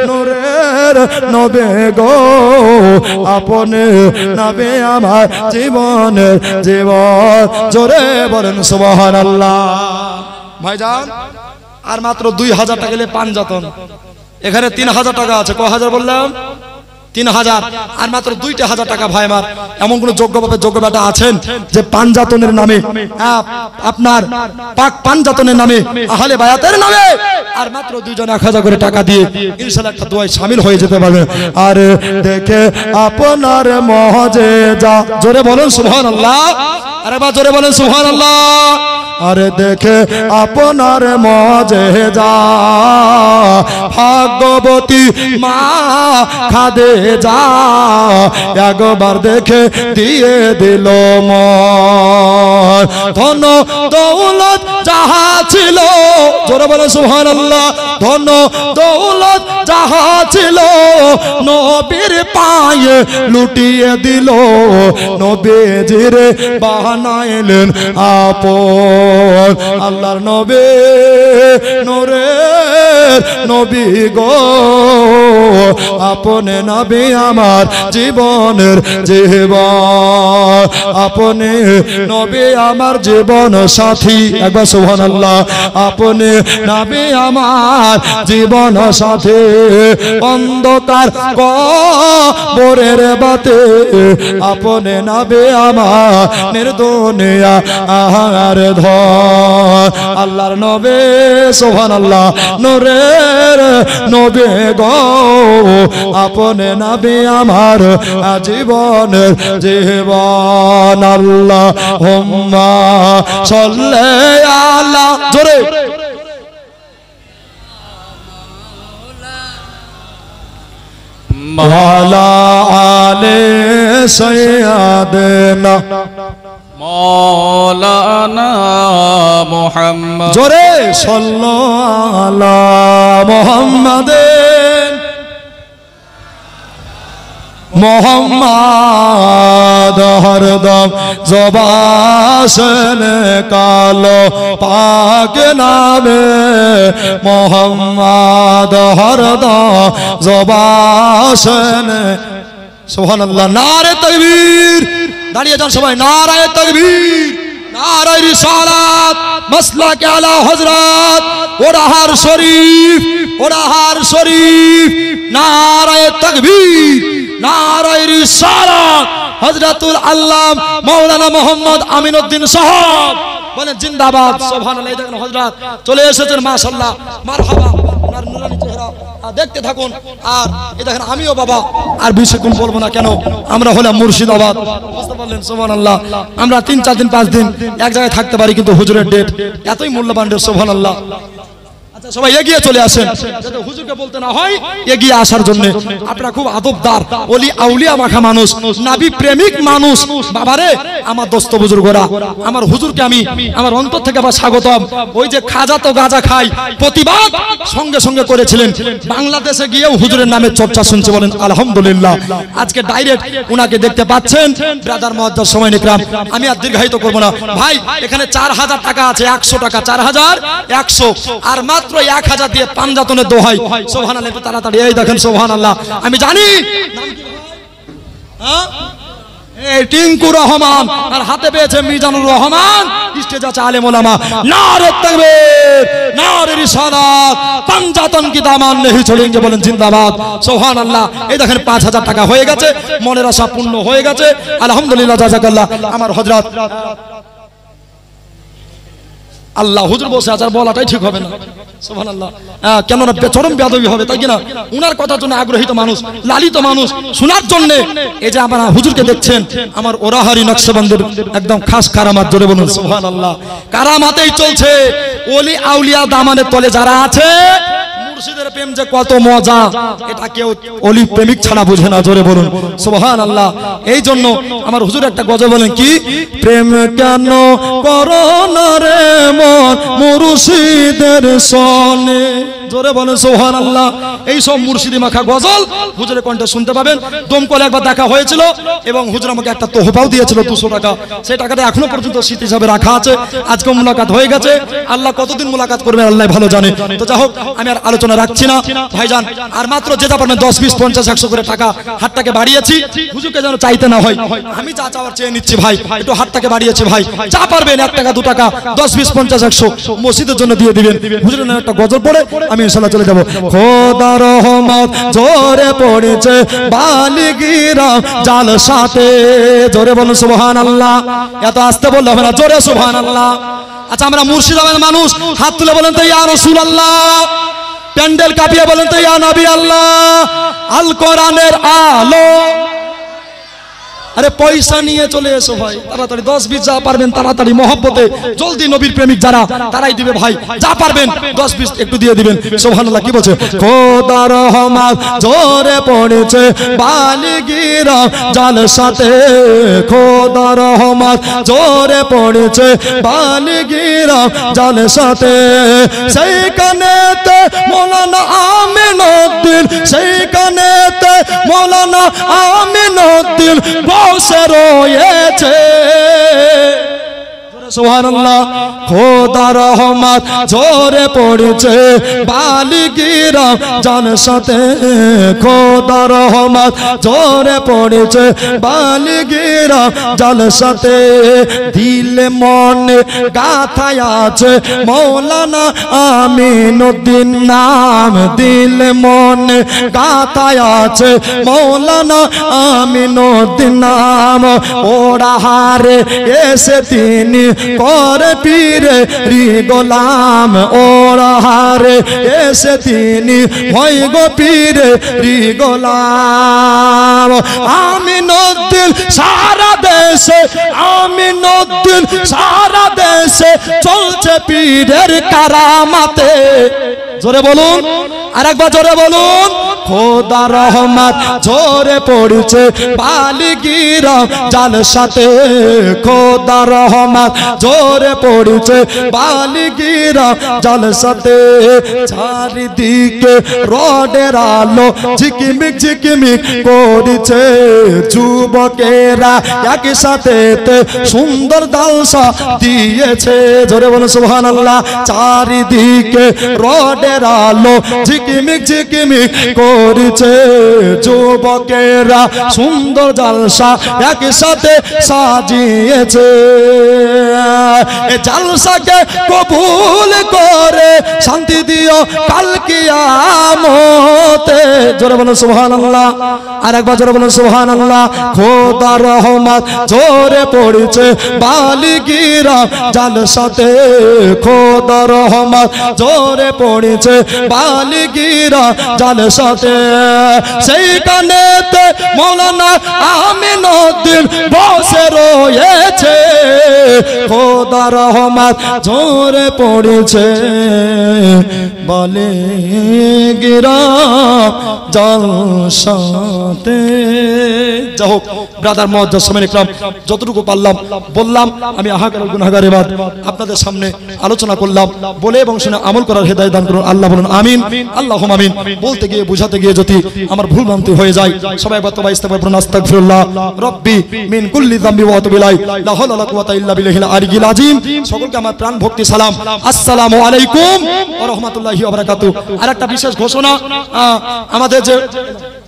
নূরের নবী গো, আপনি নবী আমার জীবনের জীবন। জোরে বলেন সুবহানাল্লাহ। ভাইজান আর মাত্র 2000 টাকা গেলে পাঞ্জাতন। এখানে 3000 টাকা আছে। কয় হাজার বললাম? 3000। আর মাত্র 2000 টাকা। ভাই আমার এমন কোন যোগ্য বাপের যোগ্য বেটা আছেন যে পাঞ্জাতনের নামে, আপনার পাক পাঞ্জাতনের নামে, আহলে বায়াতের নামে আর মাত্র 2 জন 1000 করে টাকা দিয়ে ইনশাআল্লাহ একটা দোয়ায় শামিল হয়ে যেতে পারবেন। আর দেখে আপনার মুআজিজা, জোরে বলেন সুবহানাল্লাহ। আরে বা জোরে বলেন সুবহানাল্লাহ। আরে দেখে আপনার মুআজিজা, ভাগ্যবতী মা খাদিজা একবার দেখে দিয়ে দিল মন। ধন দৌলত যাহা ছিল, জোরে বলে সুবহানাল্লাহ, ধন দৌলত যাহা ছিল নবীর পায়ে লুটিয়ে দিল। নবীজির বানাইলেন আপন। আল্লাহর নবী নূরের নবী গো, আপনি নবী আমার জীবনের জীবন, আপনি নবী আমার জীবন সাথী। একবার সুবহানাল্লাহ। আপনি নবী আমার জীবন সাথী। অন্ধকার কবরের বাতে আপনি নবী আমার নির্দুনিয়া আর ধন। আল্লাহর নবী সুবহানাল্লাহ নূরের নবী গো, আপনি নবী আমার জীবনের জীবন। আল্লাহুম্মা সাল্লি আলা, জোরে মাওলা আলে সাইয়্যিদিনা মৌলানা মুহাম্মদ। জোরে সাল্লাল্লাহু আলা মুহাম্মাদিন মোহাম্মদ। হরদম জবান কালো পাক নামে মোহাম্মদ, হরদম জবান সুবহানাল্লাহ। নারে তাকবীর, দাঁড়িয়ে যান সবাই। নারে তাকবীর, নারে রিসালাত, মাসলাকে আলা হযরত ওরাহার শরীফ, ওরাহার শরীফ। নারে তাকবীর, নারে রিসালাত, হযরতুল আল্লাম মাওলানা মোহাম্মদ আমিনউদ্দিন সাহেব বলেন জিন্দাবাদ। সুবহানাল্লাহ। দেখেন হযরত চলে এসেছেন, মাশাআল্লাহ, মারহাবা। ওনার নুরানি চেহারা দেখতে থাকুন। আর এই দেখেন আমিও বাবা আর বেশিক্ষণ বলবো না, কেন আমরা হলাম মুর্শিদাবাদ, বুঝতে পারলেন? সুবহানাল্লাহ। আমরা 3-4 দিন 5 দিন এক জায়গায় থাকতে পারি, কিন্তু হুজুরের ডেট এতই মূল্যবান ডেট। সুবহানাল্লাহ। আচ্ছা সবাই এগিয়ে চলে আসেন, যাতে হুজুরকে বলতে না হয় এগিয়ে আসার জন্য। আপনারা খুব আদবদার, ওলি আউলিয়া মাখা মানুষ, নবী প্রেমিক মানুষ। বাবারে আমার দোস্ত বুজুর্গরা, আমার হুজুরকে আমি আমার অন্তর থেকে আবার স্বাগতম। ওই যে খাজা তো গাজা খাই প্রতিবাদ সঙ্গে সঙ্গে করেছিলেন, বাংলাদেশে গিয়েও হুজুরের নামে চর্চা শুনছে, বলেন আলহামদুলিল্লাহ। আজকে ডাইরেক্ট উনাকে দেখতে পাচ্ছেন। ব্রাদার মুআজ্জাজ সময় নিকরাম, আমি আর দীর্ঘায়িত করব না ভাই। এখানে 4000 টাকা আছে, 100 টাকা, 4100 আর মাত্র 1000 দিয়ে পাঞ্জাতনের দোহাই। সুবহানাল্লাহ। একটু তাড়াতাড়ি, এই দেখেন সুবহানাল্লাহ। আমি জানি এই টিঙ্কু রহমান আর হাতে পেয়েছে মিজানুর রহমান, স্টেজ আছে আলেম ওলামা। নারে তাকবীর, নারে রিসালাত, পাঞ্জাতন কি দামান নেহি ছোড়েঙ্গে, বলেন জিন্দাবাদ। সুবহানাল্লাহ। এই দেখেন 5000 টাকা হয়ে গেছে, মনের আশা পূর্ণ হয়ে গেছে, আলহামদুলিল্লাহ, জাযাকাল্লাহ। আমার হযরত আল্লাহ হুজুর বসে আছে, আর বলাটাই ঠিক হবে না। সুবহানাল্লাহ। কেননা চরম বেয়াদবি হবে, তাই কিনা? উনার কথার জন্য আগ্রহীত মানুষ, লালিত মানুষ, শোনার জন্য এই যে আপনারা হুজুরকে দেখছেন, আমার ওরাহারি নকশবন্দের একদম খাস কারামাত, জোরে বলুন সুবহানাল্লাহ। কারামাতেই চলছে। ওলি আউলিয়া দামানের তলে যারা আছে, মুর্শিদের প্রেম যে কত মজা, এটা কেউ ওলি প্রেমিক ছাড়া বুঝে না, জোরে বলুন সুবহানাল্লাহ। এই জন্য আমার হুজুর একটা গজল বলেন, কি প্রেম কেন করো না রে মন মুর্শিদের সনে, জোরে বলেন সুবহানাল্লাহ। এই সব মুর্শিদি মাখা গজল হুজুরের কণ্ঠে শুনতে পাবেন। দমকলে একবার দেখা হয়েছিল এবং হুজুর আমাকে একটা তোহফাও দিয়েছিল 200 টাকা। সেই টাকাটা এখনো পর্যন্ত স্মৃতি হিসাবে রাখা আছে। আজকে মুলাকাত হয়ে গেছে, আল্লাহ কতদিন মুলাকাত করবেন আল্লাহ ভালো জানে। তো যাই হোক, আমি আর আলোচনা রাখছি না ভাইজান। আর মাত্র যেটা পারবেন 10, 20, 50, 100 করে টাকা হাতটাকে বাড়িয়েছি, হুজুরকে যেন চাইতে না হয়। আমি যা চাওয়ার চেয়ে নিচ্ছি ভাই, একটু হাতটাকে বাড়িয়েছি ভাই। যা পারবেন 1 টাকা 2 টাকা 10, 20, 50, 100 মসজিদের জন্য দিয়ে দিবেন। হুজুরের নামে একটা গজল পড়ে আমি ইনশাআল্লাহ চলে যাব। খোদা রহমত জোরে পড়েছে বালিগিরা জালসাতে, জোরে বলুন সুবহানাল্লাহ। এত আস্তে বললে হবে না, জোরে সুবহানাল্লাহ। আচ্ছা আমরা মুর্শিদাবাদের মানুষ, হাত তুলে বলেন তো ইয়া রাসূলুল্লাহ। প্যান্ডেল কাঁপিয়ে বলেন তো ইয়া নবী আল্লাহ। আল কোরআনের আলো। আরে পয়সা নিয়ে চলে এসো ভাই, তাড়াতাড়ি 10, 20 যা পারবেন তাড়াতাড়ি মহব্বতে জলদি, নবীর প্রেমিক যারা তারাই দিবে ভাই। যা পারবেন 10, 20 একটু দিয়ে দিবেন। সুবহানাল্লাহ। কি বলছে? খোদা রহমত জোরে পড়েছে বালিগিরা জালসাতে, খোদা রহমত জোরে পড়েছে বালিগিরা জালসাতে। সেইখানেতে মৌলানা আমিনউদ্দিন, সেইখানেতে মৌলানা আমিনউদ্দিন বসে রয়েছে, সুবহানাল্লাহ। খোদা রহমত জোরে পড়েছে বালিগিরা জালসাতে, খোদা রহমত জোরে পড়েছে বালিগিরা জালসাতে। দিল মনে গাথায় আছে মৌলানা আমিনউদ্দিন নাম, দিল মনে গাথায় আছে মৌলানা আমিনউদ্দিন নাম। ওরা হারে এসে তিনি করে পীরে রি গোলাম, ওরা হারে এসে তিনি হয় গো পীরে রি গোলাম। আমিনউদ্দিন সারা দেশে, আমিনউদ্দিন সারা দেশে চলছে পীরের কারামাতে, জোরে বলুন, আরেকবার জোরে বলুন। খোদা রহমত জোরে পড়েছে বালিগিরা জালসাতে, খোদা রহমত জোরে পড়েছে বালিগিরা জালসাতে। চারিদিকে রোডের আলো ঝিকিমিক ঝিকিমিক করছে, যুবকেরা একসাথে সুন্দর দালসা দিয়েছে, জোরে বলুন সুবহানাল্লাহ। চারিদিকে রোডের আলো ঝিকিমিক ঝিকিমিক করেছে যুবকেরা সুন্দর জালসা একসাথে সাজিয়েছে এ জালসাকে কবুল করে শান্তি দিও কাল কিয়ামতে জোরে বলুন সুবহানাল্লাহ আর একবার জোরে বলুন সুবহানাল্লাহ খোদার রহমত জোরে পড়েছে বালিগীরা জালসাতে খোদার রহমত জোরে পড়েছে বালিগীরা জালসাতে সেইখানেতে মাওলানা আমিনউদ্দিন বসে রয়েছে খোদার রহমত জোরে পড়েছে বালিগীরা জালসাতে যাই হোক ব্রাদার মুআজ্জাজ সামিন ইকরাম যতটুকু পারলাম বললাম আমি আহাকার গুনাহগার ইবাদ আপনাদের সামনে আলোচনা করলাম বলে এবং শুনে আমল করার হেদায়েত দান করুন আল্লাহ বলুন আমিন আল্লাহুম্মা আমিন বলতে গিয়ে বুঝাতে গিয়ে যদি আমার ভুল ভ্রান্তি হয়ে যায় সবাই একবার তওবা ইস্তিগফার করুন আস্তাগফিরুল্লাহ রাব্বি মিন কুল্লি যামবি ওয়া আতুবু ইলাইহি লা হাওলা ওয়ালা কুওয়াতা ইল্লা বিল্লাহিল আলিয়্যিল আযীম সকলকে আমার প্রাণ ভক্তি সালাম আসসালামু আলাইকুম ওয়া রাহমাতুল্লাহি ওয়া বারাকাতুহু আর একটা বিশেষ ঘোষণা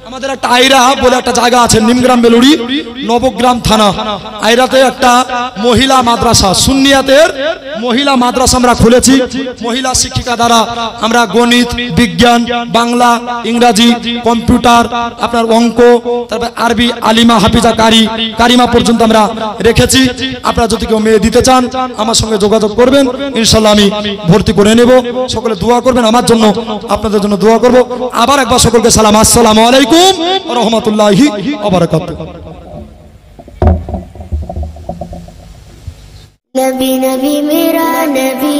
আমাদের একটা আইরা বলে একটা জায়গা আছে নিমগ্রাম বেলুড়ি নবগ্রাম থানা আইরাতে একটা মহিলা মাদ্রাসা সুন্নিয়াতের মহিলা মাদ্রাসা আমরা খুলেছি মহিলা শিক্ষিকা দ্বারা আমরা গণিত বিজ্ঞান বাংলা ইংরেজি কম্পিউটার আপনার অঙ্ক তারপর আরবি আলিমা হাফিজা কারিমা পর্যন্ত আমরা রেখেছি আপনারা যদি কেউ মেয়ে দিতে চান আমার সঙ্গে যোগাযোগ করবেন ইনশাআল্লাহ আমি ভর্তি করে নেব সকলে দোয়া করবেন আমার জন্য আপনাদের জন্য দোয়া করব আবার একবার সকলকে সালাম আসসালামু আলাইকুম ওয়া রাহমাতুল্লাহি ওয়া বারাকাতুহু नबी नबी मेरा नबी